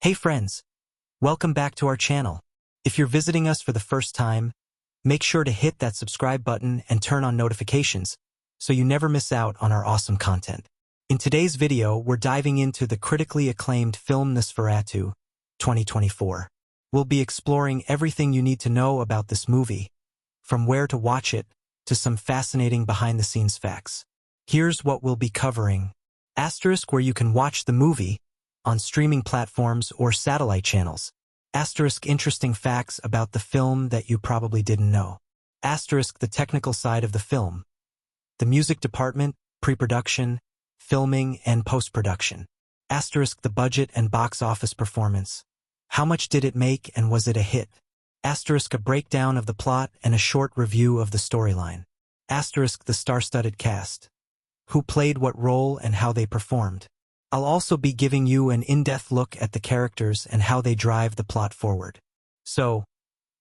Hey friends, welcome back to our channel. If you're visiting us for the first time, make sure to hit that subscribe button and turn on notifications so you never miss out on our awesome content. In today's video, we're diving into the critically acclaimed film Nosferatu 2024. We'll be exploring everything you need to know about this movie, from where to watch it to some fascinating behind-the-scenes facts. Here's what we'll be covering. Asterisk where you can watch the movie on streaming platforms or satellite channels. Asterisk interesting facts about the film that you probably didn't know. Asterisk the technical side of the film. The music department, pre-production, filming, and post-production. Asterisk the budget and box office performance. How much did it make and was it a hit? Asterisk a breakdown of the plot and a short review of the storyline. Asterisk the star-studded cast. Who played what role and how they performed. I'll also be giving you an in-depth look at the characters and how they drive the plot forward. So,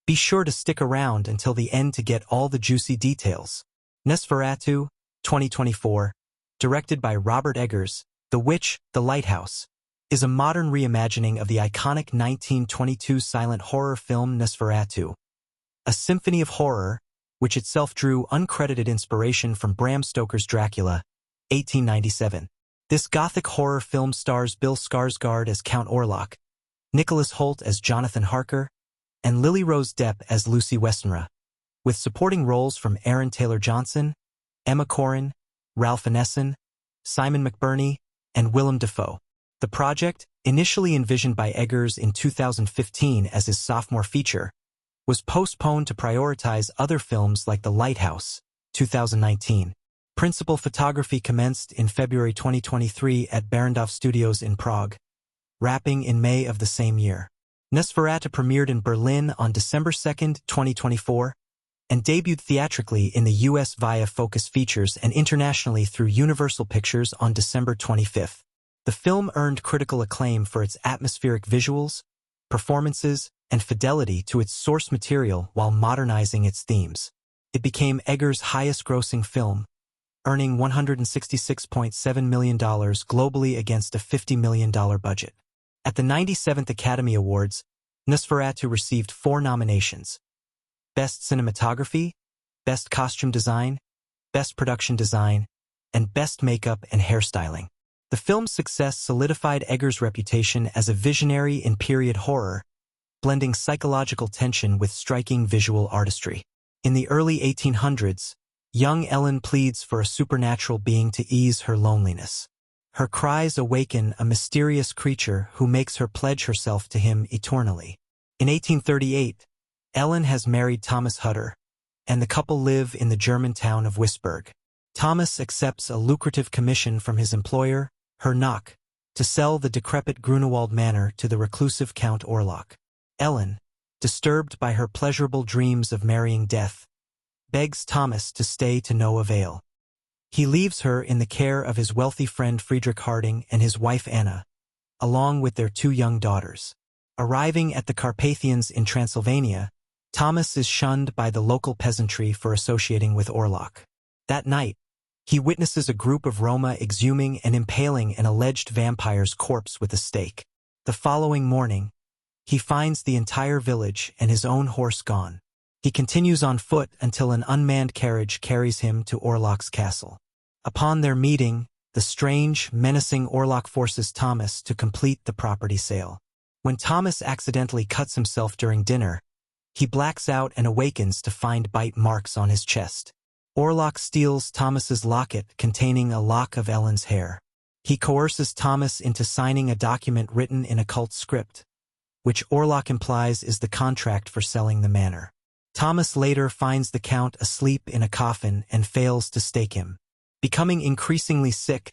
be sure to stick around until the end to get all the juicy details. Nosferatu 2024, directed by Robert Eggers, The Witch, The Lighthouse, is a modern reimagining of the iconic 1922 silent horror film Nosferatu, a symphony of horror, which itself drew uncredited inspiration from Bram Stoker's Dracula, 1897. This gothic horror film stars Bill Skarsgård as Count Orlok, Nicholas Hoult as Jonathan Harker, and Lily Rose Depp as Lucy Westenra, with supporting roles from Aaron Taylor-Johnson, Emma Corrin, Ralph Ineson, Simon McBurney, and Willem Dafoe. The project, initially envisioned by Eggers in 2015 as his sophomore feature, was postponed to prioritize other films like The Lighthouse, 2019. Principal photography commenced in February 2023 at Barrandov Studios in Prague, wrapping in May of the same year. Nosferatu premiered in Berlin on December 2, 2024, and debuted theatrically in the U.S. via Focus Features and internationally through Universal Pictures on December 25. The film earned critical acclaim for its atmospheric visuals, performances, and fidelity to its source material while modernizing its themes. It became Eggers' highest-grossing film, earning $166.7 million globally against a $50 million budget. At the 97th Academy Awards, Nosferatu received 4 nominations: Best Cinematography, Best Costume Design, Best Production Design, and Best Makeup and Hairstyling. The film's success solidified Eggers' reputation as a visionary in period horror, blending psychological tension with striking visual artistry. In the early 1800s, young Ellen pleads for a supernatural being to ease her loneliness. Her cries awaken a mysterious creature who makes her pledge herself to him eternally. In 1838, Ellen has married Thomas Hutter, and the couple live in the German town of Wisburg. Thomas accepts a lucrative commission from his employer, Herr, to sell the decrepit Grunewald Manor to the reclusive Count Orlok. Ellen, disturbed by her pleasurable dreams of marrying death, begs Thomas to stay to no avail. He leaves her in the care of his wealthy friend Friedrich Harding and his wife Anna, along with their 2 young daughters. Arriving at the Carpathians in Transylvania, Thomas is shunned by the local peasantry for associating with Orlok. That night, he witnesses a group of Roma exhuming and impaling an alleged vampire's corpse with a stake. The following morning, he finds the entire village and his own horse gone. He continues on foot until an unmanned carriage carries him to Orlok's castle. Upon their meeting, the strange, menacing Orlok forces Thomas to complete the property sale. When Thomas accidentally cuts himself during dinner, he blacks out and awakens to find bite marks on his chest. Orlok steals Thomas's locket containing a lock of Ellen's hair. He coerces Thomas into signing a document written in occult script, which Orlok implies is the contract for selling the manor. Thomas later finds the Count asleep in a coffin and fails to stake him. Becoming increasingly sick,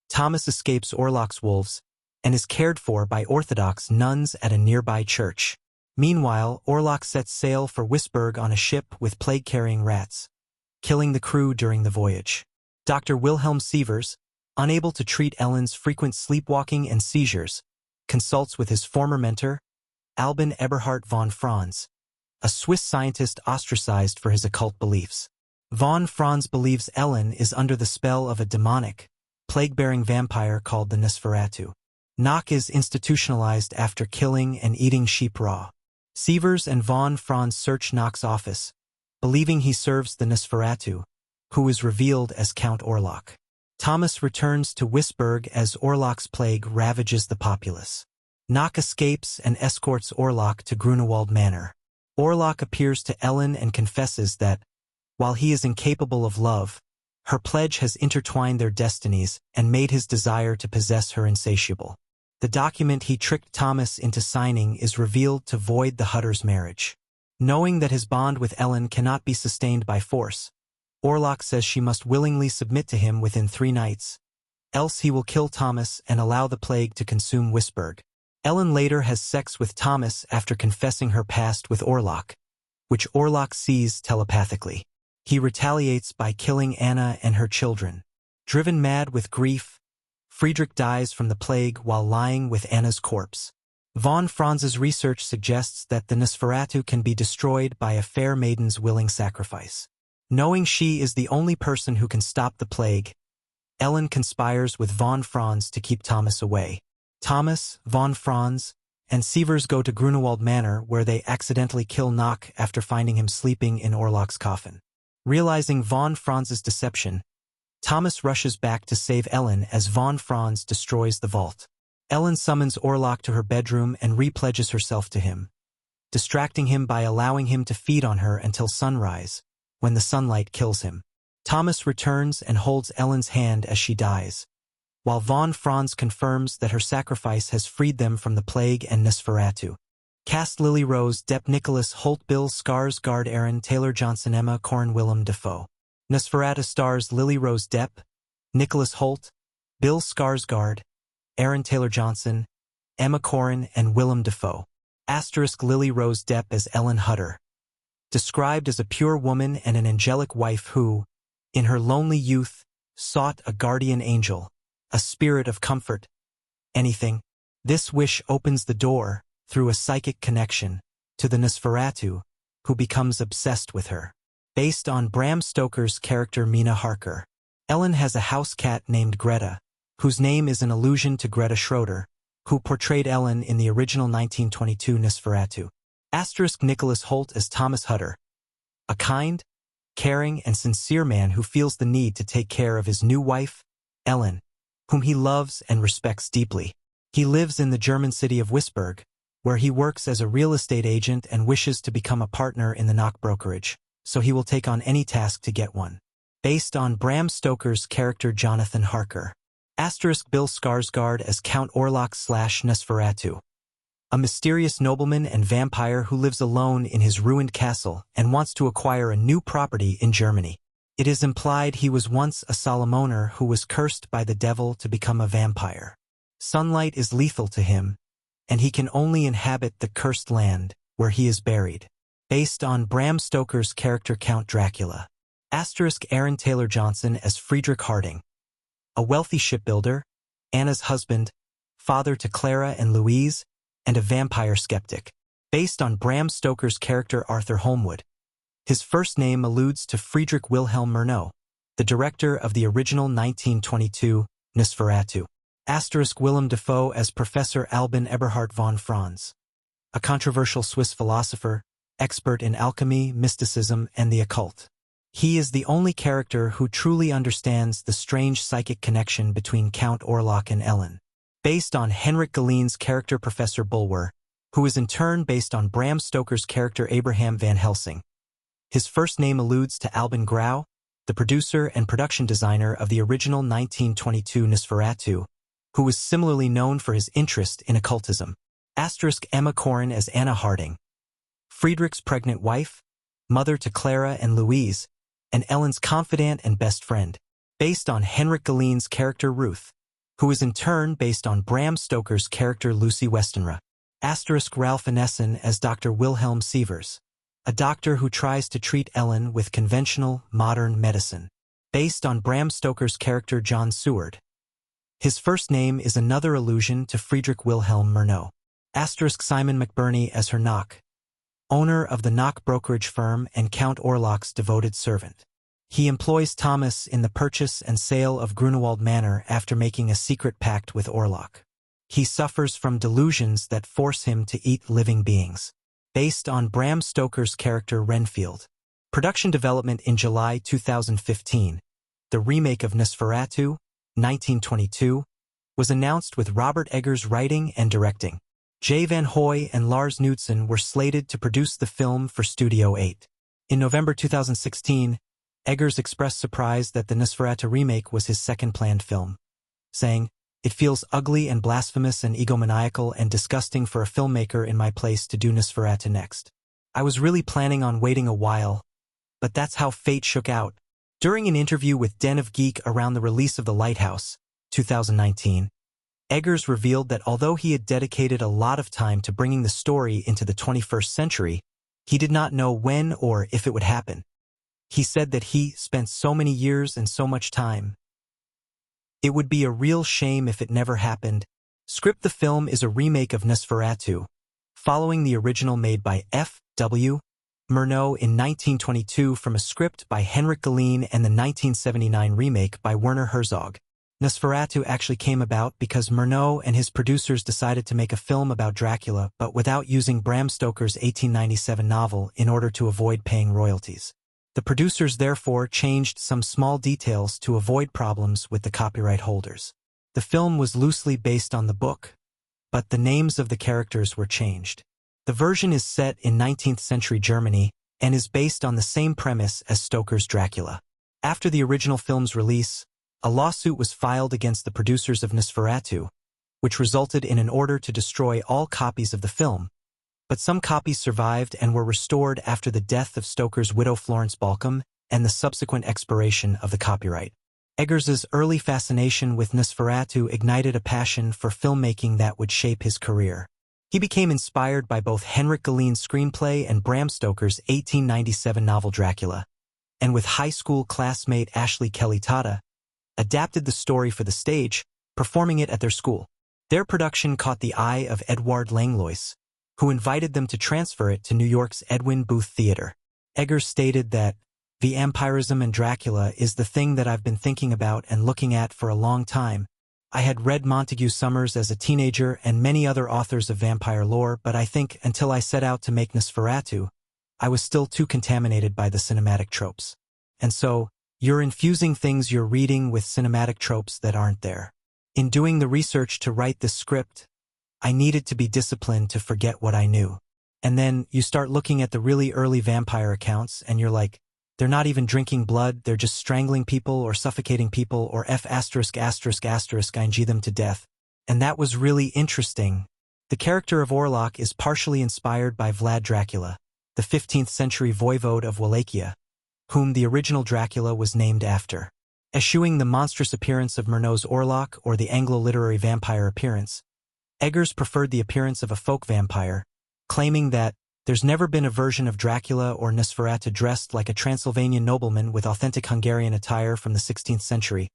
Thomas escapes Orlok's wolves and is cared for by Orthodox nuns at a nearby church. Meanwhile, Orlok sets sail for Wisburg on a ship with plague-carrying rats, killing the crew during the voyage. Dr. Wilhelm Sievers, unable to treat Ellen's frequent sleepwalking and seizures, consults with his former mentor, Albin Eberhard von Franz, a Swiss scientist ostracized for his occult beliefs. Von Franz believes Ellen is under the spell of a demonic, plague-bearing vampire called the Nosferatu. Knock is institutionalized after killing and eating sheep raw. Sievers and von Franz search Knock's office, believing he serves the Nosferatu, who is revealed as Count Orlok. Thomas returns to Wisburg as Orlok's plague ravages the populace. Knock escapes and escorts Orlok to Grunewald Manor. Orlok appears to Ellen and confesses that, while he is incapable of love, her pledge has intertwined their destinies and made his desire to possess her insatiable. The document he tricked Thomas into signing is revealed to void the Hutter's marriage. Knowing that his bond with Ellen cannot be sustained by force, Orlok says she must willingly submit to him within 3 nights, else he will kill Thomas and allow the plague to consume Wisburg. Ellen later has sex with Thomas after confessing her past with Orlok, which Orlok sees telepathically. He retaliates by killing Anna and her children. Driven mad with grief, Friedrich dies from the plague while lying with Anna's corpse. Von Franz's research suggests that the Nosferatu can be destroyed by a fair maiden's willing sacrifice. Knowing she is the only person who can stop the plague, Ellen conspires with von Franz to keep Thomas away. Thomas, von Franz, and Sievers go to Grunewald Manor where they accidentally kill Knock after finding him sleeping in Orlok's coffin. Realizing von Franz's deception, Thomas rushes back to save Ellen as von Franz destroys the vault. Ellen summons Orlok to her bedroom and repledges herself to him, distracting him by allowing him to feed on her until sunrise, when the sunlight kills him. Thomas returns and holds Ellen's hand as she dies, while von Franz confirms that her sacrifice has freed them from the plague and Nosferatu. Cast Lily Rose, Depp, Nicholas Hoult, Bill Skarsgård, Aaron Taylor Johnson, Emma Corrin, Willem Dafoe. Nosferatu stars Lily Rose Depp, Nicholas Hoult, Bill Skarsgård, Aaron Taylor Johnson, Emma Corrin, and Willem Dafoe. * Lily Rose Depp as Ellen Hutter. Described as a pure woman and an angelic wife who, in her lonely youth, sought a guardian angel, a spirit of comfort, anything. This wish opens the door, through a psychic connection, to the Nosferatu, who becomes obsessed with her. Based on Bram Stoker's character Mina Harker, Ellen has a house cat named Greta, whose name is an allusion to Greta Schroeder, who portrayed Ellen in the original 1922 Nosferatu. * Nicholas Hoult as Thomas Hutter, a kind, caring, and sincere man who feels the need to take care of his new wife, Ellen, whom he loves and respects deeply. He lives in the German city of Wisburg, where he works as a real estate agent and wishes to become a partner in the Knock brokerage, so he will take on any task to get one. Based on Bram Stoker's character Jonathan Harker. * Bill Skarsgård as Count Orlok / Nosferatu, a mysterious nobleman and vampire who lives alone in his ruined castle and wants to acquire a new property in Germany. It is implied he was once a Salomoner who was cursed by the devil to become a vampire. Sunlight is lethal to him, and he can only inhabit the cursed land, where he is buried. Based on Bram Stoker's character Count Dracula. * Aaron Taylor Johnson as Friedrich Harding, a wealthy shipbuilder, Anna's husband, father to Clara and Louise, and a vampire skeptic. Based on Bram Stoker's character Arthur Holmwood. His first name alludes to Friedrich Wilhelm Murnau, the director of the original 1922 Nosferatu. * Willem Dafoe as Professor Albin Eberhard von Franz, a controversial Swiss philosopher, expert in alchemy, mysticism, and the occult. He is the only character who truly understands the strange psychic connection between Count Orlok and Ellen. Based on Henrik Gallen's character Professor Bulwer, who is in turn based on Bram Stoker's character Abraham Van Helsing. His first name alludes to Albin Grau, the producer and production designer of the original 1922 Nosferatu, who was similarly known for his interest in occultism. * Emma Corrin as Anna Harding, Friedrich's pregnant wife, mother to Clara and Louise, and Ellen's confidant and best friend. Based on Henrik Gallen's character Ruth, who is in turn based on Bram Stoker's character Lucy Westenra. * Ralph Ineson as Dr. Wilhelm Sievers, a doctor who tries to treat Ellen with conventional, modern medicine. Based on Bram Stoker's character John Seward. His first name is another allusion to Friedrich Wilhelm Murnau. * Simon McBurney as Herr Knock, owner of the Knock brokerage firm and Count Orlok's devoted servant. He employs Thomas in the purchase and sale of Grunewald Manor after making a secret pact with Orlok. He suffers from delusions that force him to eat living beings. Based on Bram Stoker's character Renfield. Production development in July 2015. The remake of Nosferatu, 1922, was announced with Robert Eggers writing and directing. Jay Van Hoy and Lars Knudsen were slated to produce the film for Studio 8. In November 2016, Eggers expressed surprise that the Nosferatu remake was his second planned film, saying, "It feels ugly and blasphemous and egomaniacal and disgusting for a filmmaker in my place to do Nosferatu next. I was really planning on waiting a while, but that's how fate shook out." During an interview with Den of Geek around the release of The Lighthouse, 2019, Eggers revealed that although he had dedicated a lot of time to bringing the story into the 21st century, he did not know when or if it would happen. He said that he spent so many years and so much time. "It would be a real shame if it never happened." The film is a remake of Nosferatu, following the original made by F.W. Murnau in 1922 from a script by Henrik Galeen and the 1979 remake by Werner Herzog. Nosferatu actually came about because Murnau and his producers decided to make a film about Dracula but without using Bram Stoker's 1897 novel in order to avoid paying royalties. The producers therefore changed some small details to avoid problems with the copyright holders. The film was loosely based on the book, but the names of the characters were changed. The version is set in 19th century Germany and is based on the same premise as Stoker's Dracula. After the original film's release, a lawsuit was filed against the producers of Nosferatu, which resulted in an order to destroy all copies of the film, but some copies survived and were restored after the death of Stoker's widow Florence Balcom and the subsequent expiration of the copyright. Eggers's early fascination with Nosferatu ignited a passion for filmmaking that would shape his career. He became inspired by both Henrik Galeen's screenplay and Bram Stoker's 1897 novel Dracula, and with high school classmate Ashley Kelly Tata, adapted the story for the stage, performing it at their school. Their production caught the eye of Edouard Langlois, who invited them to transfer it to New York's Edwin Booth Theater. Eggers stated that, "Vampirism and Dracula is the thing that I've been thinking about and looking at for a long time. I had read Montague Summers as a teenager and many other authors of vampire lore, but I think until I set out to make Nosferatu, I was still too contaminated by the cinematic tropes. And so, you're infusing things you're reading with cinematic tropes that aren't there. In doing the research to write this script, I needed to be disciplined to forget what I knew. And then you start looking at the really early vampire accounts and you're like, they're not even drinking blood, they're just strangling people or suffocating people or ing them to death. And that was really interesting. The character of Orlok is partially inspired by Vlad Dracula, the 15th century voivode of Wallachia, whom the original Dracula was named after. Eschewing the monstrous appearance of Murnau's Orlok or the Anglo-literary vampire appearance, Eggers preferred the appearance of a folk vampire, claiming that there's never been a version of Dracula or Nosferatu dressed like a Transylvanian nobleman with authentic Hungarian attire from the 16th century.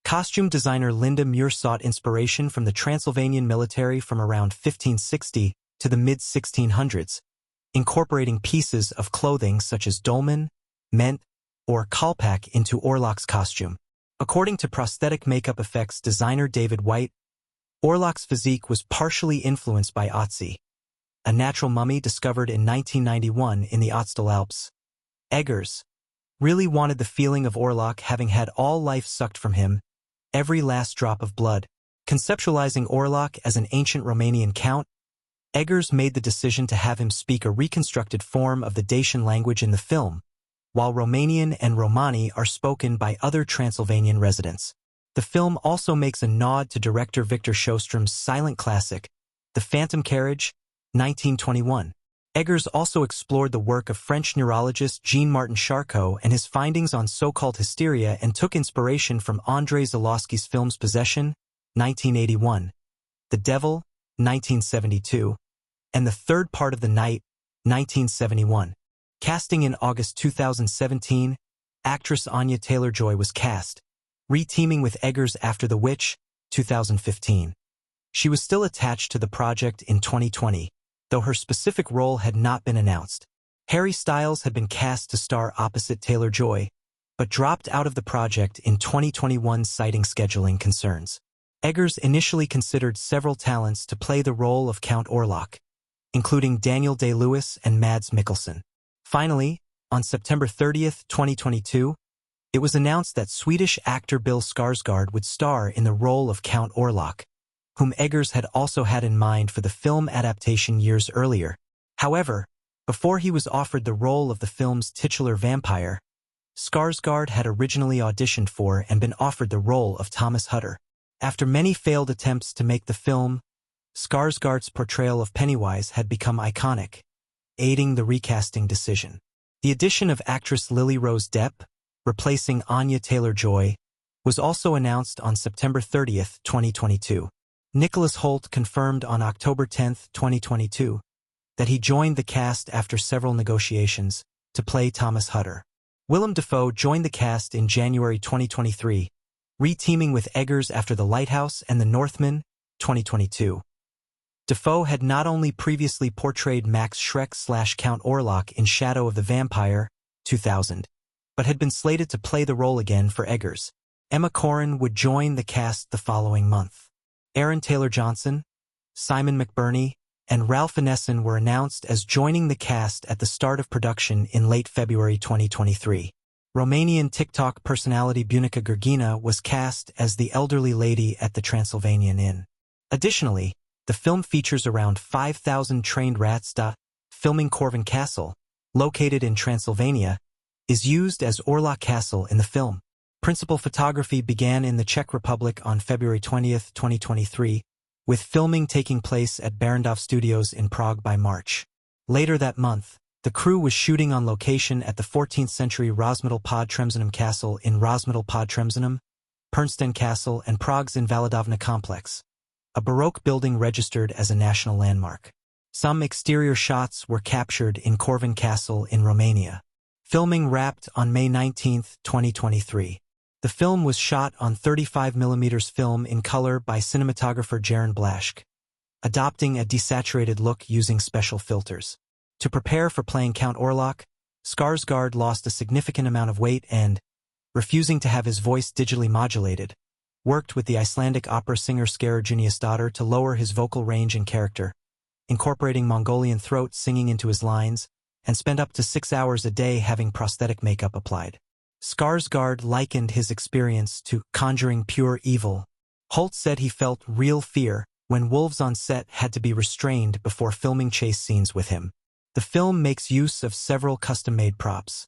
Costume designer Linda Muir sought inspiration from the Transylvanian military from around 1560 to the mid-1600s, incorporating pieces of clothing such as dolman, ment, or kalpak into Orlok's costume. According to prosthetic makeup effects designer David White, Orlok's physique was partially influenced by Otzi, a natural mummy discovered in 1991 in the Ötztal Alps. Eggers really wanted the feeling of Orlok having had all life sucked from him, every last drop of blood. Conceptualizing Orlok as an ancient Romanian count, Eggers made the decision to have him speak a reconstructed form of the Dacian language in the film, while Romanian and Romani are spoken by other Transylvanian residents. The film also makes a nod to director Victor Sjöström's silent classic, The Phantom Carriage, 1921. Eggers also explored the work of French neurologist Jean-Martin Charcot and his findings on so-called hysteria and took inspiration from Andrei Zulawski's films Possession, 1981, The Devil, 1972, and The Third Part of the Night, 1971. Casting in August 2017, actress Anya Taylor-Joy was cast, re-teaming with Eggers after The Witch, 2015. She was still attached to the project in 2020, though her specific role had not been announced. Harry Styles had been cast to star opposite Taylor-Joy, but dropped out of the project in 2021 citing scheduling concerns. Eggers initially considered several talents to play the role of Count Orlok, including Daniel Day-Lewis and Mads Mikkelsen. Finally, on September 30, 2022, it was announced that Swedish actor Bill Skarsgård would star in the role of Count Orlok, whom Eggers had also had in mind for the film adaptation years earlier. However, before he was offered the role of the film's titular vampire, Skarsgård had originally auditioned for and been offered the role of Thomas Hutter. After many failed attempts to make the film, Skarsgård's portrayal of Pennywise had become iconic, aiding the recasting decision. The addition of actress Lily Rose Depp, replacing Anya Taylor-Joy, was also announced on September 30, 2022. Nicholas Hoult confirmed on October 10, 2022, that he joined the cast after several negotiations to play Thomas Hutter. Willem Dafoe joined the cast in January 2023, re-teaming with Eggers after The Lighthouse and The Northman, 2022. Dafoe had not only previously portrayed Max Schreck/Count Orlok in Shadow of the Vampire, 2000, but had been slated to play the role again for Eggers. Emma Corrin would join the cast the following month. Aaron Taylor-Johnson, Simon McBurney, and Ralph Ineson were announced as joining the cast at the start of production in late February 2023. Romanian TikTok personality Bunica Gurgina was cast as the elderly lady at the Transylvanian Inn. Additionally, the film features around 5,000 trained rats. Filming Corvin Castle, located in Transylvania, is used as Orlok Castle in the film. Principal photography began in the Czech Republic on February 20, 2023, with filming taking place at Barrandov Studios in Prague by March. Later that month, the crew was shooting on location at the 14th-century Rozmedel pod Tremzinem Castle in Rozmedel pod Tremzinem, Pernsten Castle, and Prague's Invalidovna complex, a Baroque building registered as a national landmark. Some exterior shots were captured in Corvin Castle in Romania. Filming wrapped on May 19, 2023. The film was shot on 35mm film in color by cinematographer Jaron Blaschke, adopting a desaturated look using special filters. To prepare for playing Count Orlok, Skarsgård lost a significant amount of weight and, refusing to have his voice digitally modulated, worked with the Icelandic opera singer Skara Juniusdottir to lower his vocal range and character, incorporating Mongolian throat singing into his lines, and spent up to 6 hours a day having prosthetic makeup applied. Skarsgård likened his experience to conjuring pure evil. Hoult said he felt real fear when wolves on set had to be restrained before filming chase scenes with him. The film makes use of several custom-made props,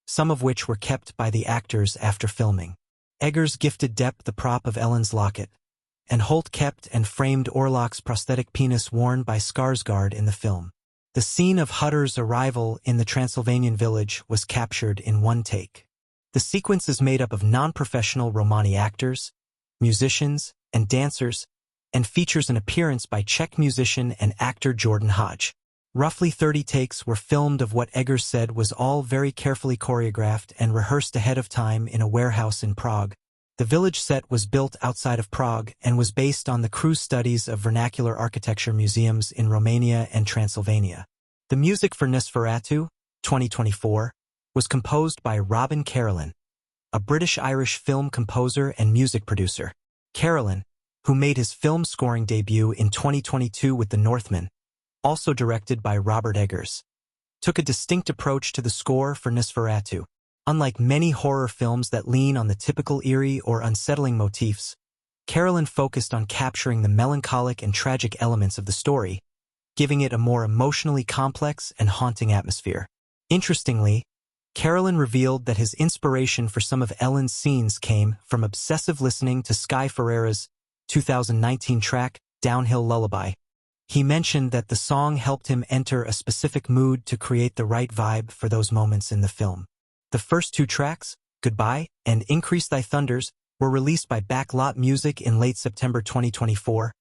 some of which were kept by the actors after filming. Eggers gifted Depp the prop of Ellen's locket, and Hoult kept and framed Orlok's prosthetic penis worn by Skarsgård in the film. The scene of Hutter's arrival in the Transylvanian village was captured in one take. The sequence is made up of non-professional Romani actors, musicians, and dancers, and features an appearance by Czech musician and actor Jordan Hodge. Roughly 30 takes were filmed of what Eggers said was all very carefully choreographed and rehearsed ahead of time in a warehouse in Prague. The village set was built outside of Prague and was based on the cruise studies of vernacular architecture museums in Romania and Transylvania. The music for Nosferatu, 2024, was composed by Robin Carolyn, a British-Irish film composer and music producer. Carolyn, who made his film scoring debut in 2022 with The Northman, also directed by Robert Eggers, took a distinct approach to the score for Nosferatu. Unlike many horror films that lean on the typical eerie or unsettling motifs, Carolyn focused on capturing the melancholic and tragic elements of the story, giving it a more emotionally complex and haunting atmosphere. Interestingly, Carolyn revealed that his inspiration for some of Ellen's scenes came from obsessive listening to Sky Ferreira's 2019 track, Downhill Lullaby. He mentioned that the song helped him enter a specific mood to create the right vibe for those moments in the film. The first two tracks, Goodbye and Increase Thy Thunders, were released by Backlot Music in late September 2024,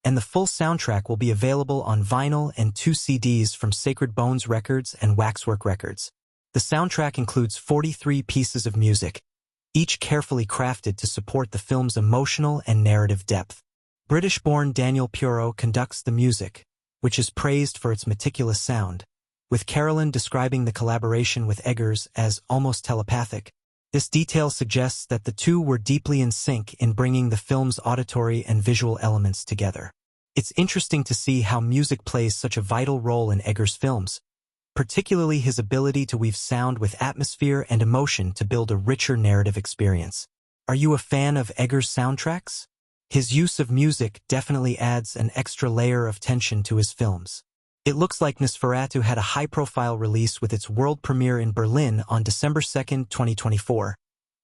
and the full soundtrack will be available on vinyl and 2 CDs from Sacred Bones Records and Waxwork Records. The soundtrack includes 43 pieces of music, each carefully crafted to support the film's emotional and narrative depth. British-born Daniel Puro conducts the music, which is praised for its meticulous sound, with Carolyn describing the collaboration with Eggers as almost telepathic. This detail suggests that the two were deeply in sync in bringing the film's auditory and visual elements together. It's interesting to see how music plays such a vital role in Eggers' films, particularly his ability to weave sound with atmosphere and emotion to build a richer narrative experience. Are you a fan of Eggers' soundtracks? His use of music definitely adds an extra layer of tension to his films. It looks like Nosferatu had a high-profile release with its world premiere in Berlin on December 2, 2024,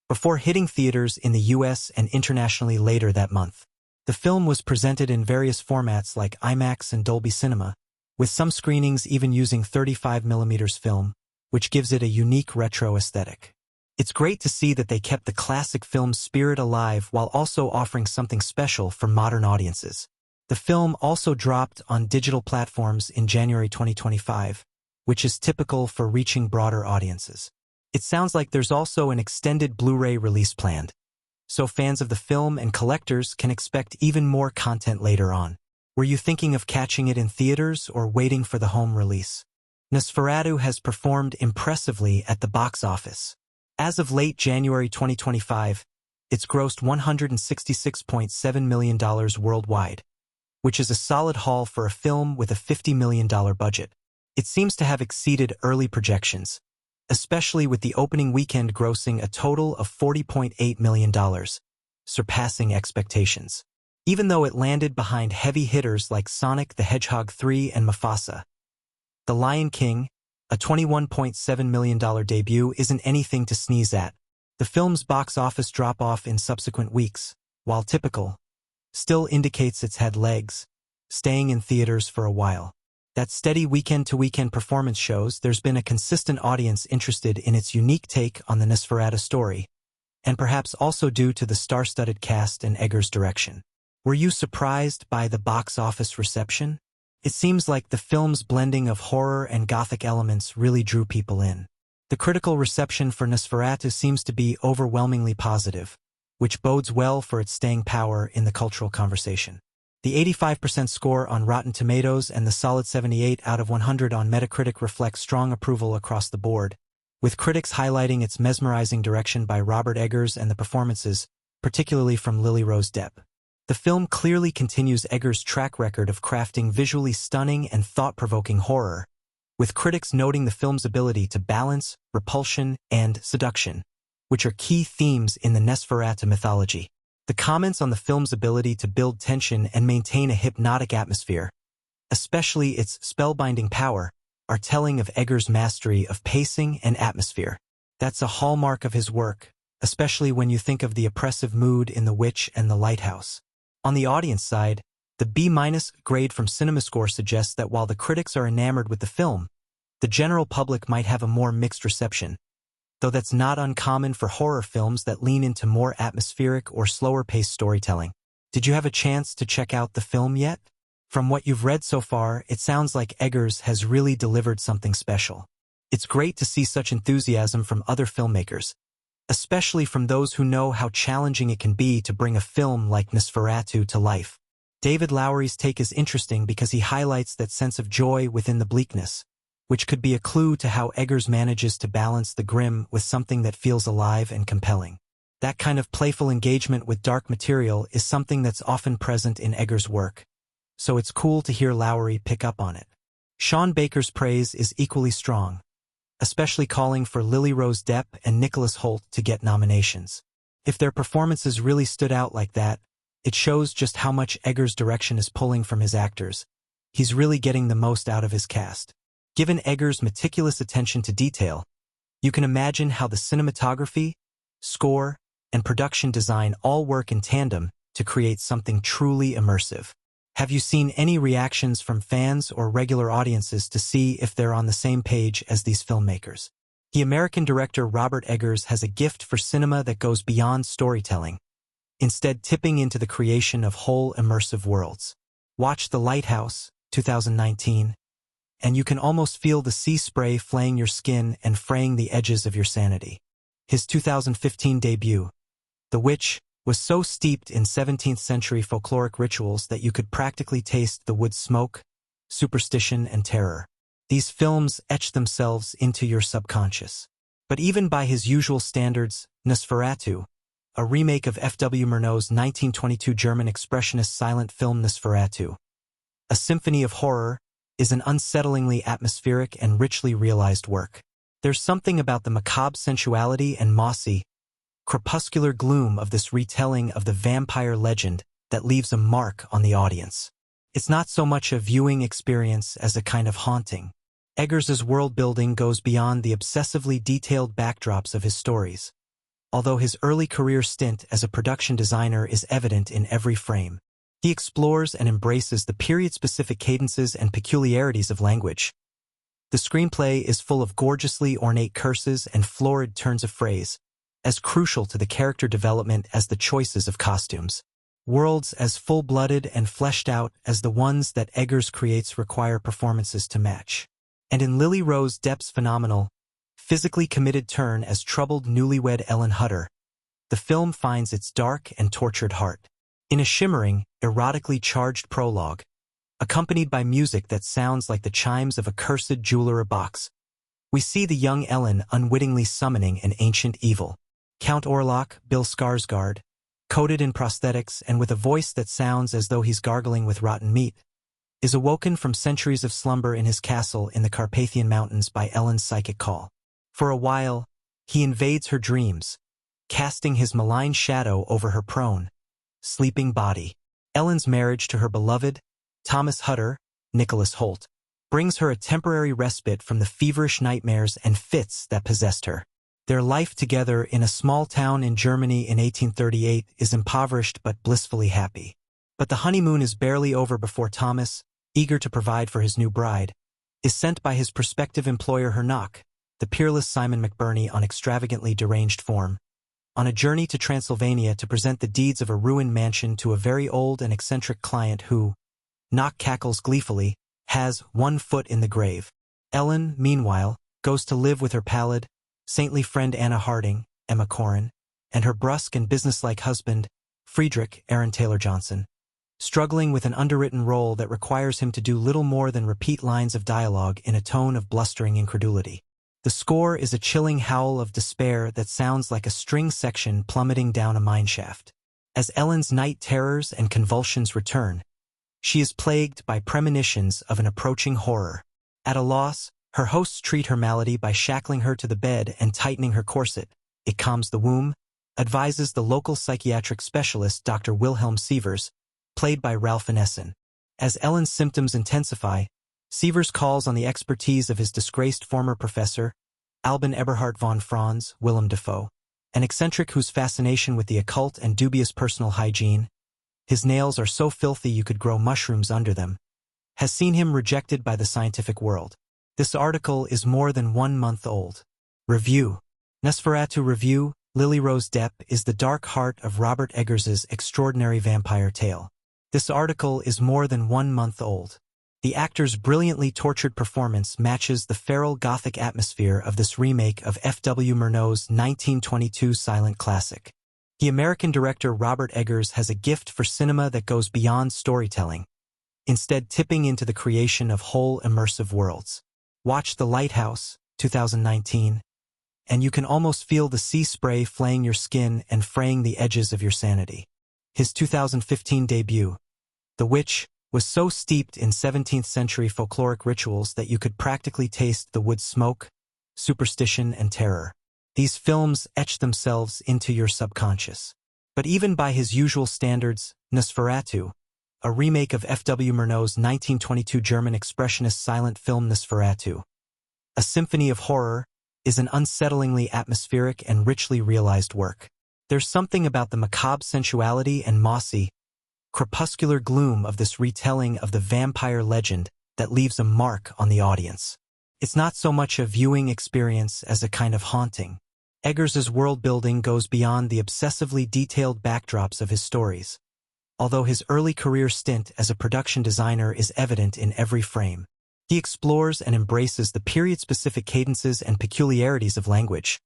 before hitting theaters in the US and internationally later that month. The film was presented in various formats like IMAX and Dolby Cinema, with some screenings even using 35mm film, which gives it a unique retro aesthetic. It's great to see that they kept the classic film's spirit alive while also offering something special for modern audiences. The film also dropped on digital platforms in January 2025, which is typical for reaching broader audiences. It sounds like there's also an extended Blu-ray release planned, so fans of the film and collectors can expect even more content later on. Were you thinking of catching it in theaters or waiting for the home release? Nosferatu has performed impressively at the box office. As of late January 2025, it's grossed $166.7 million worldwide, which is a solid haul for a film with a $50 million budget. It seems to have exceeded early projections, especially with the opening weekend grossing a total of $40.8 million, surpassing expectations. Even though it landed behind heavy hitters like Sonic the Hedgehog 3 and Mufasa, The Lion King, a $21.7 million debut, isn't anything to sneeze at. The film's box office drop-off in subsequent weeks, while typical, still indicates it's had legs, staying in theaters for a while. That steady weekend-to-weekend performance shows there's been a consistent audience interested in its unique take on the Nosferatu story, and perhaps also due to the star-studded cast and Eggers' direction. Were you surprised by the box office reception? It seems like the film's blending of horror and gothic elements really drew people in. The critical reception for Nosferatu seems to be overwhelmingly positive, which bodes well for its staying power in the cultural conversation. The 85% score on Rotten Tomatoes and the solid 78 out of 100 on Metacritic reflect strong approval across the board, with critics highlighting its mesmerizing direction by Robert Eggers and the performances, particularly from Lily Rose Depp. The film clearly continues Eggers' track record of crafting visually stunning and thought-provoking horror, with critics noting the film's ability to balance repulsion and seduction, which are key themes in the Nosferatu mythology. The comments on the film's ability to build tension and maintain a hypnotic atmosphere, especially its spellbinding power, are telling of Eggers' mastery of pacing and atmosphere. That's a hallmark of his work, especially when you think of the oppressive mood in The Witch and The Lighthouse. On the audience side, the B- grade from CinemaScore suggests that while the critics are enamored with the film, the general public might have a more mixed reception, though that's not uncommon for horror films that lean into more atmospheric or slower-paced storytelling. Did you have a chance to check out the film yet? From what you've read so far, it sounds like Eggers has really delivered something special. It's great to see such enthusiasm from other filmmakers, especially from those who know how challenging it can be to bring a film like Nosferatu to life. David Lowery's take is interesting because he highlights that sense of joy within the bleakness, which could be a clue to how Eggers manages to balance the grim with something that feels alive and compelling. That kind of playful engagement with dark material is something that's often present in Eggers' work, so it's cool to hear Lowery pick up on it. Sean Baker's praise is equally strong, especially calling for Lily Rose Depp and Nicholas Hoult to get nominations. If their performances really stood out like that, it shows just how much Eggers' direction is pulling from his actors. He's really getting the most out of his cast. Given Eggers' meticulous attention to detail, you can imagine how the cinematography, score, and production design all work in tandem to create something truly immersive. Have you seen any reactions from fans or regular audiences to see if they're on the same page as these filmmakers? The American director Robert Eggers has a gift for cinema that goes beyond storytelling, instead tipping into the creation of whole immersive worlds. Watch The Lighthouse, 2019, and you can almost feel the sea spray flaying your skin and fraying the edges of your sanity. His 2015 debut, The Witch, was so steeped in 17th-century folkloric rituals that you could practically taste the wood's smoke, superstition, and terror. These films etch themselves into your subconscious. But even by his usual standards, Nosferatu, a remake of F.W. Murnau's 1922 German expressionist silent film Nosferatu, a symphony of horror, is an unsettlingly atmospheric and richly realized work. There's something about the macabre sensuality and mossy, crepuscular gloom of this retelling of the vampire legend that leaves a mark on the audience. It's not so much a viewing experience as a kind of haunting. Eggers's world-building goes beyond the obsessively detailed backdrops of his stories, although his early career stint as a production designer is evident in every frame. He explores and embraces the period-specific cadences and peculiarities of language. The screenplay is full of gorgeously ornate curses and florid turns of phrase, as crucial to the character development as the choices of costumes. Worlds as full-blooded and fleshed out as the ones that Eggers creates require performances to match. And in Lily Rose Depp's phenomenal, physically committed turn as troubled newlywed Ellen Hutter, the film finds its dark and tortured heart. In a shimmering, erotically charged prologue, accompanied by music that sounds like the chimes of a cursed jeweler box, we see the young Ellen unwittingly summoning an ancient evil. Count Orlok, Bill Skarsgård, coated in prosthetics and with a voice that sounds as though he's gargling with rotten meat, is awoken from centuries of slumber in his castle in the Carpathian Mountains by Ellen's psychic call. For a while, he invades her dreams, casting his malign shadow over her prone, sleeping body. Ellen's marriage to her beloved, Thomas Hutter, Nicholas Hoult, brings her a temporary respite from the feverish nightmares and fits that possessed her. Their life together in a small town in Germany in 1838 is impoverished but blissfully happy. But the honeymoon is barely over before Thomas, eager to provide for his new bride, is sent by his prospective employer Herr, the peerless Simon McBurney on extravagantly deranged form, on a journey to Transylvania to present the deeds of a ruined mansion to a very old and eccentric client who, Knock cackles gleefully, has one foot in the grave. Ellen, meanwhile, goes to live with her pallid, saintly friend Anna Harding, Emma Corrin, and her brusque and businesslike husband, Friedrich Aaron Taylor Johnson, struggling with an underwritten role that requires him to do little more than repeat lines of dialogue in a tone of blustering incredulity. The score is a chilling howl of despair that sounds like a string section plummeting down a mineshaft. As Ellen's night terrors and convulsions return, she is plagued by premonitions of an approaching horror. At a loss, her hosts treat her malady by shackling her to the bed and tightening her corset. It calms the womb, advises the local psychiatric specialist Dr. Wilhelm Sievers, played by Ralph Ineson. As Ellen's symptoms intensify, Sievers calls on the expertise of his disgraced former professor, Albin Eberhard von Franz, Willem Dafoe, an eccentric whose fascination with the occult and dubious personal hygiene, his nails are so filthy you could grow mushrooms under them, has seen him rejected by the scientific world. This article is more than 1 month old. Review. Nosferatu Review. Lily Rose Depp is the dark heart of Robert Eggers's extraordinary vampire tale. This article is more than 1 month old. The actor's brilliantly tortured performance matches the feral gothic atmosphere of this remake of F.W. Murnau's 1922 silent classic. The American director Robert Eggers has a gift for cinema that goes beyond storytelling, instead tipping into the creation of whole immersive worlds. Watch The Lighthouse, 2019, and you can almost feel the sea spray flaying your skin and fraying the edges of your sanity. His 2015 debut, The Witch, was so steeped in 17th-century folkloric rituals that you could practically taste the wood's smoke, superstition, and terror. These films etch themselves into your subconscious. But even by his usual standards, Nosferatu, a remake of F.W. Murnau's 1922 German expressionist silent film Nosferatu, a symphony of horror, is an unsettlingly atmospheric and richly realized work. There's something about the macabre sensuality and mossy, crepuscular gloom of this retelling of the vampire legend that leaves a mark on the audience. It's not so much a viewing experience as a kind of haunting. Eggers's world-building goes beyond the obsessively detailed backdrops of his stories, although his early career stint as a production designer is evident in every frame. He explores and embraces the period-specific cadences and peculiarities of language.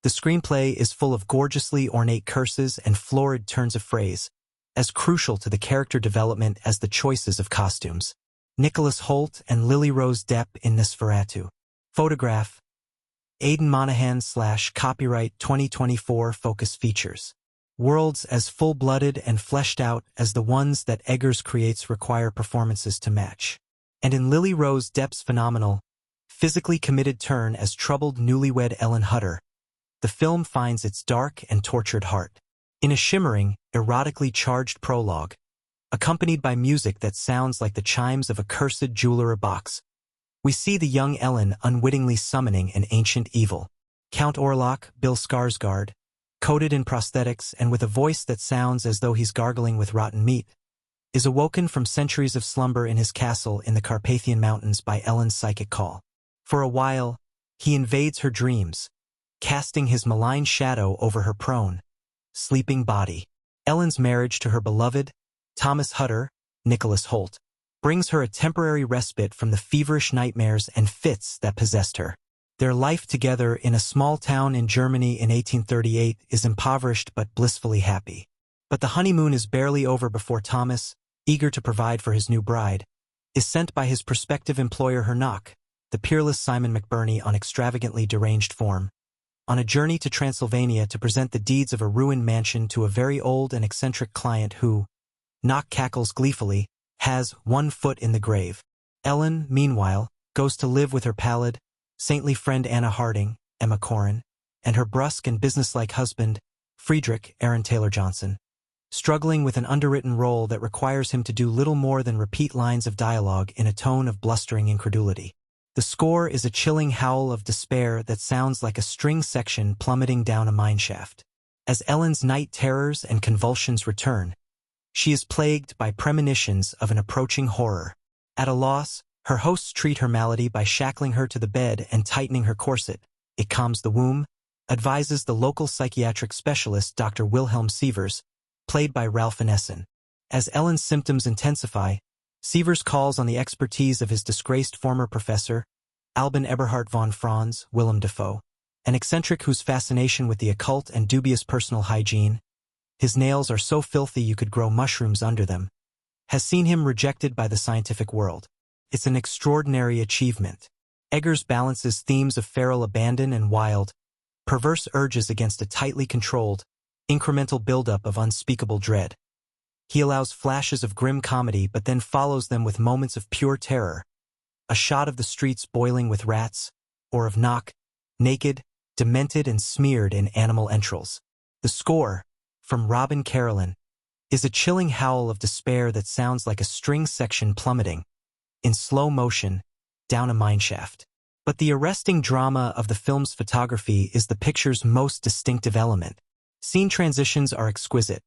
The screenplay is full of gorgeously ornate curses and florid turns of phrase, as crucial to the character development as the choices of costumes. Nicholas Hoult and Lily Rose Depp in Nosferatu. Photograph. Aidan Monahan / Copyright 2024 Focus Features. Worlds as full-blooded and fleshed out as the ones that Eggers creates require performances to match. And in Lily Rose Depp's phenomenal, physically committed turn as troubled newlywed Ellen Hutter, the film finds its dark and tortured heart. In a shimmering, erotically charged prologue, accompanied by music that sounds like the chimes of a cursed jeweler box, we see the young Ellen unwittingly summoning an ancient evil. Count Orlok, Bill Skarsgård, coated in prosthetics and with a voice that sounds as though he's gargling with rotten meat, is awoken from centuries of slumber in his castle in the Carpathian Mountains by Ellen's psychic call. For a while, he invades her dreams, casting his malign shadow over her prone, sleeping body. Ellen's marriage to her beloved, Thomas Hutter, Nicholas Hoult, brings her a temporary respite from the feverish nightmares and fits that possessed her. Their life together in a small town in Germany in 1838 is impoverished but blissfully happy. But the honeymoon is barely over before Thomas, eager to provide for his new bride, is sent by his prospective employer Herr, the peerless Simon McBurney on extravagantly deranged form, on a journey to Transylvania to present the deeds of a ruined mansion to a very old and eccentric client who, Knock cackles gleefully, has one foot in the grave. Ellen, meanwhile, goes to live with her pallid, saintly friend Anna Harding, Emma Corrin, and her brusque and businesslike husband, Friedrich Aaron Taylor Johnson, struggling with an underwritten role that requires him to do little more than repeat lines of dialogue in a tone of blustering incredulity. The score is a chilling howl of despair that sounds like a string section plummeting down a mineshaft. As Ellen's night terrors and convulsions return, she is plagued by premonitions of an approaching horror. At a loss, her hosts treat her malady by shackling her to the bed and tightening her corset. It calms the womb, advises the local psychiatric specialist Dr. Wilhelm Sievers, played by Ralph Ineson. As Ellen's symptoms intensify, Sievers calls on the expertise of his disgraced former professor, Albin Eberhard von Franz, Willem Dafoe, an eccentric whose fascination with the occult and dubious personal hygiene, his nails are so filthy you could grow mushrooms under them, has seen him rejected by the scientific world. It's an extraordinary achievement. Eggers balances themes of feral abandon and wild, perverse urges against a tightly controlled, incremental buildup of unspeakable dread. He allows flashes of grim comedy but then follows them with moments of pure terror. A shot of the streets boiling with rats, or of Knock, naked, demented and smeared in animal entrails. The score, from Robin Carolyn, is a chilling howl of despair that sounds like a string section plummeting, in slow motion, down a mineshaft. But the arresting drama of the film's photography is the picture's most distinctive element. Scene transitions are exquisite.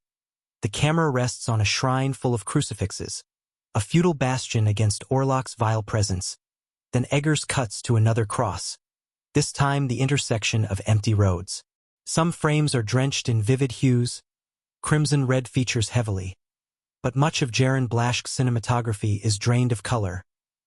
The camera rests on a shrine full of crucifixes, a feudal bastion against Orlok's vile presence. Then Eggers cuts to another cross, this time the intersection of empty roads. Some frames are drenched in vivid hues, crimson red features heavily, but much of Jaron Blaschke's cinematography is drained of color,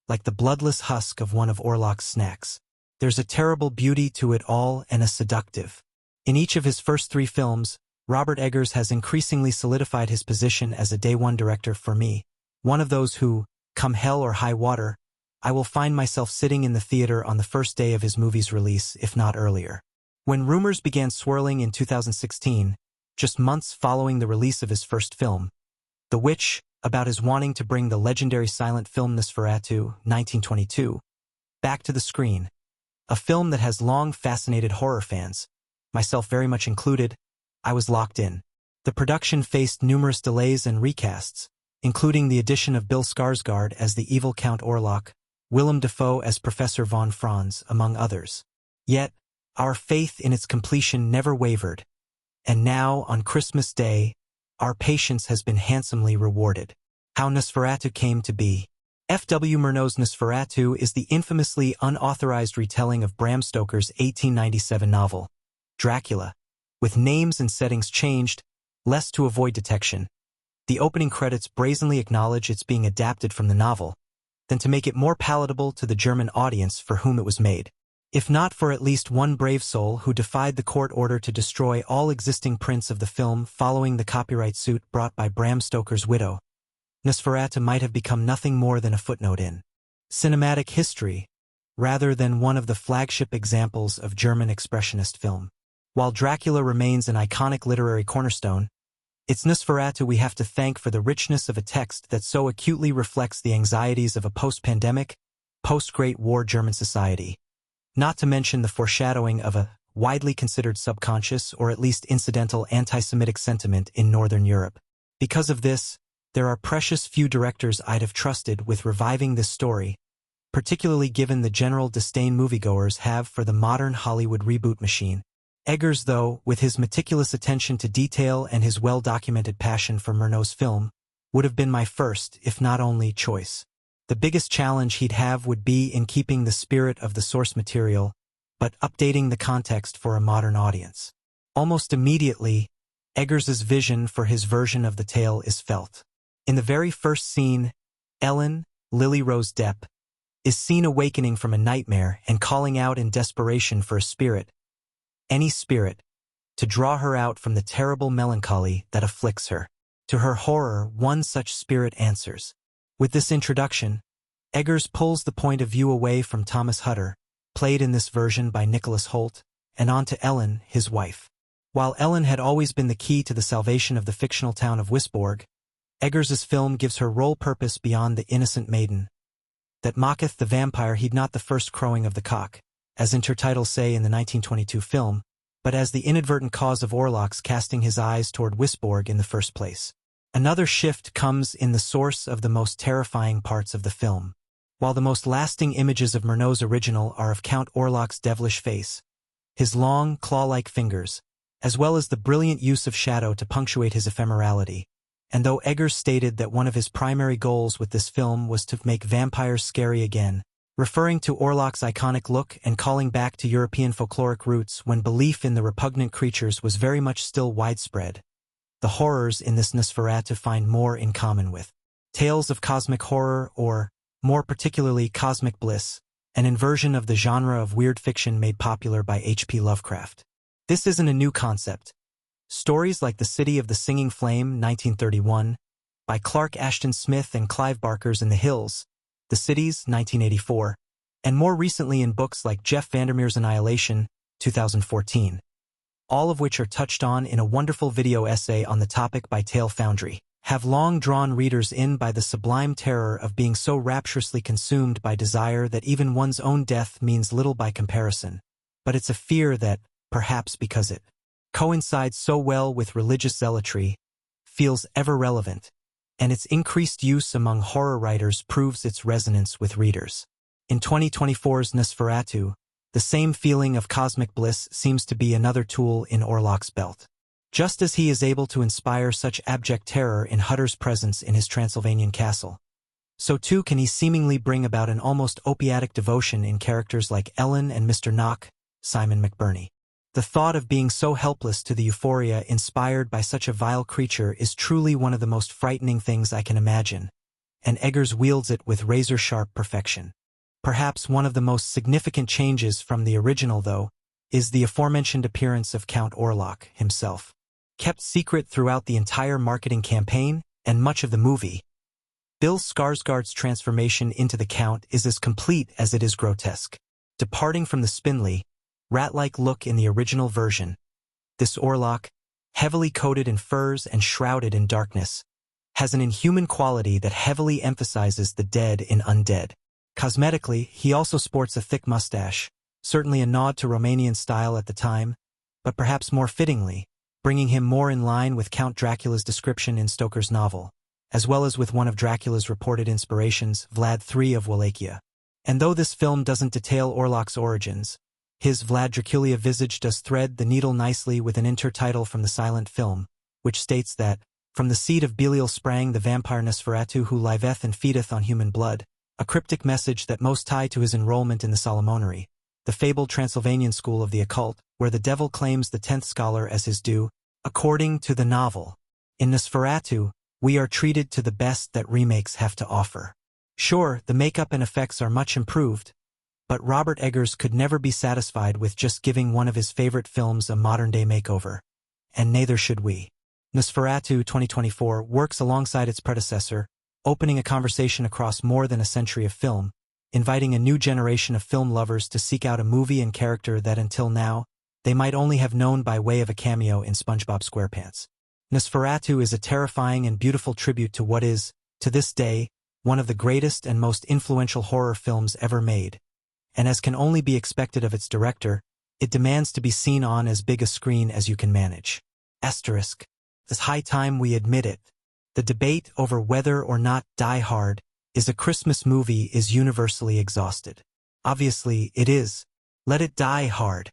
like the bloodless husk of one of Orlok's snacks. There's a terrible beauty to it all and a seductive. In each of his first 3 films, Robert Eggers has increasingly solidified his position as a day-one director for me, one of those who, come hell or high water, I will find myself sitting in the theater on the first day of his movie's release, if not earlier. When rumors began swirling in 2016, just months following the release of his first film, The Witch, about his wanting to bring the legendary silent film Nosferatu, 1922, back to the screen, a film that has long fascinated horror fans, myself very much included, I was locked in. The production faced numerous delays and recasts, including the addition of Bill Skarsgård as the evil Count Orlok, Willem Dafoe as Professor von Franz, among others. Yet, our faith in its completion never wavered, and now, on Christmas Day, our patience has been handsomely rewarded. How Nosferatu came to be. F.W. Murnau's Nosferatu is the infamously unauthorized retelling of Bram Stoker's 1897 novel, Dracula, with names and settings changed, less to avoid detection. The opening credits brazenly acknowledge it's being adapted from the novel, than to make it more palatable to the German audience for whom it was made. If not for at least one brave soul who defied the court order to destroy all existing prints of the film following the copyright suit brought by Bram Stoker's widow, Nosferatu might have become nothing more than a footnote in cinematic history, rather than one of the flagship examples of German expressionist film. While Dracula remains an iconic literary cornerstone, it's Nosferatu we have to thank for the richness of a text that so acutely reflects the anxieties of a post-pandemic, post-Great War German society. Not to mention the foreshadowing of a widely considered subconscious or at least incidental anti-Semitic sentiment in Northern Europe. Because of this, there are precious few directors I'd have trusted with reviving this story, particularly given the general disdain moviegoers have for the modern Hollywood reboot machine. Eggers, though, with his meticulous attention to detail and his well-documented passion for Murnau's film, would have been my first, if not only, choice. The biggest challenge he'd have would be in keeping the spirit of the source material, but updating the context for a modern audience. Almost immediately, Eggers's vision for his version of the tale is felt. In the very first scene, Ellen, Lily Rose Depp, is seen awakening from a nightmare and calling out in desperation for a spirit, any spirit, to draw her out from the terrible melancholy that afflicts her. To her horror, one such spirit answers. With this introduction, Eggers pulls the point of view away from Thomas Hutter, played in this version by Nicholas Hoult, and onto Ellen, his wife. While Ellen had always been the key to the salvation of the fictional town of Wisborg, Eggers's film gives her role purpose beyond the innocent maiden that mocketh the vampire heed not the first crowing of the cock, as intertitles say in the 1922 film, but as the inadvertent cause of Orlok's casting his eyes toward Wisborg in the first place. Another shift comes in the source of the most terrifying parts of the film. While the most lasting images of Murnau's original are of Count Orlok's devilish face, his long, claw-like fingers, as well as the brilliant use of shadow to punctuate his ephemerality, and though Eggers stated that one of his primary goals with this film was to make vampires scary again, referring to Orlok's iconic look and calling back to European folkloric roots when belief in the repugnant creatures was very much still widespread, the horrors in this Nosferatu find more in common with tales of cosmic horror or, more particularly, cosmic bliss, an inversion of the genre of weird fiction made popular by H.P. Lovecraft. This isn't a new concept. Stories like The City of the Singing Flame, 1931, by Clark Ashton Smith and Clive Barker's In the Hills, The Cities, 1984, and more recently in books like Jeff Vandermeer's Annihilation, 2014, all of which are touched on in a wonderful video essay on the topic by Tale Foundry, have long drawn readers in by the sublime terror of being so rapturously consumed by desire that even one's own death means little by comparison. But it's a fear that, perhaps because it coincides so well with religious zealotry, feels ever relevant, and its increased use among horror writers proves its resonance with readers. In 2024's Nosferatu, the same feeling of cosmic bliss seems to be another tool in Orlok's belt. Just as he is able to inspire such abject terror in Hutter's presence in his Transylvanian castle, so too can he seemingly bring about an almost opiatic devotion in characters like Ellen and Mr. Knock, Simon McBurney. The thought of being so helpless to the euphoria inspired by such a vile creature is truly one of the most frightening things I can imagine, and Eggers wields it with razor-sharp perfection. Perhaps one of the most significant changes from the original, though, is the aforementioned appearance of Count Orlok himself. Kept secret throughout the entire marketing campaign and much of the movie, Bill Skarsgård's transformation into the Count is as complete as it is grotesque. Departing from the spindly, rat-like look in the original version, this Orlok, heavily coated in furs and shrouded in darkness, has an inhuman quality that heavily emphasizes the dead in undead. Cosmetically, he also sports a thick mustache, certainly a nod to Romanian style at the time, but perhaps more fittingly, bringing him more in line with Count Dracula's description in Stoker's novel, as well as with one of Dracula's reported inspirations, Vlad III of Wallachia. And though this film doesn't detail Orlok's origins, his Vlad Dracula visage does thread the needle nicely with an intertitle from the silent film, which states that, from the seed of Belial sprang the vampire Nosferatu who liveth and feedeth on human blood, a cryptic message that most tie to his enrollment in the Solomonary, the fabled Transylvanian school of the occult, where the devil claims the 10th scholar as his due, according to the novel. In Nosferatu, we are treated to the best that remakes have to offer. Sure, the makeup and effects are much improved, but Robert Eggers could never be satisfied with just giving one of his favorite films a modern-day makeover, and neither should we. Nosferatu 2024 works alongside its predecessor, opening a conversation across more than a century of film, inviting a new generation of film lovers to seek out a movie and character that until now, they might only have known by way of a cameo in SpongeBob SquarePants. Nosferatu is a terrifying and beautiful tribute to what is, to this day, one of the greatest and most influential horror films ever made. And as can only be expected of its director, it demands to be seen on as big a screen as you can manage. Asterisk. It's high time we admit it. The debate over whether or not Die Hard is a Christmas movie is universally exhausted. Obviously, it is. Let it die hard.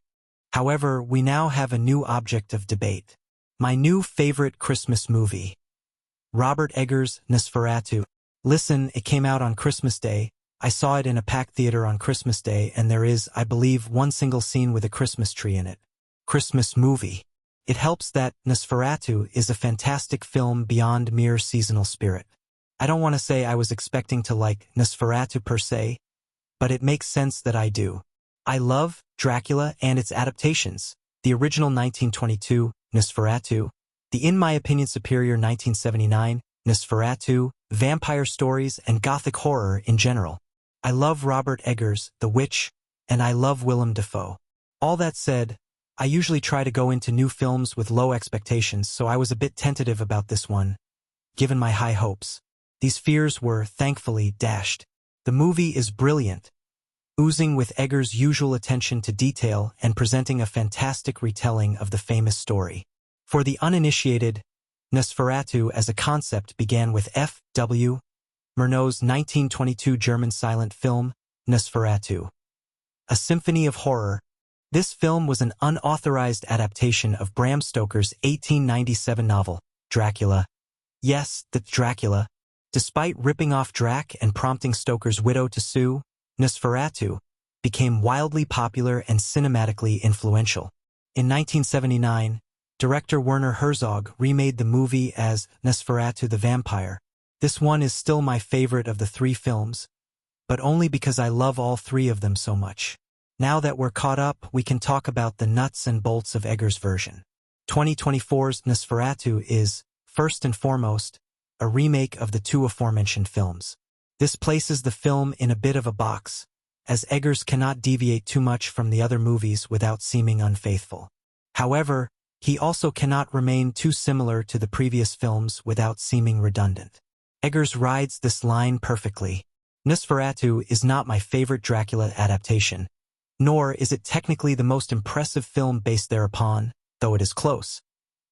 However, we now have a new object of debate. My new favorite Christmas movie. Robert Eggers' Nosferatu. Listen, it came out on Christmas Day. I saw it in a packed theater on Christmas Day, and there is, I believe, one single scene with a Christmas tree in it. Christmas movie. It helps that Nosferatu is a fantastic film beyond mere seasonal spirit. I don't want to say I was expecting to like Nosferatu per se, but it makes sense that I do. I love Dracula and its adaptations, the original 1922, Nosferatu, the in my opinion superior 1979, Nosferatu, vampire stories and gothic horror in general. I love Robert Eggers, The Witch, and I love Willem Dafoe. All that said, I usually try to go into new films with low expectations, so I was a bit tentative about this one, given my high hopes. These fears were, thankfully, dashed. The movie is brilliant, oozing with Eggers' usual attention to detail and presenting a fantastic retelling of the famous story. For the uninitiated, Nosferatu as a concept began with F. W. Murnau's 1922 German silent film, Nosferatu. A symphony of horror, this film was an unauthorized adaptation of Bram Stoker's 1897 novel, Dracula. Yes, that's Dracula. Despite ripping off Drac and prompting Stoker's widow to sue, Nosferatu became wildly popular and cinematically influential. In 1979, director Werner Herzog remade the movie as Nosferatu the Vampire. This one is still my favorite of the three films, but only because I love all three of them so much. Now that we're caught up, we can talk about the nuts and bolts of Eggers' version. 2024's Nosferatu is, first and foremost, a remake of the two aforementioned films. This places the film in a bit of a box, as Eggers cannot deviate too much from the other movies without seeming unfaithful. However, he also cannot remain too similar to the previous films without seeming redundant. Eggers rides this line perfectly. Nosferatu is not my favorite Dracula adaptation, nor is it technically the most impressive film based thereupon, though it is close.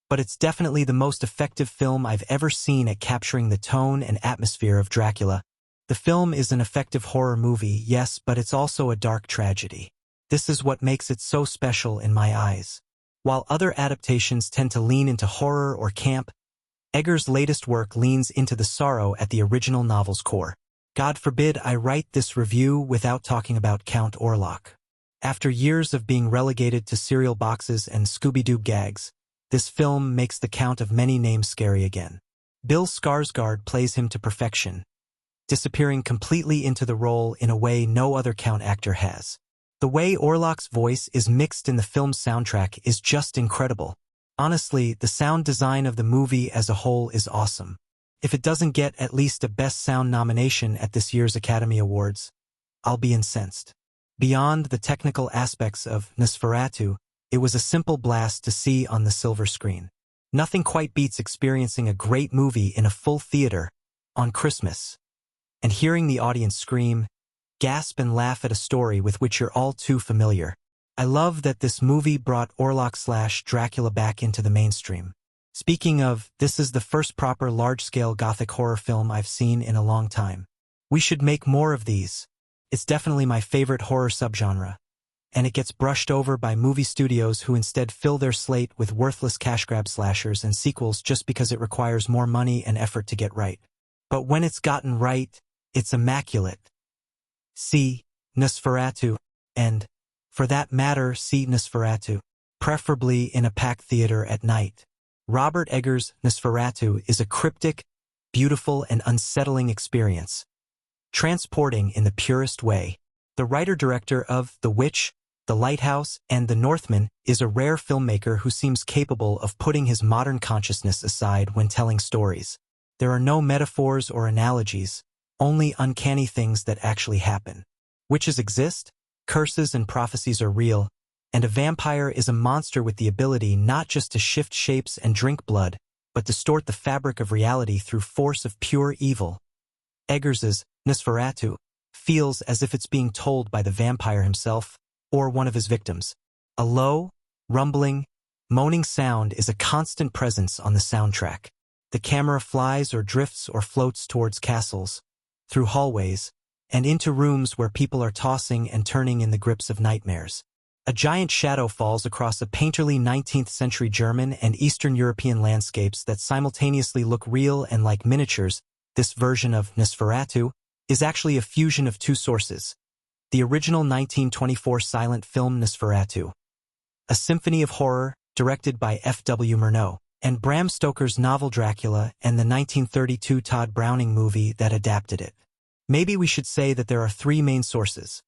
But it's definitely the most effective film I've ever seen at capturing the tone and atmosphere of Dracula. The film is an effective horror movie, yes, but it's also a dark tragedy. This is what makes it so special in my eyes. While other adaptations tend to lean into horror or camp, Eggers' latest work leans into the sorrow at the original novel's core. God forbid I write this review without talking about Count Orlok. After years of being relegated to cereal boxes and Scooby-Doo gags, this film makes the Count of many names scary again. Bill Skarsgård plays him to perfection, disappearing completely into the role in a way no other Count actor has. The way Orlok's voice is mixed in the film's soundtrack is just incredible. Honestly, the sound design of the movie as a whole is awesome. If it doesn't get at least a Best Sound nomination at this year's Academy Awards, I'll be incensed. Beyond the technical aspects of Nosferatu, it was a simple blast to see on the silver screen. Nothing quite beats experiencing a great movie in a full theater on Christmas and hearing the audience scream, gasp and laugh at a story with which you're all too familiar. I love that this movie brought Orlok/Dracula back into the mainstream. Speaking of, this is the first proper large-scale gothic horror film I've seen in a long time. We should make more of these. It's definitely my favorite horror subgenre, and it gets brushed over by movie studios who instead fill their slate with worthless cash grab slashers and sequels just because it requires more money and effort to get right. But when it's gotten right, it's immaculate. See Nosferatu, and, for that matter, see Nosferatu, preferably in a packed theater at night. Robert Eggers' Nosferatu is a cryptic, beautiful, and unsettling experience, transporting in the purest way. The writer-director of The Witch, The Lighthouse, and The Northman is a rare filmmaker who seems capable of putting his modern consciousness aside when telling stories. There are no metaphors or analogies, only uncanny things that actually happen. Witches exist, curses and prophecies are real, and a vampire is a monster with the ability not just to shift shapes and drink blood, but distort the fabric of reality through force of pure evil. Eggers's Nosferatu feels as if it's being told by the vampire himself or one of his victims. A low, rumbling, moaning sound is a constant presence on the soundtrack. The camera flies or drifts or floats towards castles, through hallways, and into rooms where people are tossing and turning in the grips of nightmares. A giant shadow falls across a painterly 19th-century German and Eastern European landscapes that simultaneously look real and like miniatures. This version of Nosferatu is actually a fusion of two sources: the original 1924 silent film Nosferatu, a symphony of horror directed by F.W. Murnau, and Bram Stoker's novel Dracula and the 1932 Todd Browning movie that adapted it. Maybe we should say that there are three main sources.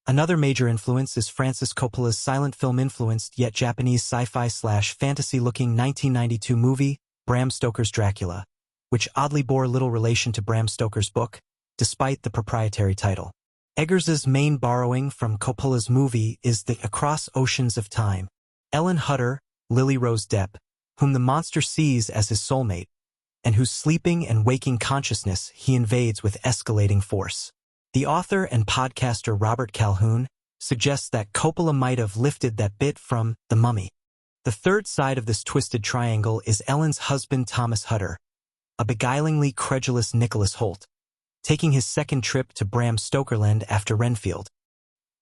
Another major influence is Francis Coppola's silent film-influenced yet Japanese sci-fi/fantasy-looking 1992 movie, Bram Stoker's Dracula, which oddly bore little relation to Bram Stoker's book, despite the proprietary title. Eggers's main borrowing from Coppola's movie is the Across Oceans of Time. Ellen Hutter, Lily Rose Depp, whom the monster sees as his soulmate, and whose sleeping and waking consciousness he invades with escalating force. The author and podcaster Robert Calhoun suggests that Coppola might have lifted that bit from The Mummy. The third side of this twisted triangle is Ellen's husband Thomas Hutter, a beguilingly credulous Nicholas Hoult, taking his second trip to Bram Stokerland after Renfield.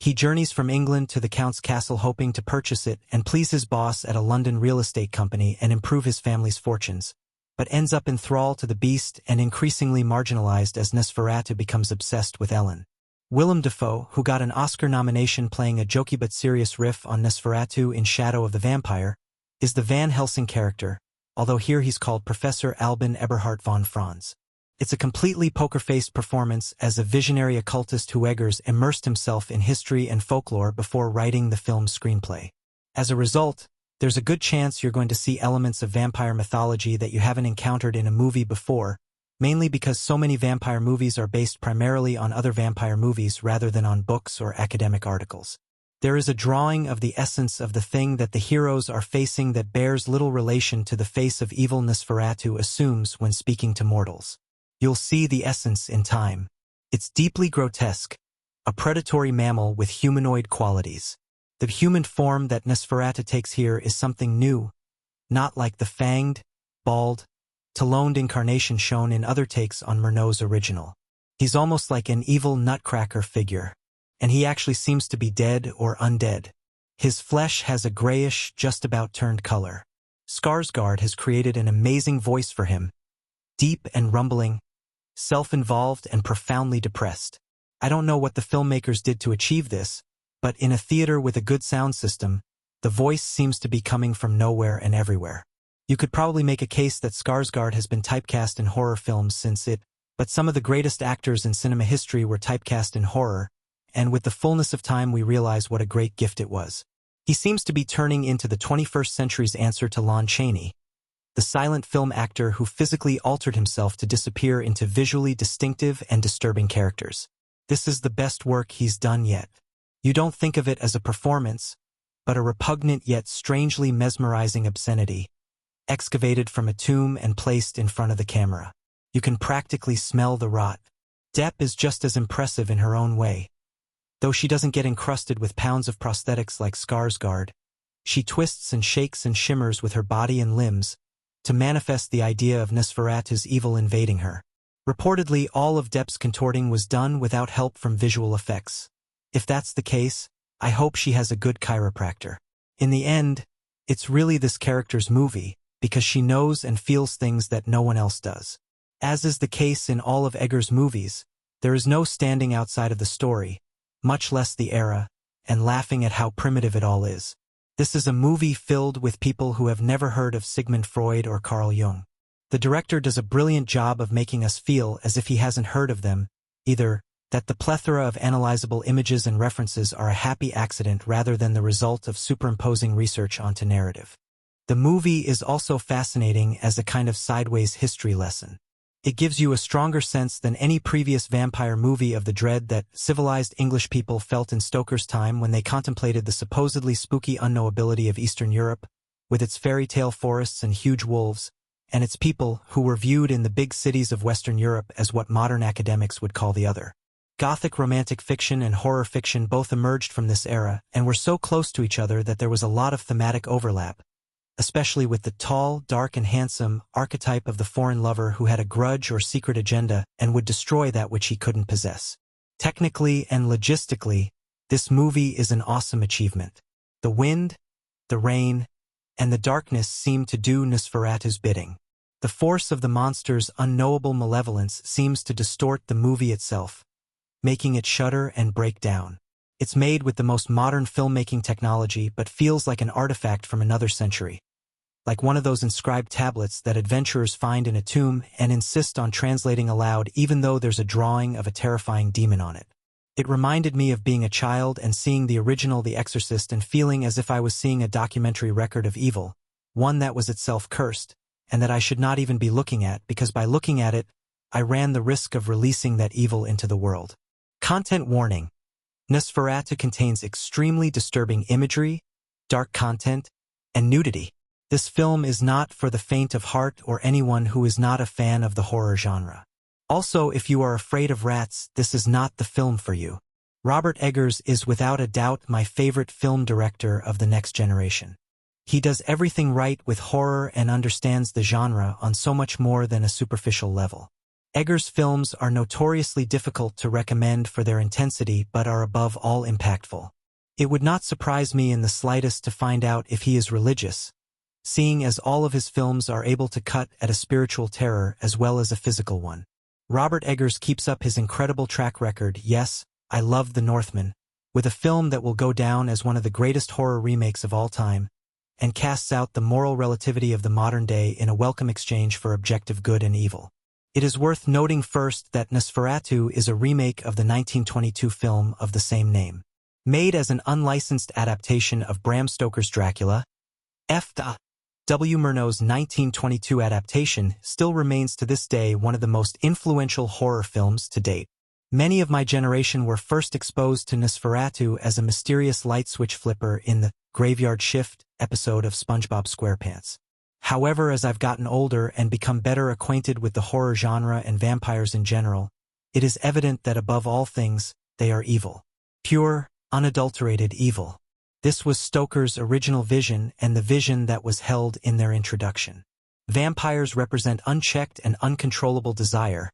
He journeys from England to the Count's castle hoping to purchase it and please his boss at a London real estate company and improve his family's fortunes, but ends up in thrall to the beast and increasingly marginalized as Nosferatu becomes obsessed with Ellen. Willem Dafoe, who got an Oscar nomination playing a jokey but serious riff on Nosferatu in Shadow of the Vampire, is the Van Helsing character, although here he's called Professor Albin Eberhard von Franz. It's a completely poker-faced performance as a visionary occultist who Eggers immersed himself in history and folklore before writing the film's screenplay. As a result, there's a good chance you're going to see elements of vampire mythology that you haven't encountered in a movie before, mainly because so many vampire movies are based primarily on other vampire movies rather than on books or academic articles. There is a drawing of the essence of the thing that the heroes are facing that bears little relation to the face of evil Nosferatu assumes when speaking to mortals. You'll see the essence in time. It's deeply grotesque, a predatory mammal with humanoid qualities. The human form that Nosferatu takes here is something new, not like the fanged, bald, taloned incarnation shown in other takes on Murnau's original. He's almost like an evil nutcracker figure, and he actually seems to be dead or undead. His flesh has a grayish, just about turned color. Skarsgård has created an amazing voice for him, deep and rumbling, self-involved and profoundly depressed. I don't know what the filmmakers did to achieve this, but in a theater with a good sound system, the voice seems to be coming from nowhere and everywhere. You could probably make a case that Skarsgård has been typecast in horror films since it, but some of the greatest actors in cinema history were typecast in horror, and with the fullness of time we realize what a great gift it was. He seems to be turning into the 21st century's answer to Lon Chaney, the silent film actor who physically altered himself to disappear into visually distinctive and disturbing characters. This is the best work he's done yet. You don't think of it as a performance, but a repugnant yet strangely mesmerizing obscenity, excavated from a tomb and placed in front of the camera. You can practically smell the rot. Depp is just as impressive in her own way. Though she doesn't get encrusted with pounds of prosthetics like Skarsgård, she twists and shakes and shimmers with her body and limbs to manifest the idea of Nosferatu's evil invading her. Reportedly, all of Depp's contorting was done without help from visual effects. If that's the case, I hope she has a good chiropractor. In the end, it's really this character's movie, because she knows and feels things that no one else does. As is the case in all of Eggers' movies, there is no standing outside of the story, much less the era, and laughing at how primitive it all is. This is a movie filled with people who have never heard of Sigmund Freud or Carl Jung. The director does a brilliant job of making us feel as if he hasn't heard of them, either that the plethora of analyzable images and references are a happy accident rather than the result of superimposing research onto narrative. The movie is also fascinating as a kind of sideways history lesson. It gives you a stronger sense than any previous vampire movie of the dread that civilized English people felt in Stoker's time when they contemplated the supposedly spooky unknowability of Eastern Europe, with its fairy tale forests and huge wolves, and its people who were viewed in the big cities of Western Europe as what modern academics would call the other. Gothic romantic fiction and horror fiction both emerged from this era and were so close to each other that there was a lot of thematic overlap, especially with the tall, dark and handsome archetype of the foreign lover who had a grudge or secret agenda and would destroy that which he couldn't possess. Technically and logistically, this movie is an awesome achievement. The wind, the rain, and the darkness seem to do Nosferatu's bidding. The force of the monster's unknowable malevolence seems to distort the movie itself, making it shudder and break down. It's made with the most modern filmmaking technology but feels like an artifact from another century, like one of those inscribed tablets that adventurers find in a tomb and insist on translating aloud even though there's a drawing of a terrifying demon on it. It reminded me of being a child and seeing the original The Exorcist and feeling as if I was seeing a documentary record of evil, one that was itself cursed, and that I should not even be looking at because by looking at it, I ran the risk of releasing that evil into the world. Content warning. Nosferatu contains extremely disturbing imagery, dark content, and nudity. This film is not for the faint of heart or anyone who is not a fan of the horror genre. Also, if you are afraid of rats, this is not the film for you. Robert Eggers is without a doubt my favorite film director of the next generation. He does everything right with horror and understands the genre on so much more than a superficial level. Eggers' films are notoriously difficult to recommend for their intensity but are above all impactful. It would not surprise me in the slightest to find out if he is religious, seeing as all of his films are able to cut at a spiritual terror as well as a physical one. Robert Eggers keeps up his incredible track record, yes, I love The Northman, with a film that will go down as one of the greatest horror remakes of all time, and casts out the moral relativity of the modern day in a welcome exchange for objective good and evil. It is worth noting first that Nosferatu is a remake of the 1922 film of the same name. Made as an unlicensed adaptation of Bram Stoker's Dracula, W. Murnau's 1922 adaptation still remains to this day one of the most influential horror films to date. Many of my generation were first exposed to Nosferatu as a mysterious light switch flipper in the Graveyard Shift episode of SpongeBob SquarePants. However, as I've gotten older and become better acquainted with the horror genre and vampires in general, it is evident that above all things, they are evil. Pure, unadulterated evil. This was Stoker's original vision and the vision that was held in their introduction. Vampires represent unchecked and uncontrollable desire,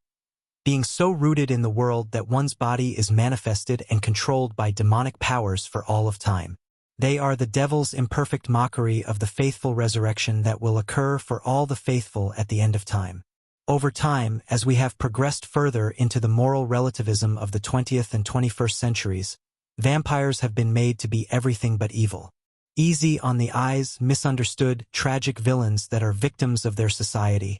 being so rooted in the world that one's body is manifested and controlled by demonic powers for all of time. They are the devil's imperfect mockery of the faithful resurrection that will occur for all the faithful at the end of time. Over time, as we have progressed further into the moral relativism of the 20th and 21st centuries, vampires have been made to be everything but evil. Easy on the eyes, misunderstood, tragic villains that are victims of their society,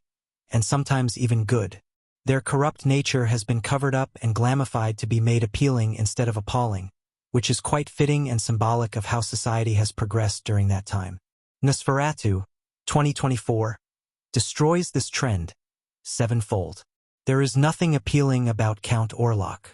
and sometimes even good. Their corrupt nature has been covered up and glamified to be made appealing instead of appalling, which is quite fitting and symbolic of how society has progressed during that time. Nosferatu, 2024, destroys this trend sevenfold. There is nothing appealing about Count Orlok.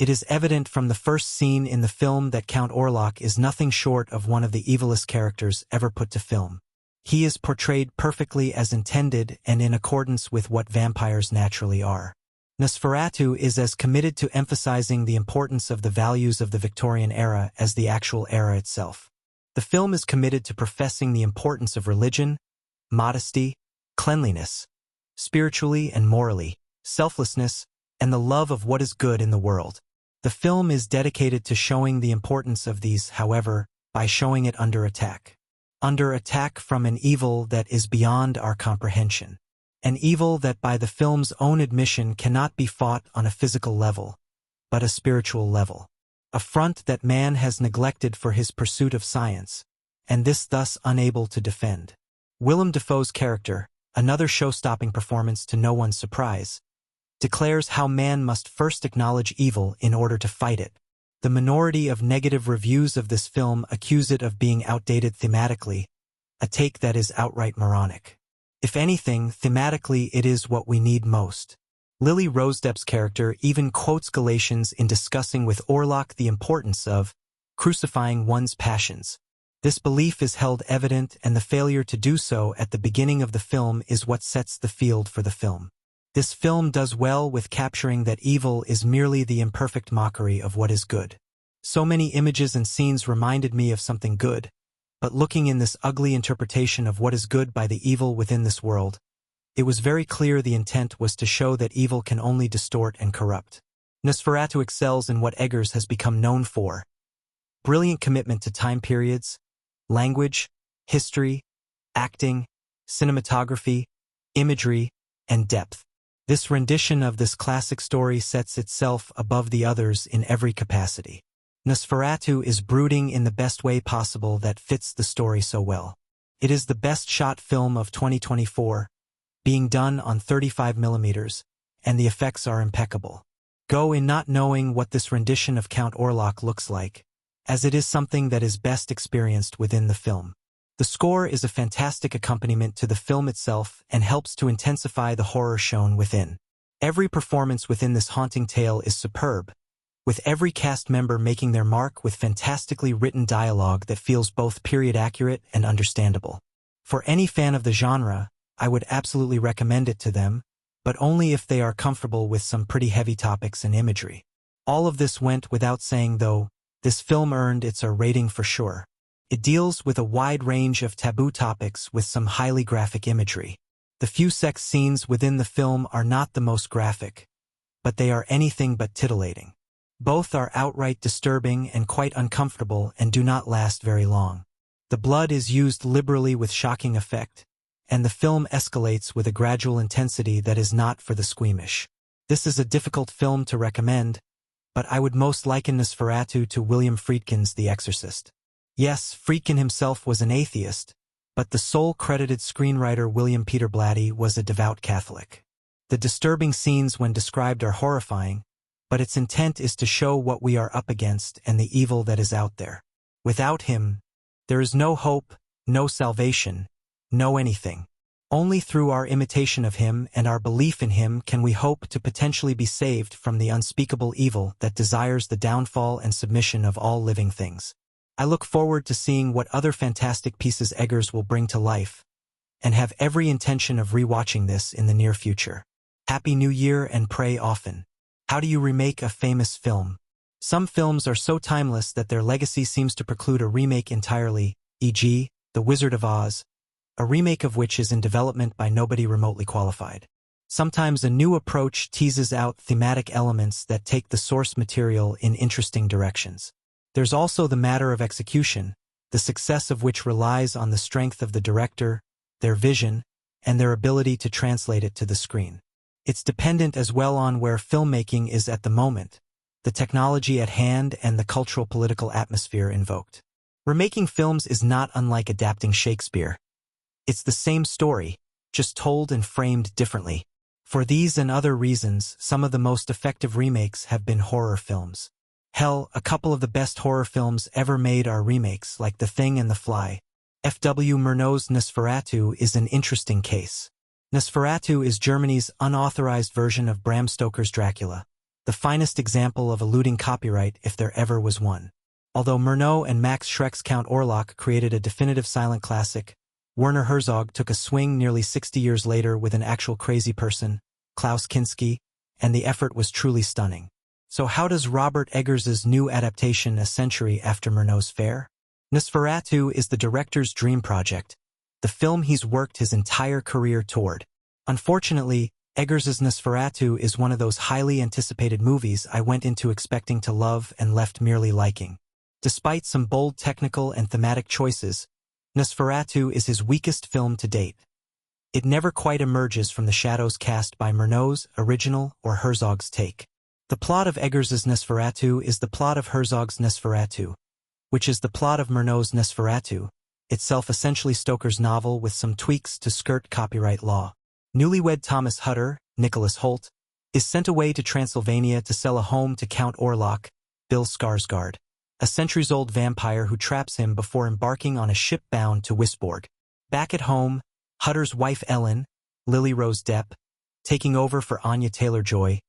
It is evident from the first scene in the film that Count Orlok is nothing short of one of the evilest characters ever put to film. He is portrayed perfectly as intended and in accordance with what vampires naturally are. Nosferatu is as committed to emphasizing the importance of the values of the Victorian era as the actual era itself. The film is committed to professing the importance of religion, modesty, cleanliness, spiritually and morally, selflessness, and the love of what is good in the world. The film is dedicated to showing the importance of these, however, by showing it under attack. Under attack from an evil that is beyond our comprehension. An evil that by the film's own admission cannot be fought on a physical level, but a spiritual level. A front that man has neglected for his pursuit of science, and this thus unable to defend. Willem Dafoe's character, another show-stopping performance to no one's surprise, declares how man must first acknowledge evil in order to fight it. The minority of negative reviews of this film accuse it of being outdated thematically, a take that is outright moronic. If anything, thematically it is what we need most. Lily Rose Depp's character even quotes Galatians in discussing with Orlok the importance of crucifying one's passions. This belief is held evident, and the failure to do so at the beginning of the film is what sets the field for the film. This film does well with capturing that evil is merely the imperfect mockery of what is good. So many images and scenes reminded me of something good, but looking in this ugly interpretation of what is good by the evil within this world, it was very clear the intent was to show that evil can only distort and corrupt. Nosferatu excels in what Eggers has become known for: brilliant commitment to time periods, language, history, acting, cinematography, imagery, and depth. This rendition of this classic story sets itself above the others in every capacity. Nosferatu is brooding in the best way possible that fits the story so well. It is the best shot film of 2024, being done on 35mm, and the effects are impeccable. Go in not knowing what this rendition of Count Orlok looks like, as it is something that is best experienced within the film. The score is a fantastic accompaniment to the film itself and helps to intensify the horror shown within. Every performance within this haunting tale is superb, with every cast member making their mark with fantastically written dialogue that feels both period accurate and understandable. For any fan of the genre, I would absolutely recommend it to them, but only if they are comfortable with some pretty heavy topics and imagery. All of this went without saying, though. This film earned its R rating for sure. It deals with a wide range of taboo topics with some highly graphic imagery. The few sex scenes within the film are not the most graphic, but they are anything but titillating. Both are outright disturbing and quite uncomfortable and do not last very long. The blood is used liberally with shocking effect, and the film escalates with a gradual intensity that is not for the squeamish. This is a difficult film to recommend, but I would most liken Nosferatu to William Friedkin's The Exorcist. Yes, Friedkin himself was an atheist, but the sole credited screenwriter William Peter Blatty was a devout Catholic. The disturbing scenes when described are horrifying, but its intent is to show what we are up against and the evil that is out there. Without him, there is no hope, no salvation, no anything. Only through our imitation of him and our belief in him can we hope to potentially be saved from the unspeakable evil that desires the downfall and submission of all living things. I look forward to seeing what other fantastic pieces Eggers will bring to life, and have every intention of rewatching this in the near future. Happy New Year and pray often. How do you remake a famous film? Some films are so timeless that their legacy seems to preclude a remake entirely, e.g., The Wizard of Oz, a remake of which is in development by nobody remotely qualified. Sometimes a new approach teases out thematic elements that take the source material in interesting directions. There's also the matter of execution, the success of which relies on the strength of the director, their vision, and their ability to translate it to the screen. It's dependent as well on where filmmaking is at the moment, the technology at hand, and the cultural political atmosphere invoked. Remaking films is not unlike adapting Shakespeare. It's the same story, just told and framed differently. For these and other reasons, some of the most effective remakes have been horror films. Hell, a couple of the best horror films ever made are remakes, like The Thing and The Fly. F.W. Murnau's Nosferatu is an interesting case. Nosferatu is Germany's unauthorized version of Bram Stoker's Dracula, the finest example of eluding copyright if there ever was one. Although Murnau and Max Schreck's Count Orlok created a definitive silent classic, Werner Herzog took a swing nearly 60 years later with an actual crazy person, Klaus Kinski, and the effort was truly stunning. So how does Robert Eggers' new adaptation a century after Murnau's fare? Nosferatu is the director's dream project, the film he's worked his entire career toward. Unfortunately, Eggers' Nosferatu is one of those highly anticipated movies I went into expecting to love and left merely liking. Despite some bold technical and thematic choices, Nosferatu is his weakest film to date. It never quite emerges from the shadows cast by Murnau's original or Herzog's take. The plot of Eggers' Nosferatu is the plot of Herzog's Nosferatu, which is the plot of Murnau's Nosferatu, itself essentially Stoker's novel with some tweaks to skirt copyright law. Newlywed Thomas Hutter, Nicholas Hoult, is sent away to Transylvania to sell a home to Count Orlok, Bill Skarsgård, a centuries-old vampire who traps him before embarking on a ship bound to Wisborg. Back at home, Hutter's wife Ellen, Lily Rose Depp, taking over for Anya Taylor-Joy,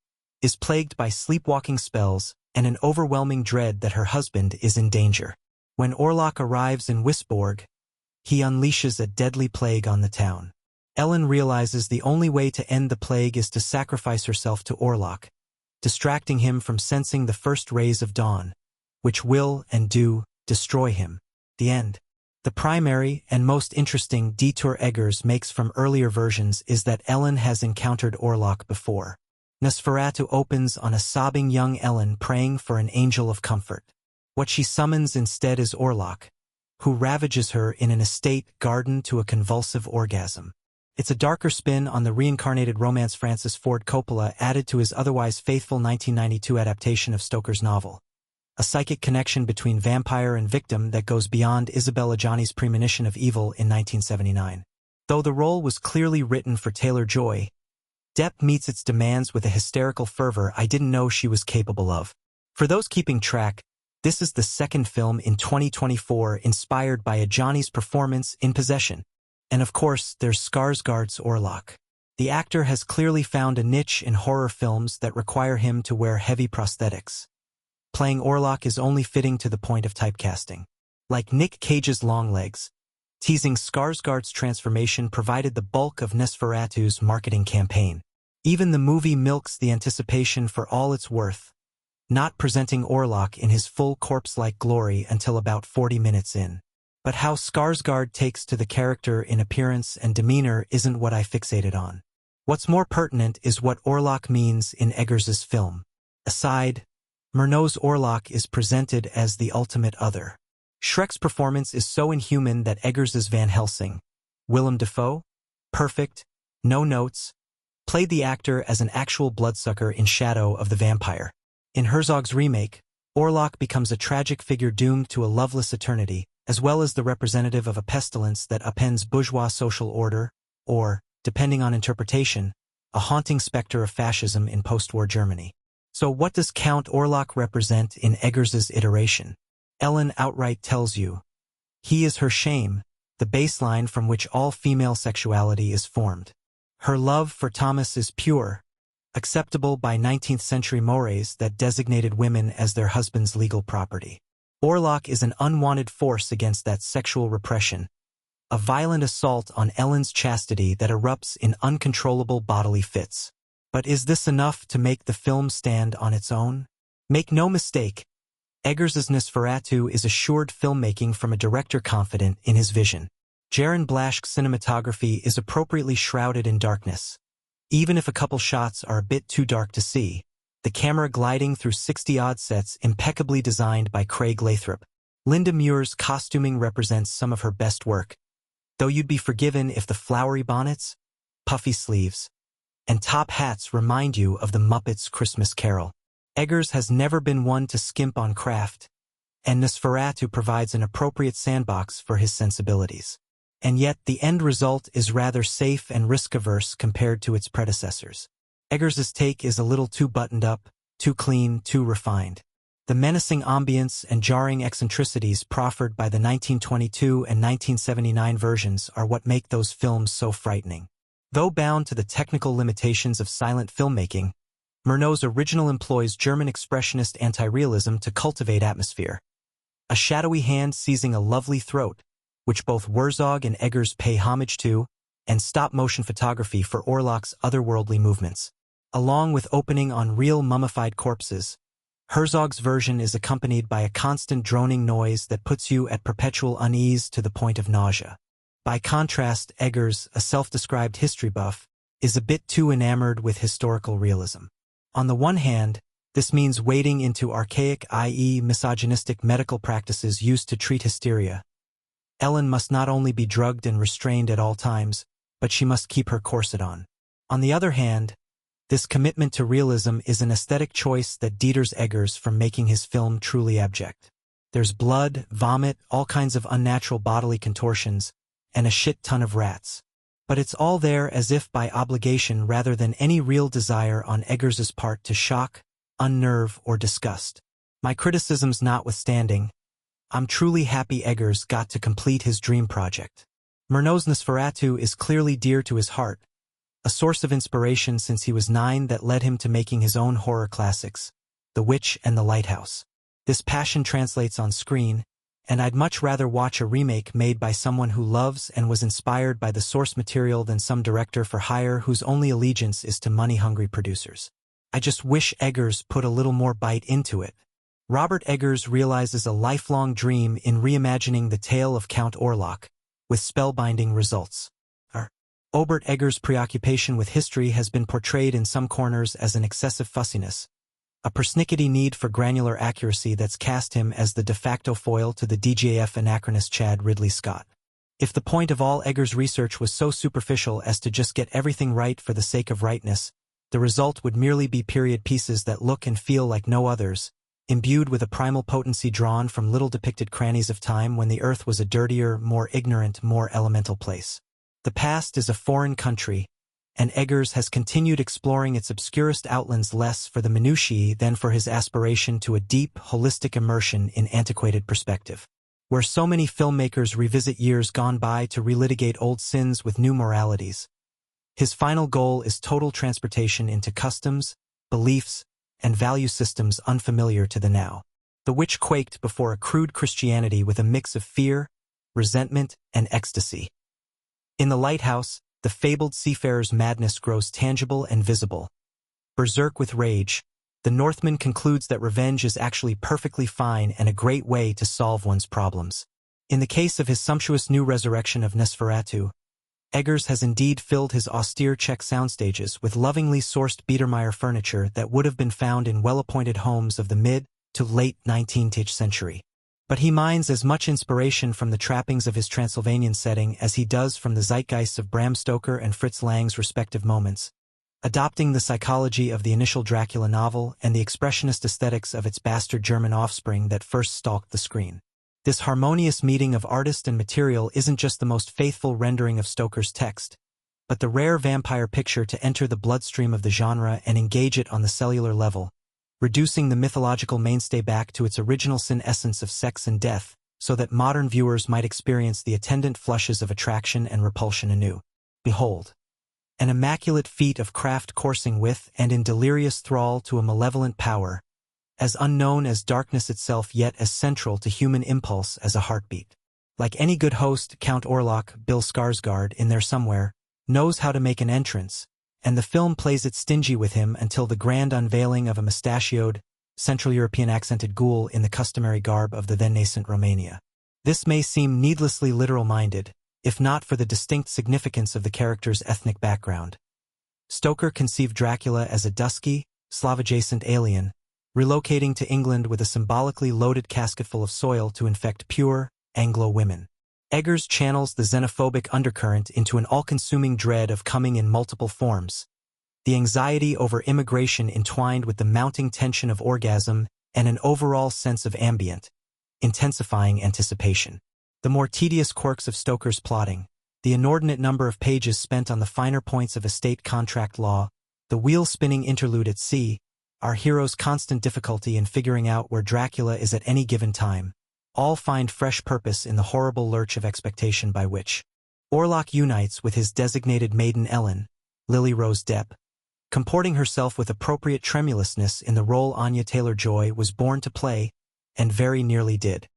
is plagued by sleepwalking spells and an overwhelming dread that her husband is in danger. When Orlok arrives in Wisborg, he unleashes a deadly plague on the town. Ellen realizes the only way to end the plague is to sacrifice herself to Orlok, distracting him from sensing the first rays of dawn, which will and do destroy him. The end. The primary and most interesting detour Eggers makes from earlier versions is that Ellen has encountered Orlok before. Nosferatu opens on a sobbing young Ellen praying for an angel of comfort. What she summons instead is Orlok, who ravages her in an estate garden to a convulsive orgasm. It's a darker spin on the reincarnated romance Francis Ford Coppola added to his otherwise faithful 1992 adaptation of Stoker's novel. A psychic connection between vampire and victim that goes beyond Isabella Johnny's premonition of evil in 1979. Though the role was clearly written for Taylor-Joy, Depp meets its demands with a hysterical fervor I didn't know she was capable of. For those keeping track, this is the second film in 2024 inspired by a Johnny's performance in Possession. And of course, there's Skarsgård's Orlok. The actor has clearly found a niche in horror films that require him to wear heavy prosthetics. Playing Orlok is only fitting to the point of typecasting. Like Nick Cage's Longlegs, teasing Skarsgård's transformation provided the bulk of Nosferatu's marketing campaign. Even the movie milks the anticipation for all it's worth, not presenting Orlok in his full corpse-like glory until about 40 minutes in. But how Skarsgård takes to the character in appearance and demeanor isn't what I fixated on. What's more pertinent is what Orlok means in Eggers's film. Aside, Murnau's Orlok is presented as the ultimate other. Shrek's performance is so inhuman that Eggers's Van Helsing, Willem Dafoe, perfect, no notes, played the actor as an actual bloodsucker in Shadow of the Vampire. In Herzog's remake, Orlok becomes a tragic figure doomed to a loveless eternity, as well as the representative of a pestilence that upends bourgeois social order, or, depending on interpretation, a haunting specter of fascism in post-war Germany. So what does Count Orlok represent in Eggers's iteration? Ellen outright tells you, he is her shame, the baseline from which all female sexuality is formed. Her love for Thomas is pure, acceptable by 19th-century mores that designated women as their husband's legal property. Orlok is an unwanted force against that sexual repression, a violent assault on Ellen's chastity that erupts in uncontrollable bodily fits. But is this enough to make the film stand on its own? Make no mistake, Eggers's Nosferatu is assured filmmaking from a director confident in his vision. Jaron Blasch's cinematography is appropriately shrouded in darkness. Even if a couple shots are a bit too dark to see, the camera gliding through 60-odd sets impeccably designed by Craig Lathrop. Linda Muir's costuming represents some of her best work, though you'd be forgiven if the flowery bonnets, puffy sleeves, and top hats remind you of the Muppets' Christmas Carol. Eggers has never been one to skimp on craft, and Nosferatu provides an appropriate sandbox for his sensibilities. And yet the end result is rather safe and risk-averse compared to its predecessors. Eggers's take is a little too buttoned up, too clean, too refined. The menacing ambience and jarring eccentricities proffered by the 1922 and 1979 versions are what make those films so frightening. Though bound to the technical limitations of silent filmmaking, Murnau's original employs German expressionist anti-realism to cultivate atmosphere. A shadowy hand seizing a lovely throat, which both Herzog and Eggers pay homage to, and stop-motion photography for Orlok's otherworldly movements. Along with opening on real mummified corpses, Herzog's version is accompanied by a constant droning noise that puts you at perpetual unease to the point of nausea. By contrast, Eggers, a self-described history buff, is a bit too enamored with historical realism. On the one hand, this means wading into archaic, i.e. misogynistic medical practices used to treat hysteria. Ellen must not only be drugged and restrained at all times, but she must keep her corset on. On the other hand, this commitment to realism is an aesthetic choice that deters Eggers from making his film truly abject. There's blood, vomit, all kinds of unnatural bodily contortions, and a shit ton of rats. But it's all there as if by obligation rather than any real desire on Eggers's part to shock, unnerve, or disgust. My criticisms notwithstanding, I'm truly happy Eggers got to complete his dream project. Murnau's Nosferatu is clearly dear to his heart, a source of inspiration since he was 9 that led him to making his own horror classics, The Witch and the Lighthouse. This passion translates on screen, and I'd much rather watch a remake made by someone who loves and was inspired by the source material than some director for hire whose only allegiance is to money-hungry producers. I just wish Eggers put a little more bite into it. Robert Eggers realizes a lifelong dream in reimagining the tale of Count Orlok, with spellbinding results. Obert Eggers' preoccupation with history has been portrayed in some corners as an excessive fussiness, a persnickety need for granular accuracy that's cast him as the de facto foil to the DGAF anachronist Chad Ridley Scott. If the point of all Eggers' research was so superficial as to just get everything right for the sake of rightness, the result would merely be period pieces that look and feel like no others, imbued with a primal potency drawn from little depicted crannies of time when the earth was a dirtier, more ignorant, more elemental place. The past is a foreign country, and Eggers has continued exploring its obscurest outlands less for the minutiae than for his aspiration to a deep, holistic immersion in antiquated perspective. Where so many filmmakers revisit years gone by to relitigate old sins with new moralities, his final goal is total transportation into customs, beliefs, and value systems unfamiliar to the now. The Witch quaked before a crude Christianity with a mix of fear, resentment, and ecstasy. In The Lighthouse, the fabled seafarer's madness grows tangible and visible. Berserk with rage, the Northman concludes that revenge is actually perfectly fine and a great way to solve one's problems. In the case of his sumptuous new resurrection of Nosferatu, Eggers has indeed filled his austere Czech soundstages with lovingly sourced Biedermeier furniture that would have been found in well-appointed homes of the mid- to late 19th century. But he mines as much inspiration from the trappings of his Transylvanian setting as he does from the zeitgeists of Bram Stoker and Fritz Lang's respective moments, adopting the psychology of the initial Dracula novel and the expressionist aesthetics of its bastard German offspring that first stalked the screen. This harmonious meeting of artist and material isn't just the most faithful rendering of Stoker's text, but the rare vampire picture to enter the bloodstream of the genre and engage it on the cellular level, reducing the mythological mainstay back to its original sin essence of sex and death, so that modern viewers might experience the attendant flushes of attraction and repulsion anew. Behold, an immaculate feat of craft coursing with and in delirious thrall to a malevolent power, as unknown as darkness itself yet as central to human impulse as a heartbeat. Like any good host, Count Orlok, Bill Skarsgård, in there somewhere, knows how to make an entrance, and the film plays it stingy with him until the grand unveiling of a mustachioed, Central European accented ghoul in the customary garb of the then-nascent Romania. This may seem needlessly literal-minded, if not for the distinct significance of the character's ethnic background. Stoker conceived Dracula as a dusky, Slav-adjacent alien, relocating to England with a symbolically loaded casketful of soil to infect pure, Anglo women. Eggers channels the xenophobic undercurrent into an all-consuming dread of coming in multiple forms, the anxiety over immigration entwined with the mounting tension of orgasm and an overall sense of ambient, intensifying anticipation. The more tedious quirks of Stoker's plotting, the inordinate number of pages spent on the finer points of estate contract law, the wheel-spinning interlude at sea, our hero's constant difficulty in figuring out where Dracula is at any given time, all find fresh purpose in the horrible lurch of expectation by which Orlok unites with his designated maiden Ellen, Lily Rose Depp, comporting herself with appropriate tremulousness in the role Anya Taylor-Joy was born to play, and very nearly did.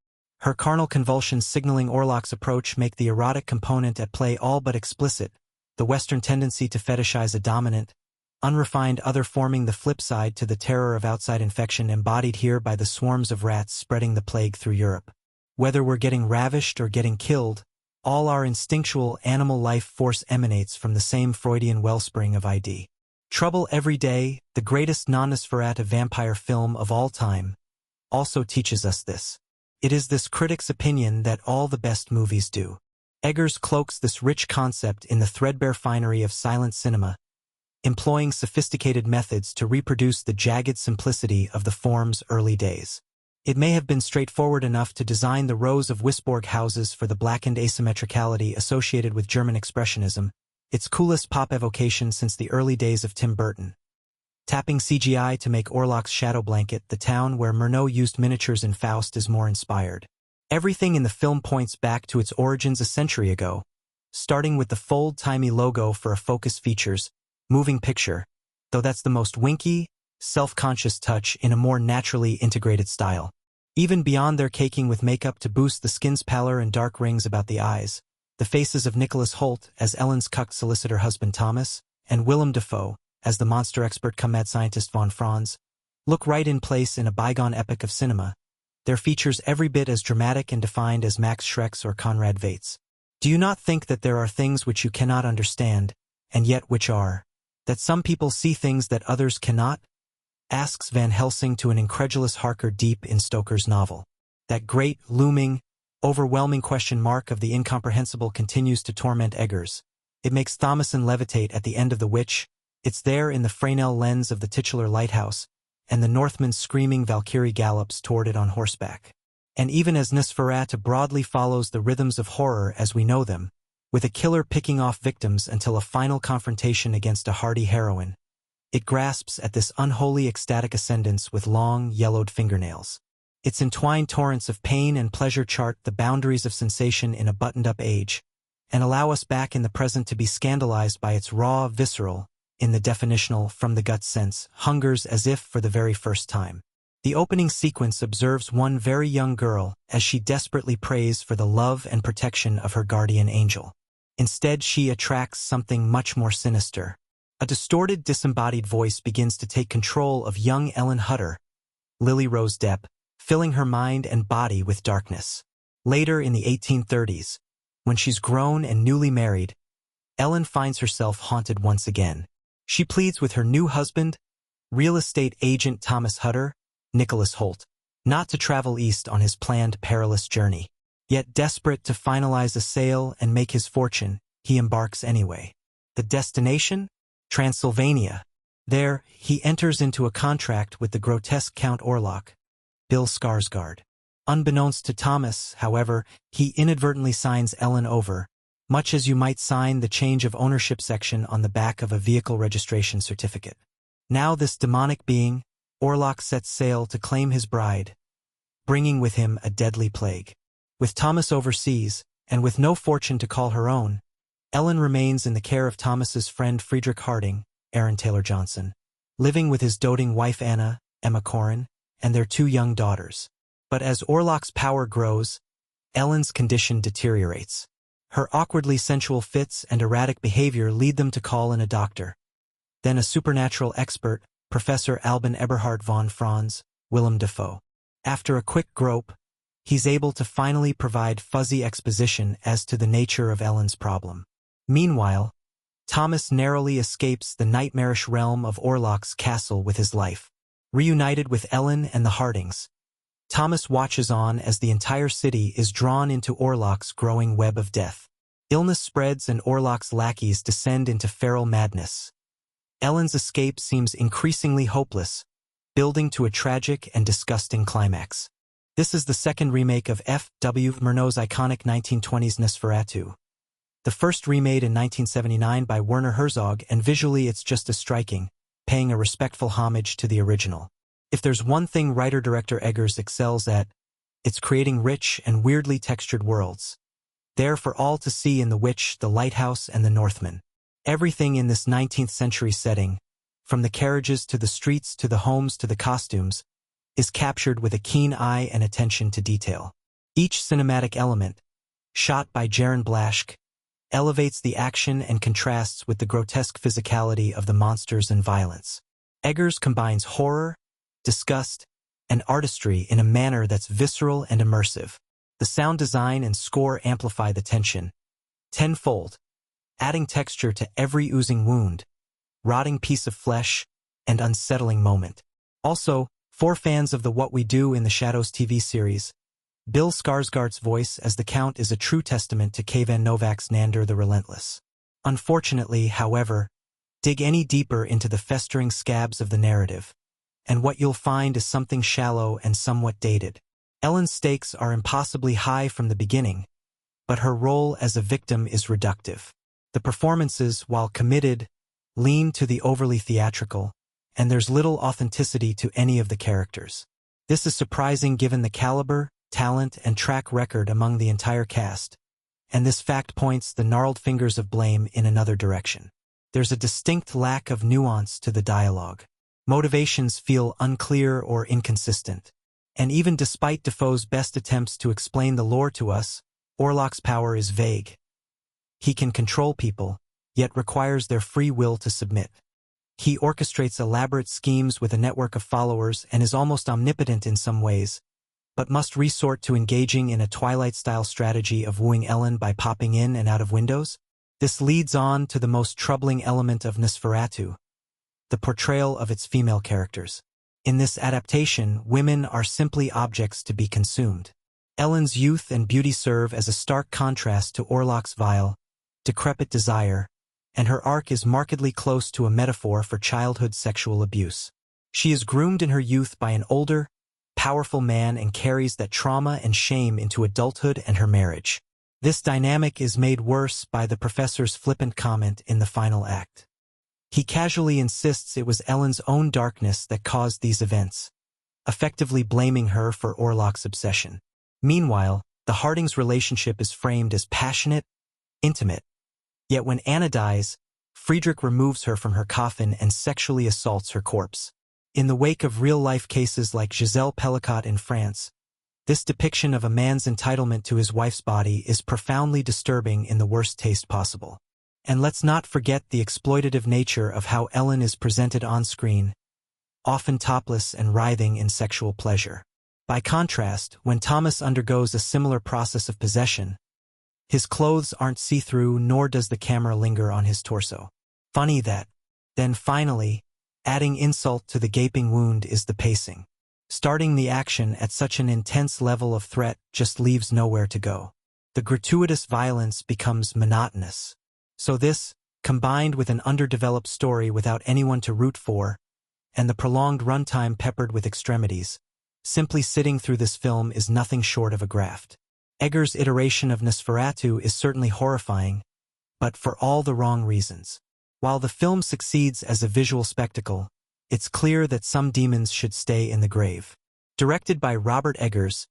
Her carnal convulsions signaling Orlok's approach make the erotic component at play all but explicit, the Western tendency to fetishize a dominant, unrefined other forming the flip side to the terror of outside infection embodied here by the swarms of rats spreading the plague through Europe. Whether we're getting ravished or getting killed, all our instinctual animal life force emanates from the same Freudian wellspring of ID. Trouble Every Day, the greatest non-Nosferatu vampire film of all time, also teaches us this. It is this critic's opinion that all the best movies do. Eggers cloaks this rich concept in the threadbare finery of silent cinema, employing sophisticated methods to reproduce the jagged simplicity of the form's early days. It may have been straightforward enough to design the rows of Wisborg houses for the blackened asymmetricality associated with German Expressionism, its coolest pop evocation since the early days of Tim Burton. Tapping CGI to make Orlok's shadow blanket the town where Murnau used miniatures in Faust is more inspired. Everything in the film points back to its origins a century ago, starting with the fold-timey logo for a Focus Features moving picture, though that's the most winky, self-conscious touch in a more naturally integrated style. Even beyond their caking with makeup to boost the skin's pallor and dark rings about the eyes, the faces of Nicholas Hoult as Ellen's cucked solicitor husband Thomas, and Willem Dafoe as the monster expert cum mad scientist von Franz, look right in place in a bygone epic of cinema, their features every bit as dramatic and defined as Max Schreck's or Conrad Veights. Do you not think that there are things which you cannot understand, and yet which are? That some people see things that others cannot? Asks Van Helsing to an incredulous Harker deep in Stoker's novel. That great, looming, overwhelming question mark of the incomprehensible continues to torment Eggers. It makes Thomason levitate at the end of The Witch. It's there in the Fresnel lens of the titular lighthouse, and the Northman's screaming Valkyrie gallops toward it on horseback. And even as Nosferatu broadly follows the rhythms of horror as we know them, with a killer picking off victims until a final confrontation against a hardy heroine, it grasps at this unholy ecstatic ascendance with long, yellowed fingernails. Its entwined torrents of pain and pleasure chart the boundaries of sensation in a buttoned-up age, and allow us back in the present to be scandalized by its raw, visceral, in the definitional, from-the-gut sense, hungers as if for the very first time. The opening sequence observes one very young girl as she desperately prays for the love and protection of her guardian angel. Instead, she attracts something much more sinister. A distorted, disembodied voice begins to take control of young Ellen Hutter, Lily Rose Depp, filling her mind and body with darkness. Later in the 1830s, when she's grown and newly married, Ellen finds herself haunted once again. She pleads with her new husband, real estate agent Thomas Hutter, Nicholas Hoult, not to travel east on his planned perilous journey. Yet desperate to finalize a sale and make his fortune, he embarks anyway. The destination? Transylvania. There, he enters into a contract with the grotesque Count Orlok, Bill Skarsgård. Unbeknownst to Thomas, however, he inadvertently signs Ellen over, much as you might sign the change of ownership section on the back of a vehicle registration certificate. Now this demonic being, Orlok sets sail to claim his bride, bringing with him a deadly plague. With Thomas overseas, and with no fortune to call her own, Ellen remains in the care of Thomas's friend Friedrich Harding, Aaron Taylor Johnson, living with his doting wife Anna, Emma Corrin, and their two young daughters. But as Orlok's power grows, Ellen's condition deteriorates. Her awkwardly sensual fits and erratic behavior lead them to call in a doctor. Then a supernatural expert, Professor Albin Eberhard von Franz, Willem Dafoe. After a quick grope, he's able to finally provide fuzzy exposition as to the nature of Ellen's problem. Meanwhile, Thomas narrowly escapes the nightmarish realm of Orlok's castle with his life. Reunited with Ellen and the Hardings, Thomas watches on as the entire city is drawn into Orlok's growing web of death. Illness spreads and Orlok's lackeys descend into feral madness. Ellen's escape seems increasingly hopeless, building to a tragic and disgusting climax. This is the second remake of F. W. Murnau's iconic 1920s Nosferatu. The first remade in 1979 by Werner Herzog, and visually it's just as striking, paying a respectful homage to the original. If there's one thing writer-director Eggers excels at, it's creating rich and weirdly textured worlds. There for all to see in The Witch, The Lighthouse, and The Northman. Everything in this 19th century setting, from the carriages to the streets to the homes to the costumes, is captured with a keen eye and attention to detail. Each cinematic element, shot by Jaron Blaschke, elevates the action and contrasts with the grotesque physicality of the monsters and violence. Eggers combines horror, disgust, and artistry in a manner that's visceral and immersive. The sound design and score amplify the tension tenfold, adding texture to every oozing wound, rotting piece of flesh, and unsettling moment. Also, for fans of the What We Do in the Shadows TV series, Bill Skarsgård's voice as the Count is a true testament to Kayvan Novak's Nander the Relentless. Unfortunately, however, dig any deeper into the festering scabs of the narrative, and what you'll find is something shallow and somewhat dated. Ellen's stakes are impossibly high from the beginning, but her role as a victim is reductive. The performances, while committed, lean to the overly theatrical, and there's little authenticity to any of the characters. This is surprising given the caliber, talent, and track record among the entire cast, and this fact points the gnarled fingers of blame in another direction. There's a distinct lack of nuance to the dialogue. Motivations feel unclear or inconsistent. And even despite Defoe's best attempts to explain the lore to us, Orlok's power is vague. He can control people, yet requires their free will to submit. He orchestrates elaborate schemes with a network of followers and is almost omnipotent in some ways, but must resort to engaging in a Twilight-style strategy of wooing Ellen by popping in and out of windows. This leads on to the most troubling element of Nosferatu, the portrayal of its female characters. In this adaptation, women are simply objects to be consumed. Ellen's youth and beauty serve as a stark contrast to Orlok's vile, decrepit desire, and her arc is markedly close to a metaphor for childhood sexual abuse. She is groomed in her youth by an older, powerful man and carries that trauma and shame into adulthood and her marriage. This dynamic is made worse by the professor's flippant comment in the final act. He casually insists it was Ellen's own darkness that caused these events, effectively blaming her for Orlok's obsession. Meanwhile, the Hardings' relationship is framed as passionate, intimate. Yet when Anna dies, Friedrich removes her from her coffin and sexually assaults her corpse. In the wake of real-life cases like Giselle Pellicot in France, this depiction of a man's entitlement to his wife's body is profoundly disturbing in the worst taste possible. And let's not forget the exploitative nature of how Ellen is presented on screen, often topless and writhing in sexual pleasure. By contrast, when Thomas undergoes a similar process of possession, his clothes aren't see-through nor does the camera linger on his torso. Funny that. Then finally, adding insult to the gaping wound is the pacing. Starting the action at such an intense level of threat just leaves nowhere to go. The gratuitous violence becomes monotonous. So this, combined with an underdeveloped story without anyone to root for, and the prolonged runtime peppered with extremities, simply sitting through this film is nothing short of a graft. Eggers' iteration of Nosferatu is certainly horrifying, but for all the wrong reasons. While the film succeeds as a visual spectacle, it's clear that some demons should stay in the grave. Directed by Robert Eggers,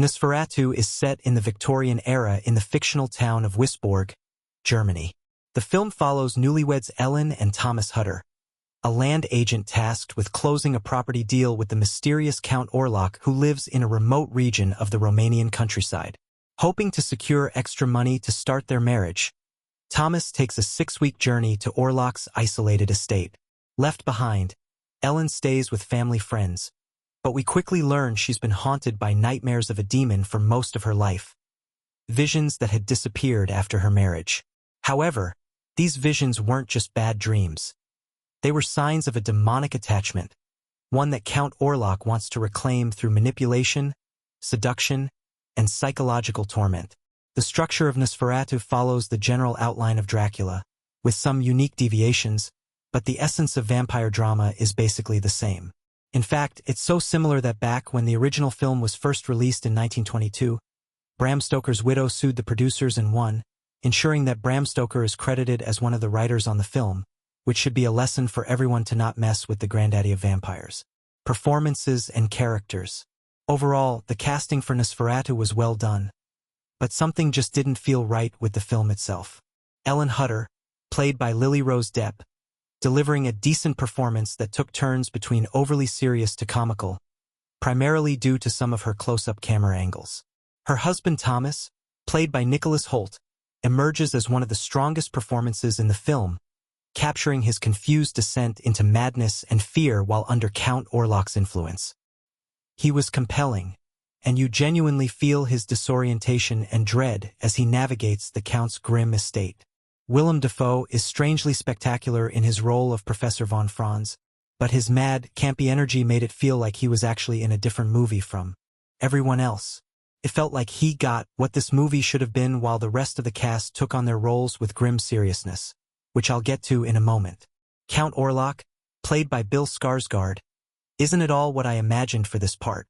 Nosferatu is set in the Victorian era in the fictional town of Wisborg, Germany. The film follows newlyweds Ellen and Thomas Hutter, a land agent tasked with closing a property deal with the mysterious Count Orlok who lives in a remote region of the Romanian countryside. Hoping to secure extra money to start their marriage, Thomas takes a 6-week journey to Orlok's isolated estate. Left behind, Ellen stays with family friends, but we quickly learn she's been haunted by nightmares of a demon for most of her life, visions that had disappeared after her marriage. However, these visions weren't just bad dreams. They were signs of a demonic attachment, one that Count Orlok wants to reclaim through manipulation, seduction, and psychological torment. The structure of Nosferatu follows the general outline of Dracula, with some unique deviations, but the essence of vampire drama is basically the same. In fact, it's so similar that back when the original film was first released in 1922, Bram Stoker's widow sued the producers and won, ensuring that Bram Stoker is credited as one of the writers on the film, which should be a lesson for everyone to not mess with the granddaddy of vampires. Performances and characters. Overall, the casting for Nosferatu was well done, but something just didn't feel right with the film itself. Ellen Hutter, played by Lily Rose Depp, delivering a decent performance that took turns between overly serious to comical, primarily due to some of her close-up camera angles. Her husband Thomas, played by Nicholas Hoult, emerges as one of the strongest performances in the film, capturing his confused descent into madness and fear while under Count Orlok's influence. He was compelling, and you genuinely feel his disorientation and dread as he navigates the Count's grim estate. Willem Dafoe is strangely spectacular in his role of Professor von Franz, but his mad, campy energy made it feel like he was actually in a different movie from everyone else. It felt like he got what this movie should have been while the rest of the cast took on their roles with grim seriousness, which I'll get to in a moment. Count Orlok, played by Bill Skarsgård, isn't at all what I imagined for this part,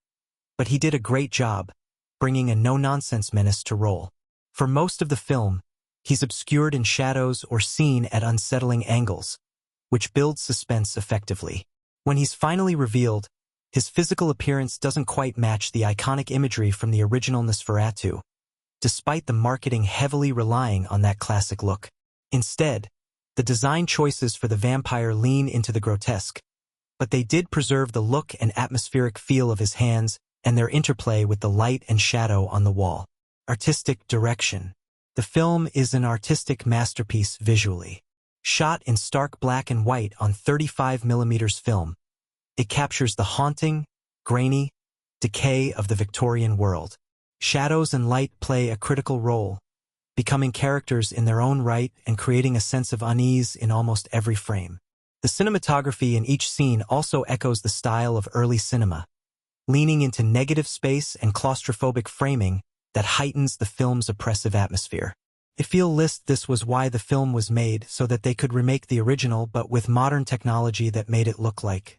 but he did a great job, bringing a no-nonsense menace to role. For most of the film, he's obscured in shadows or seen at unsettling angles, which builds suspense effectively. When he's finally revealed, his physical appearance doesn't quite match the iconic imagery from the original Nosferatu, despite the marketing heavily relying on that classic look. Instead, the design choices for the vampire lean into the grotesque, but they did preserve the look and atmospheric feel of his hands and their interplay with the light and shadow on the wall. Artistic direction. The film is an artistic masterpiece visually. Shot in stark black and white on 35mm film, it captures the haunting, grainy decay of the Victorian world. Shadows and light play a critical role, becoming characters in their own right and creating a sense of unease in almost every frame. The cinematography in each scene also echoes the style of early cinema, leaning into negative space and claustrophobic framing that heightens the film's oppressive atmosphere. I feel this was why the film was made, so that they could remake the original but with modern technology that made it look like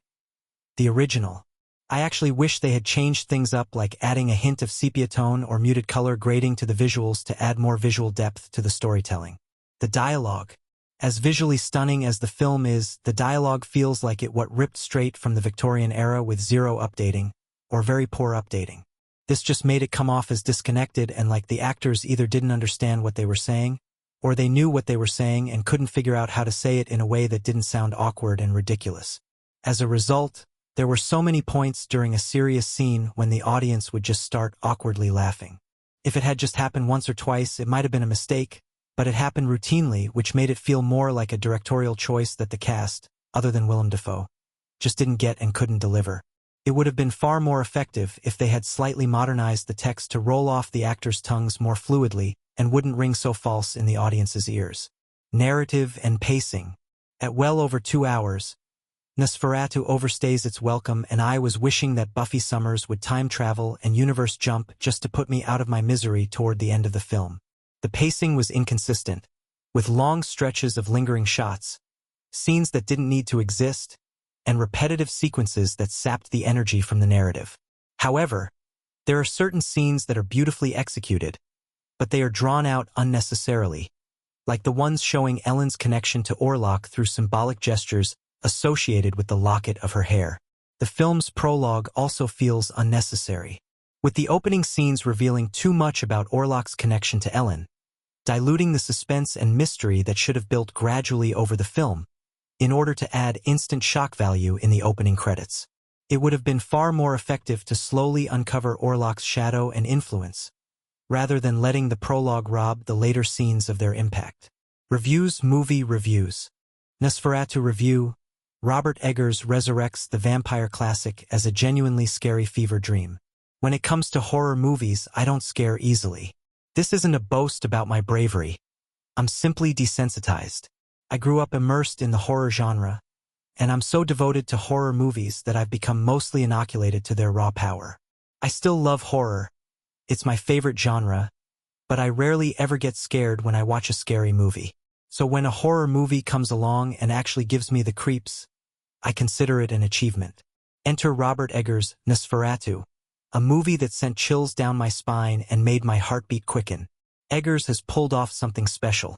the original. I actually wish they had changed things up, like adding a hint of sepia tone or muted color grading to the visuals to add more visual depth to the storytelling. The dialogue. As visually stunning as the film is, the dialogue feels like it was ripped straight from the Victorian era with zero updating, or very poor updating. This just made it come off as disconnected and like the actors either didn't understand what they were saying, or they knew what they were saying and couldn't figure out how to say it in a way that didn't sound awkward and ridiculous. As a result, there were so many points during a serious scene when the audience would just start awkwardly laughing. If it had just happened once or twice, it might have been a mistake, but it happened routinely, which made it feel more like a directorial choice that the cast, other than Willem Dafoe, just didn't get and couldn't deliver. It would have been far more effective if they had slightly modernized the text to roll off the actors' tongues more fluidly and wouldn't ring so false in the audience's ears. Narrative and pacing. At well over 2 hours, Nosferatu overstays its welcome, and I was wishing that Buffy Summers would time travel and universe jump just to put me out of my misery toward the end of the film. The pacing was inconsistent, with long stretches of lingering shots, scenes that didn't need to exist, and repetitive sequences that sapped the energy from the narrative. However, there are certain scenes that are beautifully executed, but they are drawn out unnecessarily, like the ones showing Ellen's connection to Orlok through symbolic gestures associated with the locket of her hair. The film's prologue also feels unnecessary, with the opening scenes revealing too much about Orlok's connection to Ellen, diluting the suspense and mystery that should have built gradually over the film, in order to add instant shock value in the opening credits. It would have been far more effective to slowly uncover Orlok's shadow and influence, rather than letting the prologue rob the later scenes of their impact. Reviews. Movie reviews. Nosferatu review. Robert Eggers resurrects the vampire classic as a genuinely scary fever dream. When it comes to horror movies, I don't scare easily. This isn't a boast about my bravery. I'm simply desensitized. I grew up immersed in the horror genre, and I'm so devoted to horror movies that I've become mostly inoculated to their raw power. I still love horror. It's my favorite genre, but I rarely ever get scared when I watch a scary movie. So when a horror movie comes along and actually gives me the creeps, I consider it an achievement. Enter Robert Eggers' Nosferatu, a movie that sent chills down my spine and made my heartbeat quicken. Eggers has pulled off something special.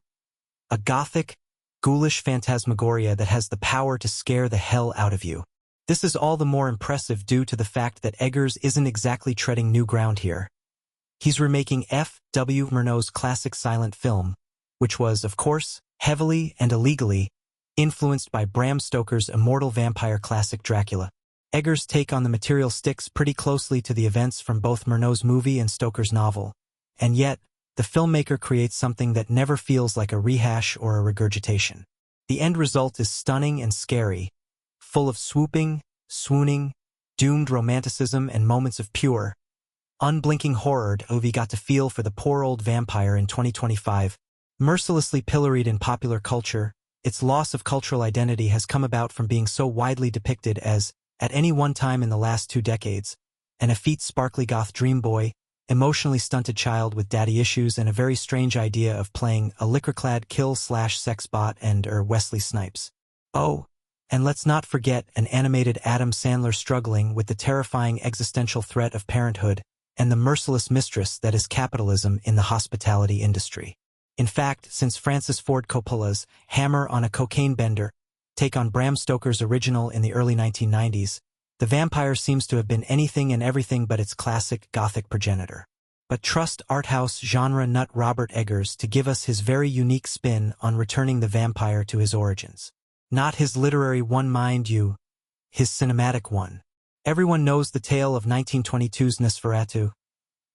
A gothic, ghoulish phantasmagoria that has the power to scare the hell out of you. This is all the more impressive due to the fact that Eggers isn't exactly treading new ground here. He's remaking F. W. Murnau's classic silent film, which was, of course, heavily and illegally influenced by Bram Stoker's immortal vampire classic Dracula. Eggers' take on the material sticks pretty closely to the events from both Murnau's movie and Stoker's novel, and yet, the filmmaker creates something that never feels like a rehash or a regurgitation. The end result is stunning and scary, full of swooping, swooning, doomed romanticism and moments of pure, unblinking horror we got to feel for the poor old vampire in 2025. Mercilessly pilloried in popular culture, its loss of cultural identity has come about from being so widely depicted as, at any one time in the last 2 decades, an effete sparkly goth dream boy, emotionally stunted child with daddy issues, and a very strange idea of playing a liquor-clad kill/sex bot and Wesley Snipes. Oh, and let's not forget an animated Adam Sandler struggling with the terrifying existential threat of parenthood and the merciless mistress that is capitalism in the hospitality industry. In fact, since Francis Ford Coppola's Hammer on a Cocaine Bender take on Bram Stoker's original in the early 1990s, the vampire seems to have been anything and everything but its classic Gothic progenitor. but trust arthouse genre nut Robert Eggers to give us his very unique spin on returning the vampire to his origins. Not his literary one, mind you, his cinematic one. Everyone knows the tale of 1922's Nosferatu.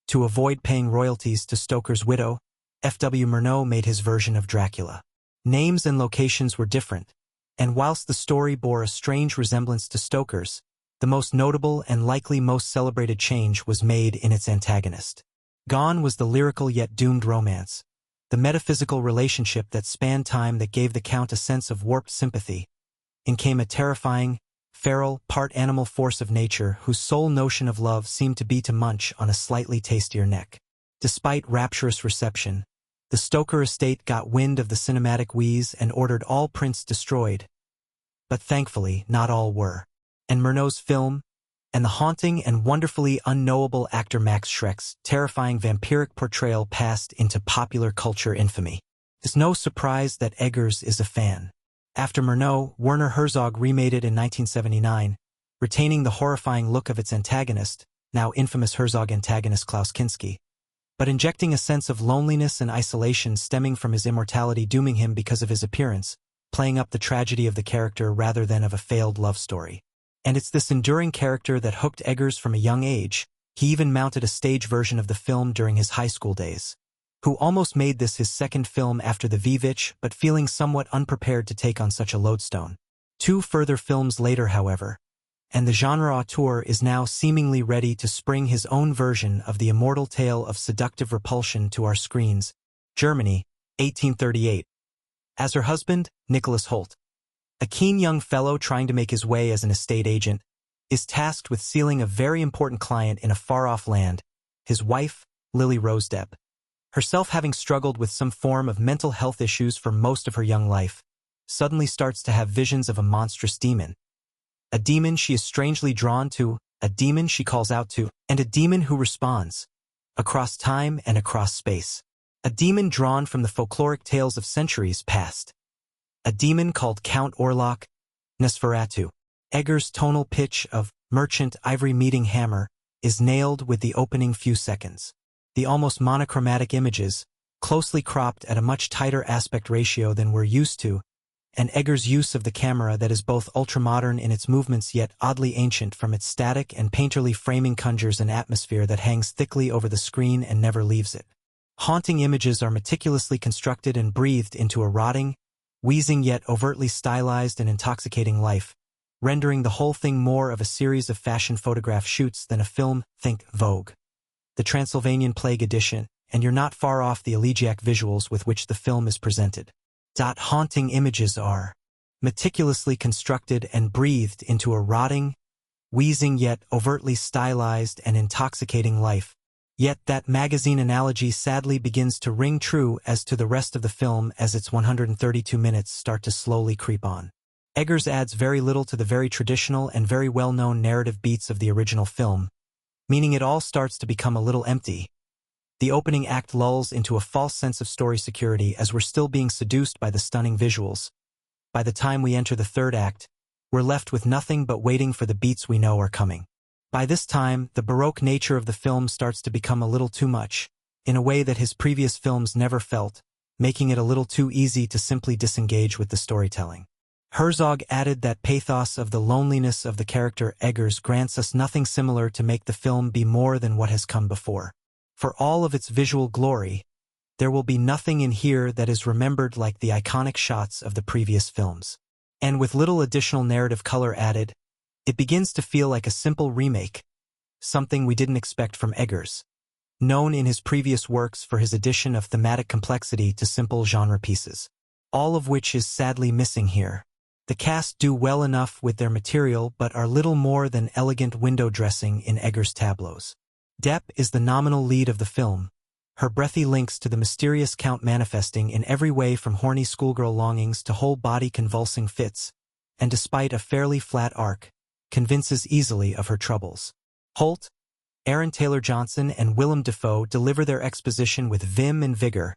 To avoid paying royalties to Stoker's widow, F.W. Murnau made his version of Dracula. Names and locations were different, and whilst the story bore a strange resemblance to Stoker's, the most notable and likely most celebrated change was made in its antagonist. Gone was the lyrical yet doomed romance, the metaphysical relationship that spanned time that gave the Count a sense of warped sympathy. In came a terrifying, feral, part-animal force of nature whose sole notion of love seemed to be to munch on a slightly tastier neck. Despite rapturous reception, the Stoker estate got wind of the cinematic wheeze and ordered all prints destroyed. But thankfully, not all were. And Murnau's film, and the haunting and wonderfully unknowable actor Max Schreck's terrifying vampiric portrayal passed into popular culture infamy. It's no surprise that Eggers is a fan. After Murnau, Werner Herzog remade it in 1979, retaining the horrifying look of its antagonist, now infamous Herzog antagonist Klaus Kinski, but injecting a sense of loneliness and isolation stemming from his immortality, dooming him because of his appearance, playing up the tragedy of the character rather than of a failed love story. And it's this enduring character that hooked Eggers from a young age. He even mounted a stage version of the film during his high school days. Who almost made this his second film after The Vivitch, but feeling somewhat unprepared to take on such a lodestone. 2 further films later, however, and the genre auteur is now seemingly ready to spring his own version of the immortal tale of seductive repulsion to our screens. Germany, 1838. As her husband, Nicholas Hoult, a keen young fellow trying to make his way as an estate agent, is tasked with sealing a very important client in a far-off land, his wife, Lily Rose Depp. Herself having struggled with some form of mental health issues for most of her young life, suddenly starts to have visions of a monstrous demon. A demon she is strangely drawn to, a demon she calls out to, and a demon who responds, across time and across space. A demon drawn from the folkloric tales of centuries past. A demon called Count Orlok, Nosferatu. Eggers' tonal pitch of merchant ivory meeting hammer is nailed with the opening few seconds. The almost monochromatic images, closely cropped at a much tighter aspect ratio than we're used to, and Eggers' use of the camera that is both ultramodern in its movements yet oddly ancient from its static and painterly framing conjures an atmosphere that hangs thickly over the screen and never leaves it. Haunting images are meticulously constructed and breathed into a rotting, wheezing yet overtly stylized and intoxicating life, rendering the whole thing more of a series of fashion photograph shoots than a film, think Vogue. The Transylvanian Plague Edition, and you're not far off the elegiac visuals with which the film is presented. Haunting images are meticulously constructed and breathed into a rotting, wheezing yet overtly stylized and intoxicating life. Yet that magazine analogy sadly begins to ring true as to the rest of the film as its 132 minutes start to slowly creep on. Eggers adds very little to the very traditional and very well-known narrative beats of the original film, meaning it all starts to become a little empty. The opening act lulls into a false sense of story security as we're still being seduced by the stunning visuals. By the time we enter the third act, we're left with nothing but waiting for the beats we know are coming. By this time, the Baroque nature of the film starts to become a little too much, in a way that his previous films never felt, making it a little too easy to simply disengage with the storytelling. Herzog added that pathos of the loneliness of the character. Eggers grants us nothing similar to make the film be more than what has come before. For all of its visual glory, there will be nothing in here that is remembered like the iconic shots of the previous films. And with little additional narrative color added, it begins to feel like a simple remake, something we didn't expect from Eggers, known in his previous works for his addition of thematic complexity to simple genre pieces, all of which is sadly missing here. The cast do well enough with their material but are little more than elegant window dressing in Eggers' tableaus. Depp is the nominal lead of the film, her breathy links to the mysterious Count manifesting in every way from horny schoolgirl longings to whole-body convulsing fits, and despite a fairly flat arc, convinces easily of her troubles. Hoult, Aaron Taylor-Johnson and Willem Dafoe deliver their exposition with vim and vigor,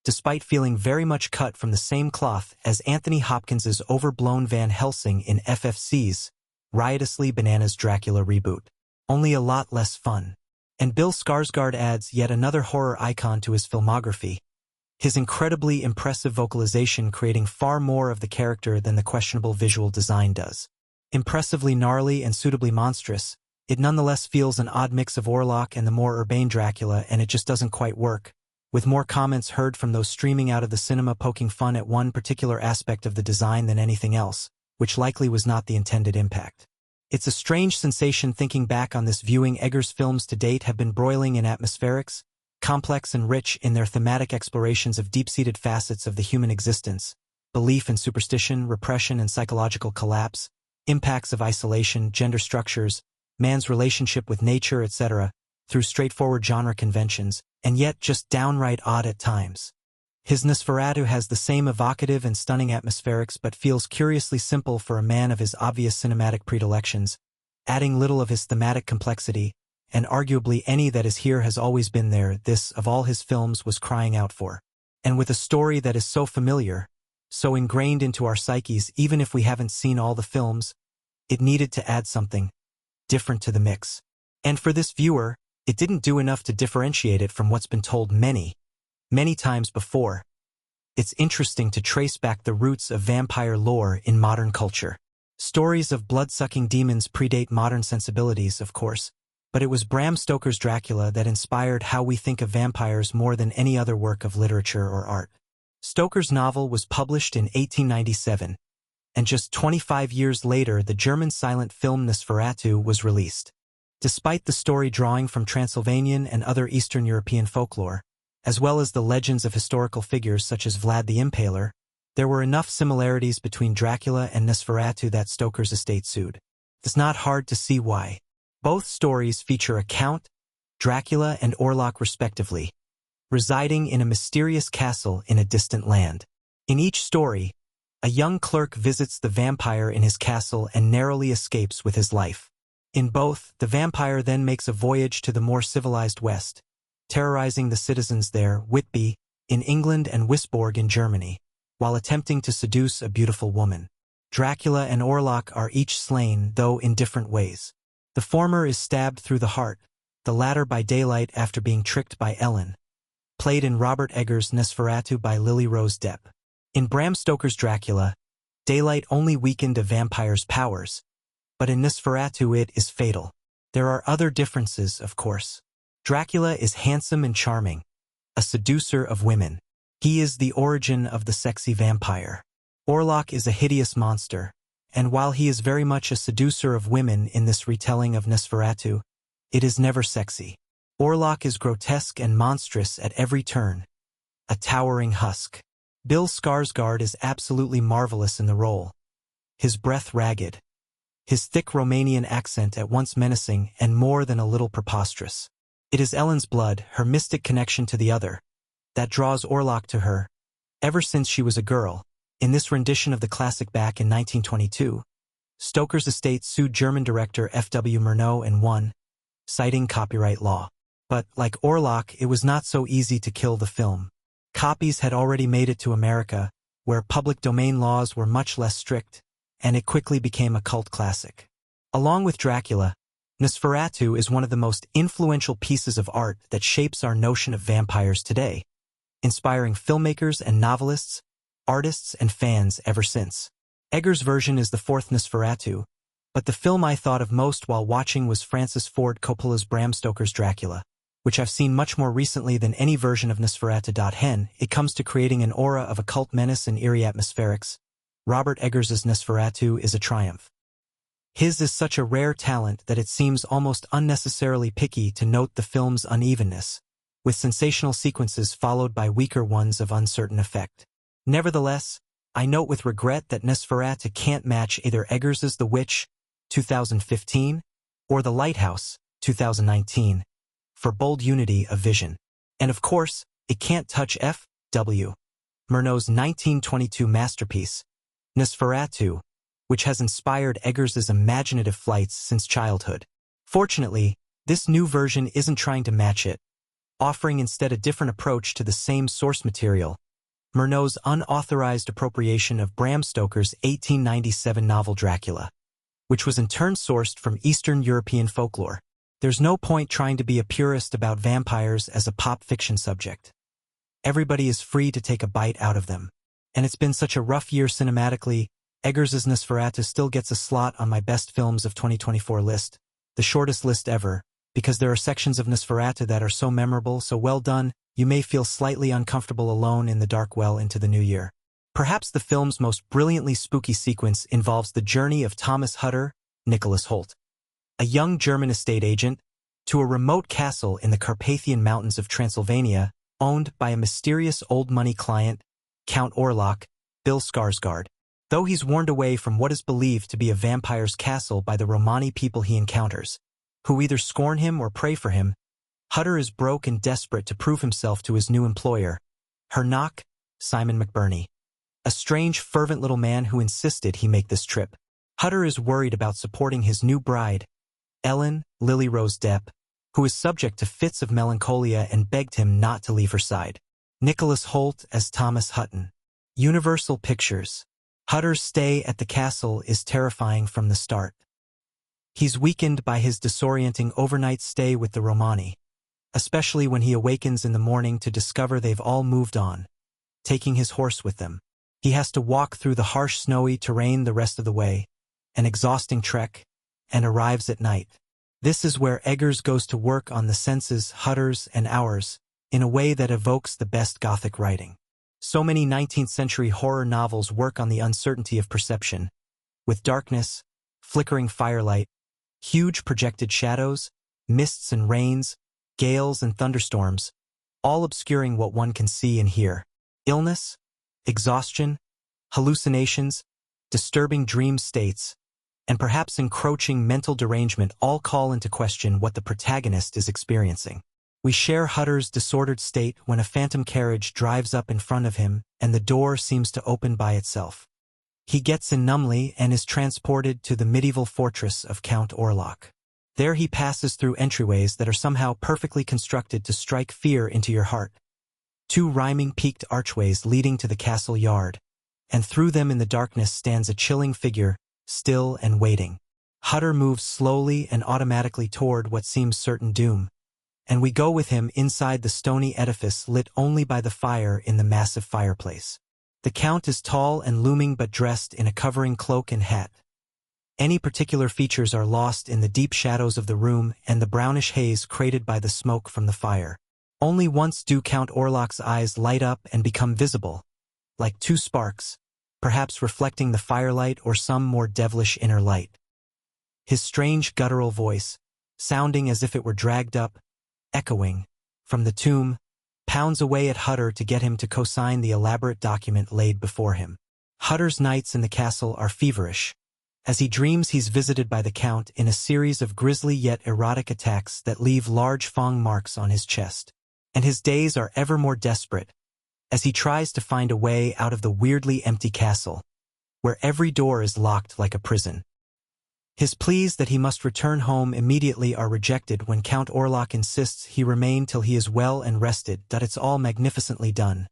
despite feeling very much cut from the same cloth as Anthony Hopkins's overblown Van Helsing in FFC's riotously bananas Dracula reboot. Only a lot less fun. And Bill Skarsgård adds yet another horror icon to his filmography, his incredibly impressive vocalization creating far more of the character than the questionable visual design does. Impressively gnarly and suitably monstrous, it nonetheless feels an odd mix of Orlok and the more urbane Dracula, and it just doesn't quite work, with more comments heard from those streaming out of the cinema poking fun at one particular aspect of the design than anything else, which likely was not the intended impact. It's a strange sensation thinking back on this viewing. Eggers' films to date have been broiling in atmospherics, complex and rich in their thematic explorations of deep-seated facets of the human existence, belief and superstition, repression and psychological collapse, impacts of isolation, gender structures, man's relationship with nature, etc., through straightforward genre conventions, and yet just downright odd at times. His Nosferatu has the same evocative and stunning atmospherics but feels curiously simple for a man of his obvious cinematic predilections, adding little of his thematic complexity, and arguably any that is here has always been there. This, of all his films, was crying out for. And with a story that is so familiar, so ingrained into our psyches even if we haven't seen all the films, it needed to add something different to the mix. And for this viewer, it didn't do enough to differentiate it from what's been told many times before. It's interesting to trace back the roots of vampire lore in modern culture. Stories of blood-sucking demons predate modern sensibilities, of course, but it was Bram Stoker's Dracula that inspired how we think of vampires more than any other work of literature or art. Stoker's novel was published in 1897, and just 25 years later the German silent film Nosferatu was released. Despite the story drawing from Transylvanian and other Eastern European folklore, as well as the legends of historical figures such as Vlad the Impaler, there were enough similarities between Dracula and Nosferatu that Stoker's estate sued. It's not hard to see why. Both stories feature a count, Dracula and Orlok respectively, residing in a mysterious castle in a distant land. In each story, a young clerk visits the vampire in his castle and narrowly escapes with his life. In both, the vampire then makes a voyage to the more civilized West, terrorizing the citizens there, Whitby, in England and Wisborg in Germany, while attempting to seduce a beautiful woman. Dracula and Orlok are each slain, though in different ways. The former is stabbed through the heart, the latter by daylight after being tricked by Ellen, played in Robert Eggers' Nosferatu by Lily Rose Depp. In Bram Stoker's Dracula, daylight only weakened a vampire's powers, but in Nosferatu it is fatal. There are other differences, of course. Dracula is handsome and charming, a seducer of women. He is the origin of the sexy vampire. Orlok is a hideous monster, and while he is very much a seducer of women in this retelling of Nosferatu, it is never sexy. Orlok is grotesque and monstrous at every turn, a towering husk. Bill Skarsgård is absolutely marvelous in the role, his breath ragged, his thick Romanian accent at once menacing and more than a little preposterous. It is Ellen's blood, her mystic connection to the other, that draws Orlok to her, ever since she was a girl. In this rendition of the classic back in 1922, Stoker's estate sued German director F.W. Murnau and won, citing copyright law. But, like Orlok, it was not so easy to kill the film. Copies had already made it to America, where public domain laws were much less strict, and it quickly became a cult classic. Along with Dracula, Nosferatu is one of the most influential pieces of art that shapes our notion of vampires today, inspiring filmmakers and novelists, artists and fans ever since. Eggers' version is the fourth Nosferatu, but the film I thought of most while watching was Francis Ford Coppola's Bram Stoker's Dracula, which I've seen much more recently than any version of Nosferatu. It comes to creating an aura of occult menace and eerie atmospherics. Robert Eggers' Nosferatu is a triumph. His is such a rare talent that it seems almost unnecessarily picky to note the film's unevenness, with sensational sequences followed by weaker ones of uncertain effect. Nevertheless, I note with regret that Nosferatu can't match either Eggers' The Witch, 2015, or The Lighthouse, 2019, for bold unity of vision. And of course, it can't touch F.W. Murnau's 1922 masterpiece, Nosferatu, which has inspired Eggers' imaginative flights since childhood. Fortunately, this new version isn't trying to match it, offering instead a different approach to the same source material, Murnau's unauthorized appropriation of Bram Stoker's 1897 novel Dracula, which was in turn sourced from Eastern European folklore. There's no point trying to be a purist about vampires as a pop fiction subject. Everybody is free to take a bite out of them. And it's been such a rough year cinematically, Eggers's Nosferatu still gets a slot on my best films of 2024 list, the shortest list ever, because there are sections of Nosferatu that are so memorable, so well done, you may feel slightly uncomfortable alone in the dark well into the new year. Perhaps the film's most brilliantly spooky sequence involves the journey of Thomas Hutter, Nicholas Hoult, a young German estate agent, to a remote castle in the Carpathian Mountains of Transylvania, owned by a mysterious old money client, Count Orlok, Bill Skarsgård. Though he's warned away from what is believed to be a vampire's castle by the Romani people he encounters, who either scorn him or pray for him, Hutter is broke and desperate to prove himself to his new employer, Herr, Simon McBurney, a strange, fervent little man who insisted he make this trip. Hutter is worried about supporting his new bride, Ellen Lily Rose Depp, who is subject to fits of melancholia and begged him not to leave her side. Nicholas Hoult as Thomas Hutton. Universal Pictures. Hutter's stay at the castle is terrifying from the start. He's weakened by his disorienting overnight stay with the Romani, especially when he awakens in the morning to discover they've all moved on, taking his horse with them. He has to walk through the harsh snowy terrain the rest of the way, an exhausting trek, and arrives at night. This is where Eggers goes to work on the senses, Hutter's and ours, in a way that evokes the best Gothic writing. So many 19th-century horror novels work on the uncertainty of perception, with darkness, flickering firelight, huge projected shadows, mists and rains, gales and thunderstorms, all obscuring what one can see and hear. Illness, exhaustion, hallucinations, disturbing dream states, and perhaps encroaching mental derangement all call into question what the protagonist is experiencing. We share Hutter's disordered state when a phantom carriage drives up in front of him and the door seems to open by itself. He gets in numbly and is transported to the medieval fortress of Count Orlok. There he passes through entryways that are somehow perfectly constructed to strike fear into your heart. Two rhyming peaked archways leading to the castle yard, and through them in the darkness stands a chilling figure, still and waiting. Hutter moves slowly and automatically toward what seems certain doom, and we go with him inside the stony edifice lit only by the fire in the massive fireplace. The Count is tall and looming but dressed in a covering cloak and hat. Any particular features are lost in the deep shadows of the room and the brownish haze created by the smoke from the fire. Only once do Count Orlok's eyes light up and become visible, like two sparks, perhaps reflecting the firelight or some more devilish inner light. His strange guttural voice, sounding as if it were dragged up, echoing, from the tomb, pounds away at Hutter to get him to co-sign the elaborate document laid before him. Hutter's nights in the castle are feverish, as he dreams he's visited by the Count in a series of grisly yet erotic attacks that leave large fang marks on his chest. And his days are ever more desperate, as he tries to find a way out of the weirdly empty castle, where every door is locked like a prison. His pleas that he must return home immediately are rejected when Count Orlok insists he remain till he is well and rested. It's all magnificently done,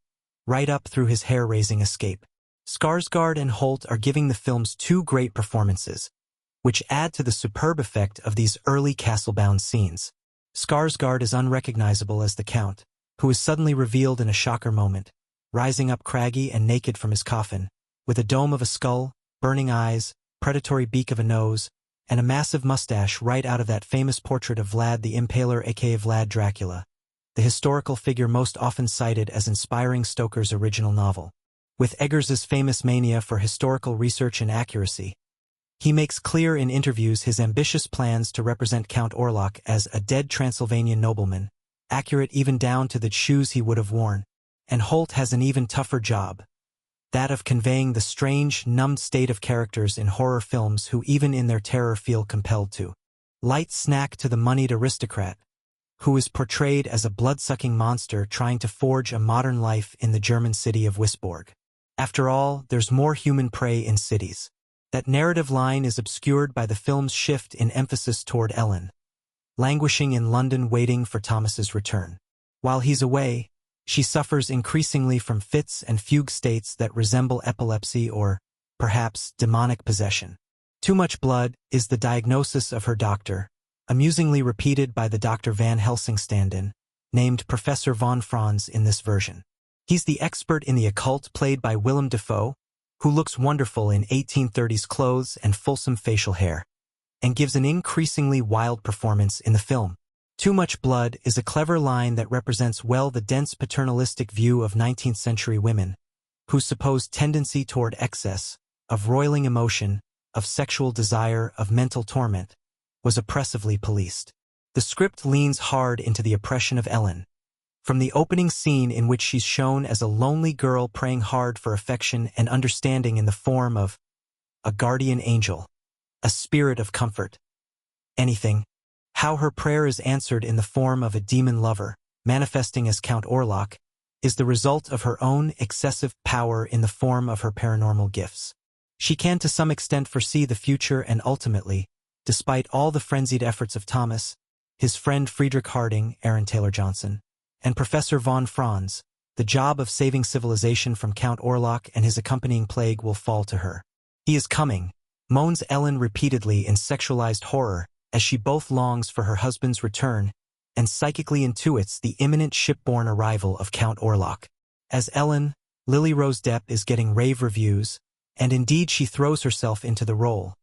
right up through his hair-raising escape. Skarsgård and Hoult are giving the film's two great performances, which add to the superb effect of these early castle-bound scenes. Skarsgård is unrecognizable as the Count, who is suddenly revealed in a shocker moment, rising up craggy and naked from his coffin, with a dome of a skull, burning eyes, predatory beak of a nose, and a massive mustache right out of that famous portrait of Vlad the Impaler aka Vlad Dracula, the historical figure most often cited as inspiring Stoker's original novel. With Eggers's famous mania for historical research and accuracy, he makes clear in interviews his ambitious plans to represent Count Orlok as a dead Transylvanian nobleman, accurate even down to the shoes he would have worn, and Hoult has an even tougher job, that of conveying the strange, numbed state of characters in horror films who even in their terror feel compelled to. Light snack to the moneyed aristocrat, who is portrayed as a blood-sucking monster trying to forge a modern life in the German city of Wisborg. After all, there's more human prey in cities. That narrative line is obscured by the film's shift in emphasis toward Ellen, languishing in London waiting for Thomas's return. While he's away, she suffers increasingly from fits and fugue states that resemble epilepsy or, perhaps, demonic possession. Too much blood is the diagnosis of her doctor, amusingly repeated by the Dr. Van Helsing stand-in, named Professor von Franz in this version. He's the expert in the occult played by Willem Dafoe, who looks wonderful in 1830s clothes and fulsome facial hair, and gives an increasingly wild performance in the film. Too much blood is a clever line that represents well the dense paternalistic view of 19th century women, whose supposed tendency toward excess, of roiling emotion, of sexual desire, of mental torment, was oppressively policed. The script leans hard into the oppression of Ellen. From the opening scene in which she's shown as a lonely girl praying hard for affection and understanding in the form of a guardian angel, a spirit of comfort, anything, how her prayer is answered in the form of a demon lover, manifesting as Count Orlok, is the result of her own excessive power in the form of her paranormal gifts. She can to some extent foresee the future and ultimately, despite all the frenzied efforts of Thomas, his friend Friedrich Harding, Aaron Taylor Johnson, and Professor von Franz, the job of saving civilization from Count Orlok and his accompanying plague will fall to her. He is coming, moans Ellen repeatedly in sexualized horror, as she both longs for her husband's return and psychically intuits the imminent shipborne arrival of Count Orlok. As Ellen, Lily Rose Depp is getting rave reviews, and indeed she throws herself into the role,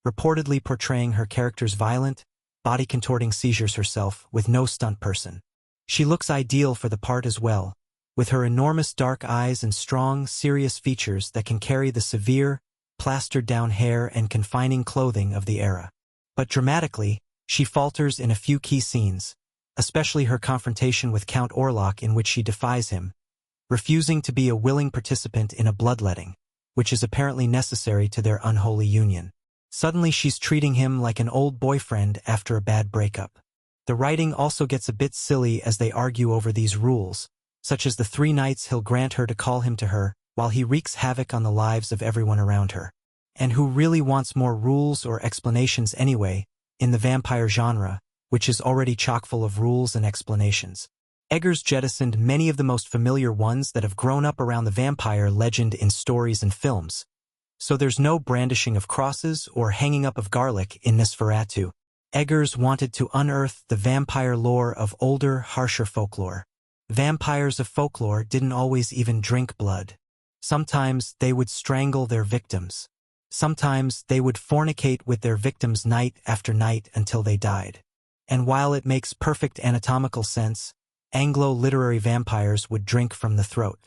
reportedly portraying her character's violent, body-contorting seizures herself with no stunt person. She looks ideal for the part as well, with her enormous dark eyes and strong, serious features that can carry the severe, plastered-down hair and confining clothing of the era. But dramatically, she falters in a few key scenes, especially her confrontation with Count Orlok in which she defies him, refusing to be a willing participant in a bloodletting, which is apparently necessary to their unholy union. Suddenly she's treating him like an old boyfriend after a bad breakup. The writing also gets a bit silly as they argue over these rules, such as the 3 nights he'll grant her to call him to her, while he wreaks havoc on the lives of everyone around her. And who really wants more rules or explanations anyway, in the vampire genre, which is already chock full of rules and explanations. Eggers jettisoned many of the most familiar ones that have grown up around the vampire legend in stories and films. So there's no brandishing of crosses or hanging up of garlic in Nosferatu. Eggers wanted to unearth the vampire lore of older, harsher folklore. Vampires of folklore didn't always even drink blood. Sometimes they would strangle their victims. Sometimes they would fornicate with their victims night after night until they died. And while it makes perfect anatomical sense, Anglo-literary vampires would drink from the throat.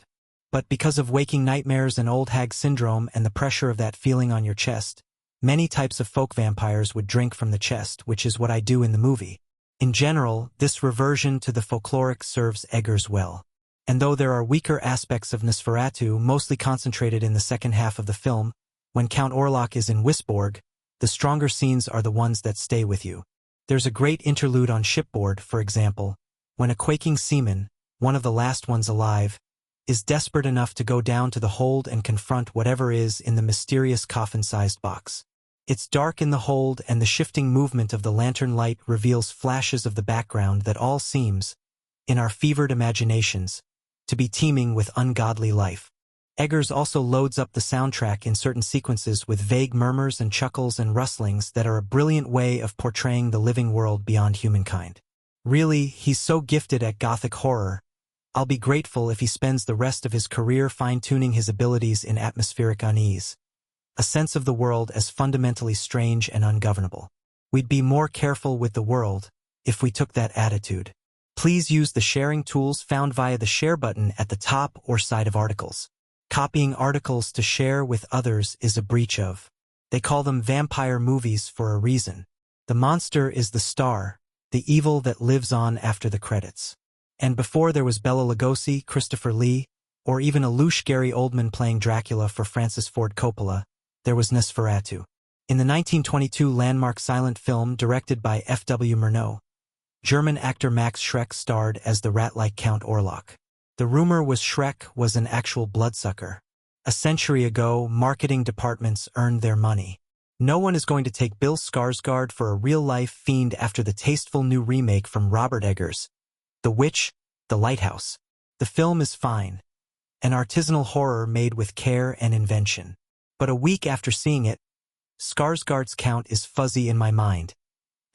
But because of waking nightmares and old hag syndrome and the pressure of that feeling on your chest, many types of folk vampires would drink from the chest, which is what I do in the movie. In general, this reversion to the folkloric serves Eggers well. And though there are weaker aspects of Nosferatu mostly concentrated in the second half of the film, when Count Orlok is in Wisborg, the stronger scenes are the ones that stay with you. There's a great interlude on shipboard, for example, when a quaking seaman, one of the last ones alive, is desperate enough to go down to the hold and confront whatever is in the mysterious coffin-sized box. It's dark in the hold and the shifting movement of the lantern light reveals flashes of the background that all seems, in our fevered imaginations, to be teeming with ungodly life. Eggers also loads up the soundtrack in certain sequences with vague murmurs and chuckles and rustlings that are a brilliant way of portraying the living world beyond humankind. Really, he's so gifted at gothic horror. I'll be grateful if he spends the rest of his career fine-tuning his abilities in atmospheric unease, a sense of the world as fundamentally strange and ungovernable. We'd be more careful with the world if we took that attitude. Please use the sharing tools found via the share button at the top or side of articles. Copying articles to share with others is a breach of. They call them vampire movies for a reason. The monster is the star, the evil that lives on after the credits. And before there was Bela Lugosi, Christopher Lee, or even a louche Gary Oldman playing Dracula for Francis Ford Coppola, there was Nosferatu. In the 1922 landmark silent film directed by F.W. Murnau, German actor Max Schreck starred as the rat-like Count Orlok. The rumor was Schreck was an actual bloodsucker. A century ago, marketing departments earned their money. No one is going to take Bill Skarsgård for a real-life fiend after the tasteful new remake from Robert Eggers, The Witch, The Lighthouse. The film is fine, an artisanal horror made with care and invention. But a week after seeing it, Skarsgård's Count is fuzzy in my mind.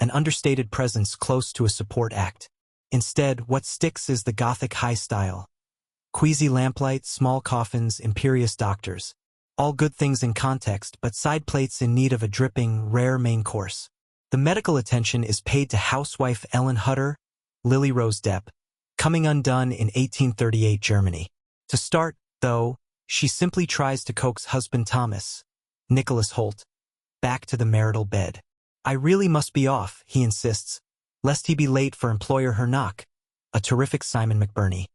an understated presence close to a support act. Instead, what sticks is the Gothic high style. Queasy lamplight, small coffins, imperious doctors. All good things in context, but side plates in need of a dripping, rare main course. The medical attention is paid to housewife Ellen Hutter, Lily Rose Depp, coming undone in 1838 Germany. To start, though, she simply tries to coax husband Thomas, Nicholas Hoult, back to the marital bed. "I really must be off," he insists, lest he be late for employer Herr, a terrific Simon McBurney.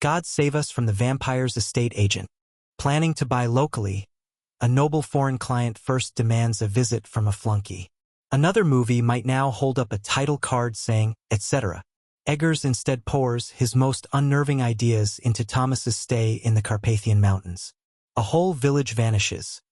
God save us from the vampire's estate agent. Planning to buy locally, a noble foreign client first demands a visit from a flunky. Another movie might now hold up a title card saying, etc. Eggers instead pours his most unnerving ideas into Thomas's stay in the Carpathian Mountains. A whole village vanishes.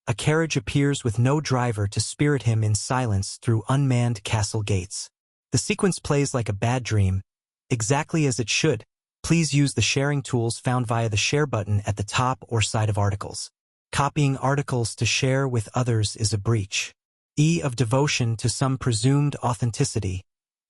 A carriage appears with no driver to spirit him in silence through unmanned castle gates. The sequence plays like a bad dream, exactly as it should. Please use the sharing tools found via the share button at the top or side of articles. Copying articles to share with others is a breach of devotion to some presumed authenticity,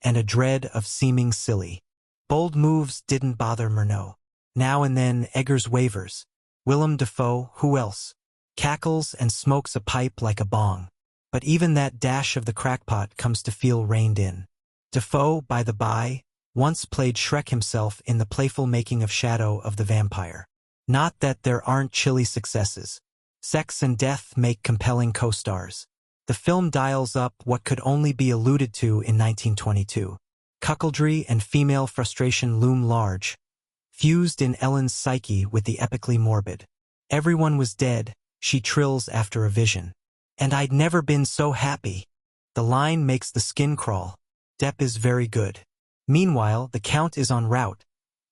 and a dread of seeming silly. Bold moves didn't bother Murnau. Now and then Eggers wavers. Willem Dafoe, who else, cackles and smokes a pipe like a bong. But even that dash of the crackpot comes to feel reined in. Dafoe, by the by, once played Shrek himself in the playful making of Shadow of the Vampire. Not that there aren't chilly successes. Sex and death make compelling co-stars. The film dials up what could only be alluded to in 1922. Cuckoldry and female frustration loom large, fused in Ellen's psyche with the epically morbid. "Everyone was dead," she trills after a vision. "And I'd never been so happy." The line makes the skin crawl. Depp is very good. Meanwhile, the Count is en route,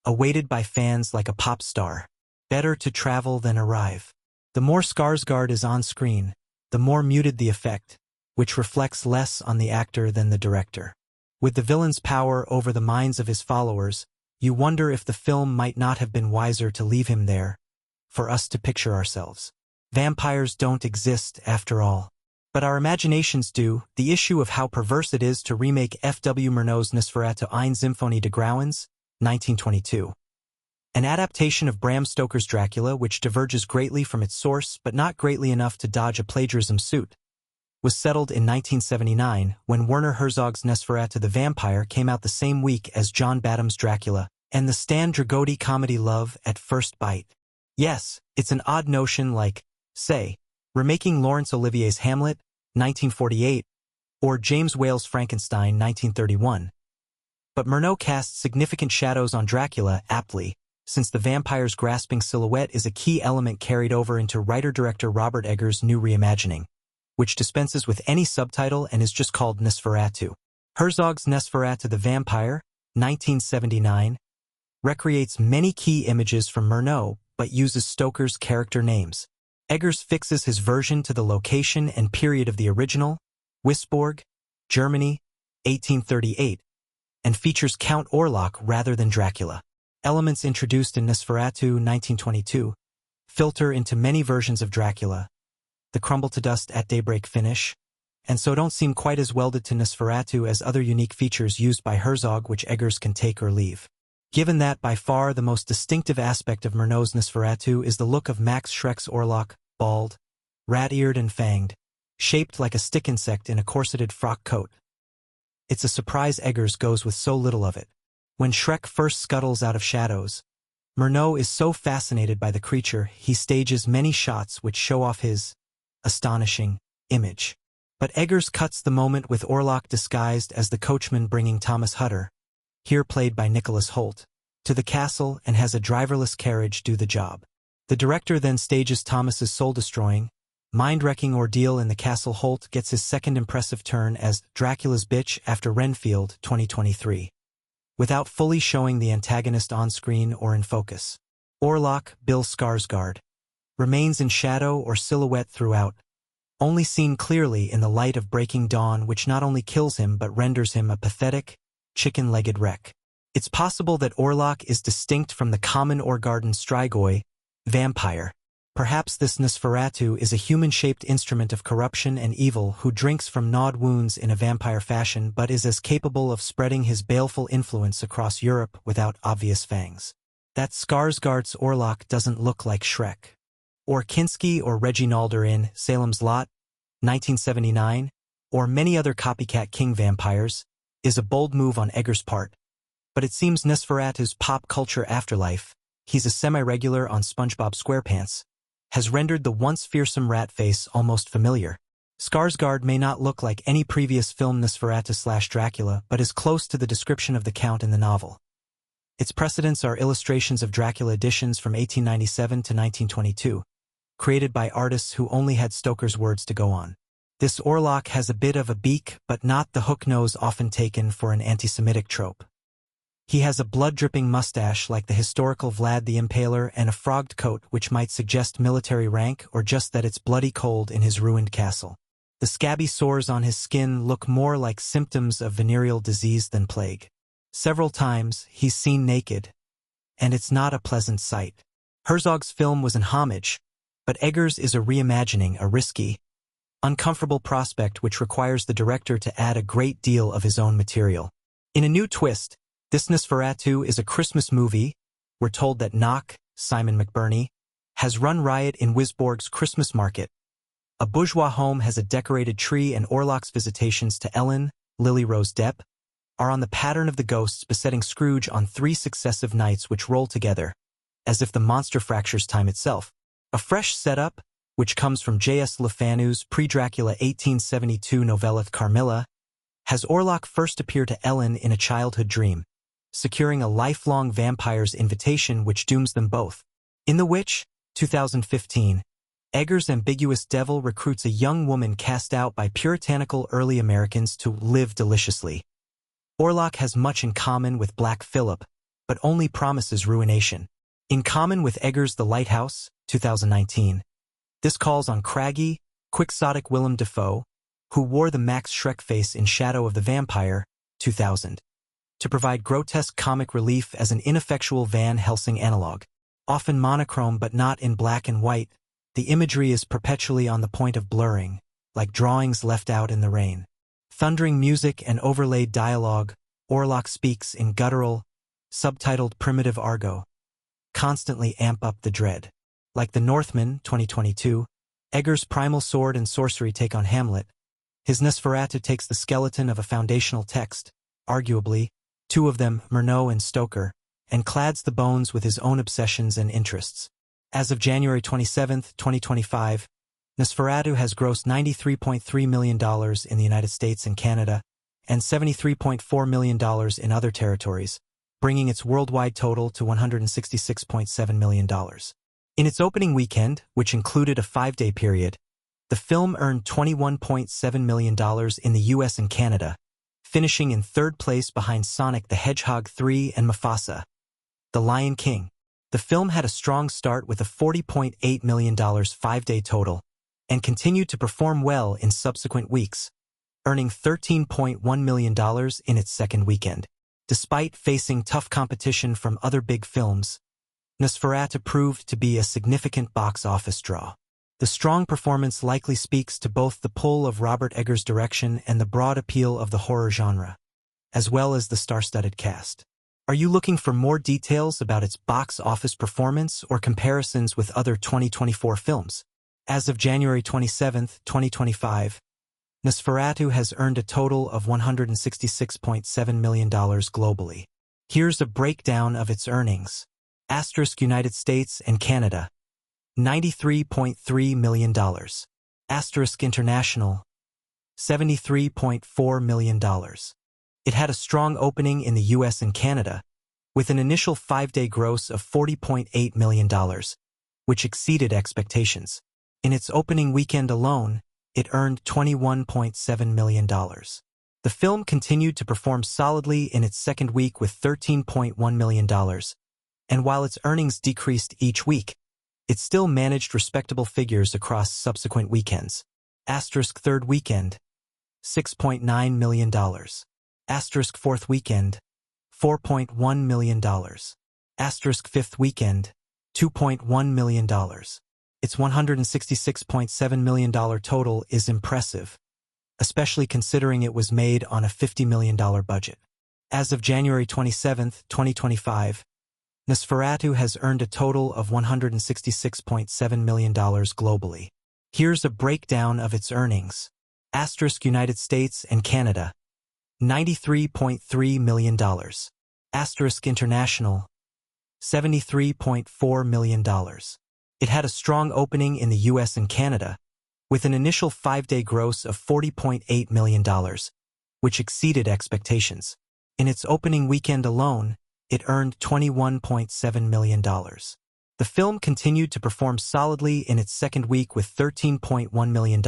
awaited by fans like a pop star. Better to travel than arrive. The more Skarsgård is on screen, the more muted the effect, which reflects less on the actor than the director. With the villain's power over the minds of his followers, you wonder if the film might not have been wiser to leave him there, for us to picture ourselves. Vampires don't exist, after all. But our imaginations do. The issue of how perverse it is to remake F.W. Murnau's Nosferatu Eine Symphonie des Grauens, 1922. An adaptation of Bram Stoker's Dracula which diverges greatly from its source but not greatly enough to dodge a plagiarism suit, was settled in 1979 when Werner Herzog's Nosferatu the Vampire came out the same week as John Badham's Dracula and the Stan Dragoti comedy Love at First Bite. Yes, it's an odd notion like, say, remaking Laurence Olivier's Hamlet, 1948, or James Whale's Frankenstein, 1931. But Murnau casts significant shadows on Dracula aptly, since the vampire's grasping silhouette is a key element carried over into writer-director Robert Eggers' new reimagining, which dispenses with any subtitle and is just called Nosferatu. Herzog's Nosferatu the Vampire, 1979, recreates many key images from Murnau, but uses Stoker's character names. Eggers fixes his version to the location and period of the original, Wisborg, Germany, 1838, and features Count Orlok rather than Dracula. Elements introduced in Nosferatu 1922 filter into many versions of Dracula, the crumble-to-dust at daybreak finish, and so don't seem quite as welded to Nosferatu as other unique features used by Herzog which Eggers can take or leave. Given that by far the most distinctive aspect of Murnau's Nosferatu is the look of Max Schreck's Orlok, bald, rat-eared and fanged, shaped like a stick insect in a corseted frock coat. It's a surprise Eggers goes with so little of it. When Schreck first scuttles out of shadows, Murnau is so fascinated by the creature he stages many shots which show off his astonishing image. But Eggers cuts the moment with Orlok disguised as the coachman bringing Thomas Hutter, here played by Nicholas Hoult, to the castle and has a driverless carriage do the job. The director then stages Thomas's soul-destroying, mind-wrecking ordeal in the castle. Hoult gets his second impressive turn as Dracula's bitch after Renfield 2023, without fully showing the antagonist on screen or in focus. Orlok, Bill Skarsgård, remains in shadow or silhouette throughout, only seen clearly in the light of breaking dawn which not only kills him but renders him a pathetic, chicken-legged wreck. It's possible that Orlok is distinct from the common Orgarden Strigoi vampire, Perhaps this Nosferatu is a human-shaped instrument of corruption and evil who drinks from gnawed wounds in a vampire fashion but is as capable of spreading his baleful influence across Europe without obvious fangs. That Skarsgård's Orlok doesn't look like Shrek. Or Kinski or Reginald are in Salem's Lot, 1979, or many other copycat king vampires, is a bold move on Eggers' part. But it seems Nosferatu's pop culture afterlife, he's a semi-regular on SpongeBob SquarePants, has rendered the once fearsome rat face almost familiar. Skarsgård may not look like any previous film Nosferatu/Dracula, but is close to the description of the Count in the novel. Its precedents are illustrations of Dracula editions from 1897 to 1922, created by artists who only had Stoker's words to go on. This Orlok has a bit of a beak, but not the hook nose often taken for an anti-Semitic trope. He has a blood-dripping mustache like the historical Vlad the Impaler and a frogged coat which might suggest military rank or just that it's bloody cold in his ruined castle. The scabby sores on his skin look more like symptoms of venereal disease than plague. Several times, he's seen naked, and it's not a pleasant sight. Herzog's film was an homage, but Eggers is a reimagining, a risky, uncomfortable prospect which requires the director to add a great deal of his own material. In a new twist, this Nosferatu is a Christmas movie. We're told that Knock, Simon McBurney, has run riot in Wisborg's Christmas market. A bourgeois home has a decorated tree and Orlok's visitations to Ellen, Lily Rose Depp, are on the pattern of the ghosts besetting Scrooge on 3 successive nights which roll together, as if the monster fractures time itself. A fresh setup, which comes from J.S. Le Fanu's pre-Dracula 1872 novella Carmilla, has Orlok first appear to Ellen in a childhood dream, securing a lifelong vampire's invitation which dooms them both. In The Witch, 2015, Eggers' ambiguous devil recruits a young woman cast out by puritanical early Americans to live deliciously. Orlok has much in common with Black Phillip, but only promises ruination. In common with Eggers' The Lighthouse, 2019, this calls on craggy, quixotic Willem Dafoe, who wore the Max Schreck face in Shadow of the Vampire, 2000, to provide grotesque comic relief as an ineffectual Van Helsing analog. Often monochrome but not in black and white, the imagery is perpetually on the point of blurring, like drawings left out in the rain. Thundering music and overlaid dialogue, Orlok speaks in guttural, subtitled primitive argot, constantly amp up the dread. Like The Northman, 2022, Eggers' primal sword and sorcery take on Hamlet, his Nosferatu takes the skeleton of a foundational text, arguably, 2 of them, Murnau and Stoker, and clads the bones with his own obsessions and interests. As of January 27, 2025, Nosferatu has grossed $93.3 million in the United States and Canada, and $73.4 million in other territories, bringing its worldwide total to $166.7 million. In its opening weekend, which included a 5-day period, the film earned $21.7 million in the US and Canada, finishing in 3rd place behind Sonic the Hedgehog 3 and Mufasa, The Lion King. The film had a strong start with a $40.8 million 5-day total, and continued to perform well in subsequent weeks, earning $13.1 million in its 2nd weekend. Despite facing tough competition from other big films, Nosferatu proved to be a significant box office draw. The strong performance likely speaks to both the pull of Robert Eggers' direction and the broad appeal of the horror genre, as well as the star-studded cast. Are you looking for more details about its box office performance or comparisons with other 2024 films? As of January 27, 2025, Nosferatu has earned a total of $166.7 million globally. Here's a breakdown of its earnings. Asterisk United States and Canada, $93.3 million. Asterisk International, $73.4 million. It had a strong opening in the US and Canada, with an initial 5-day gross of $40.8 million, which exceeded expectations. In its opening weekend alone, it earned $21.7 million. The film continued to perform solidly in its 2nd week with $13.1 million, and while its earnings decreased each week, it still managed respectable figures across subsequent weekends. Asterisk 3rd weekend, $6.9 million. Asterisk 4th weekend, $4.1 million. Asterisk 5th weekend, $2.1 million. Its $166.7 million total is impressive, especially considering it was made on a $50 million budget. As of January 27, 2025, Nosferatu has earned a total of $166.7 million globally. Here's a breakdown of its earnings. Asterisk United States and Canada, $93.3 million. Asterisk International, $73.4 million. It had a strong opening in the US and Canada, with an initial 5-day gross of $40.8 million, which exceeded expectations. In its opening weekend alone, it earned $21.7 million. The film continued to perform solidly in its second week with $13.1 million,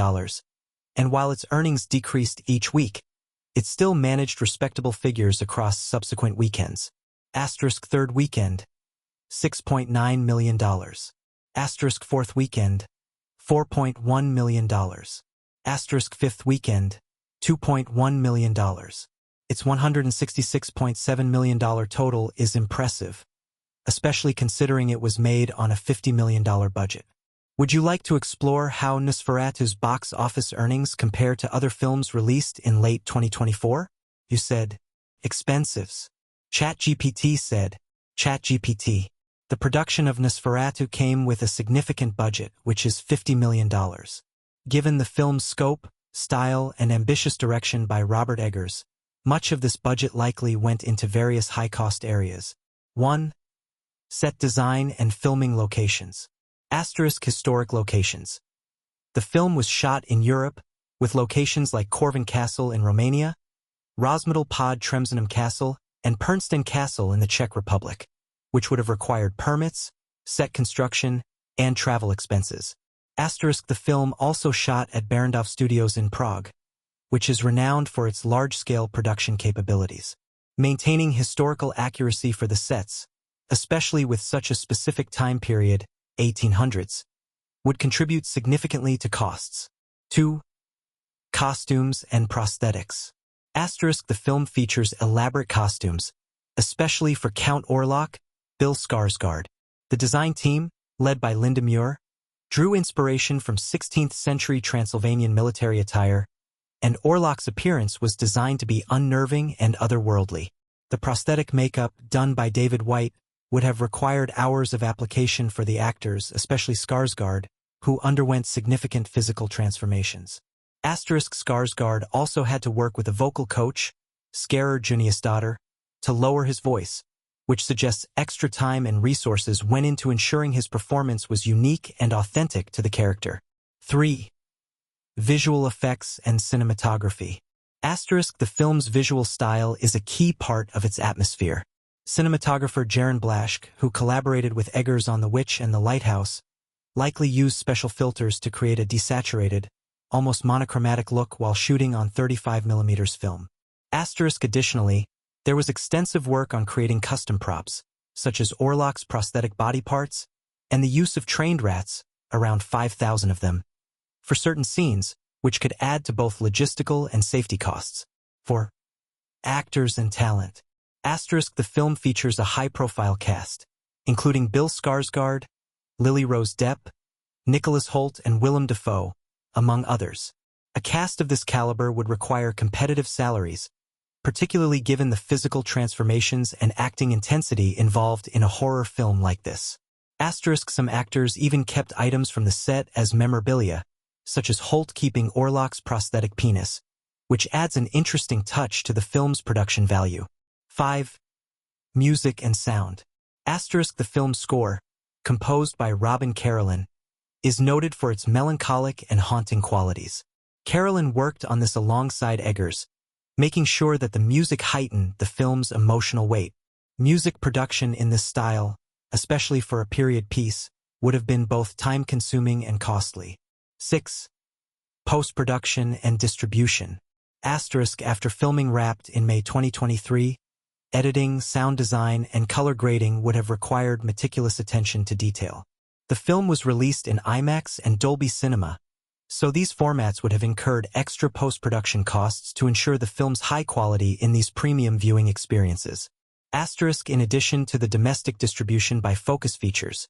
and while its earnings decreased each week, it still managed respectable figures across subsequent weekends. Asterisk third weekend, $6.9 million. Asterisk fourth weekend, $4.1 million. Asterisk fifth weekend, $2.1 million. Its $166.7 million total is impressive, especially considering it was made on a $50 million budget. Would you like to explore how Nosferatu's box office earnings compare to other films released in late 2024? You said, expensives. ChatGPT said, ChatGPT. The production of Nosferatu came with a significant budget, which is $50 million. Given the film's scope, style, and ambitious direction by Robert Eggers, much of this budget likely went into various high-cost areas. 1. Set design and filming locations. Asterisk historic locations. The film was shot in Europe, with locations like Corvin Castle in Romania, Rosmetal pod Tremsenum Castle, and Pernsten Castle in the Czech Republic, which would have required permits, set construction, and travel expenses. Asterisk the film also shot at Barrandov Studios in Prague, which is renowned for its large-scale production capabilities. Maintaining historical accuracy for the sets, especially with such a specific time period, 1800s, would contribute significantly to costs. 2. Costumes and prosthetics. Asterisk the film features elaborate costumes, especially for Count Orlok, Bill Skarsgård. The design team, led by Linda Muir, drew inspiration from 16th-century Transylvanian military attire, and Orlok's appearance was designed to be unnerving and otherworldly. The prosthetic makeup, done by David White, would have required hours of application for the actors, especially Skarsgård, who underwent significant physical transformations. Asterisk Skarsgård also had to work with a vocal coach, Skerer Juniusdottir, to lower his voice, which suggests extra time and resources went into ensuring his performance was unique and authentic to the character. 3. Visual effects and cinematography. Asterisk the film's visual style is a key part of its atmosphere. Cinematographer Jaron Blaschke, who collaborated with Eggers on The Witch and The Lighthouse, likely used special filters to create a desaturated, almost monochromatic look while shooting on 35mm film. Asterisk additionally, there was extensive work on creating custom props, such as Orlok's prosthetic body parts, and the use of trained rats, around 5,000 of them, for certain scenes, which could add to both logistical and safety costs. 4. Actors and talent. Asterisk the film features a high-profile cast, including Bill Skarsgård, Lily Rose Depp, Nicholas Hoult, and Willem Dafoe, among others. A cast of this caliber would require competitive salaries, particularly given the physical transformations and acting intensity involved in a horror film like this. Asterisk some actors even kept items from the set as memorabilia, such as Hoult keeping Orlok's prosthetic penis, which adds an interesting touch to the film's production value. 5. Music and sound. Asterisk the film's score, composed by Robin Carolyn, is noted for its melancholic and haunting qualities. Carolyn worked on this alongside Eggers, making sure that the music heightened the film's emotional weight. Music production in this style, especially for a period piece, would have been both time-consuming and costly. 6. Post-production and distribution. Asterisk after filming wrapped in May 2023, editing, sound design, and color grading would have required meticulous attention to detail. The film was released in IMAX and Dolby Cinema, so these formats would have incurred extra post-production costs to ensure the film's high quality in these premium viewing experiences. Asterisk in addition to the domestic distribution by Focus Features,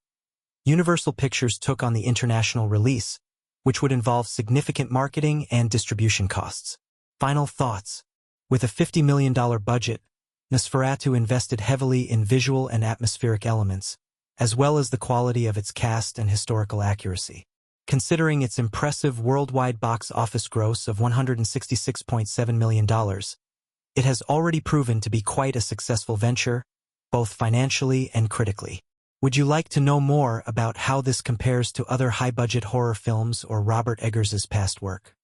Universal Pictures took on the international release, which would involve significant marketing and distribution costs. Final thoughts. With a $50 million budget, Nosferatu invested heavily in visual and atmospheric elements, as well as the quality of its cast and historical accuracy. Considering its impressive worldwide box office gross of $166.7 million, it has already proven to be quite a successful venture, both financially and critically. Would you like to know more about how this compares to other high-budget horror films or Robert Eggers's past work?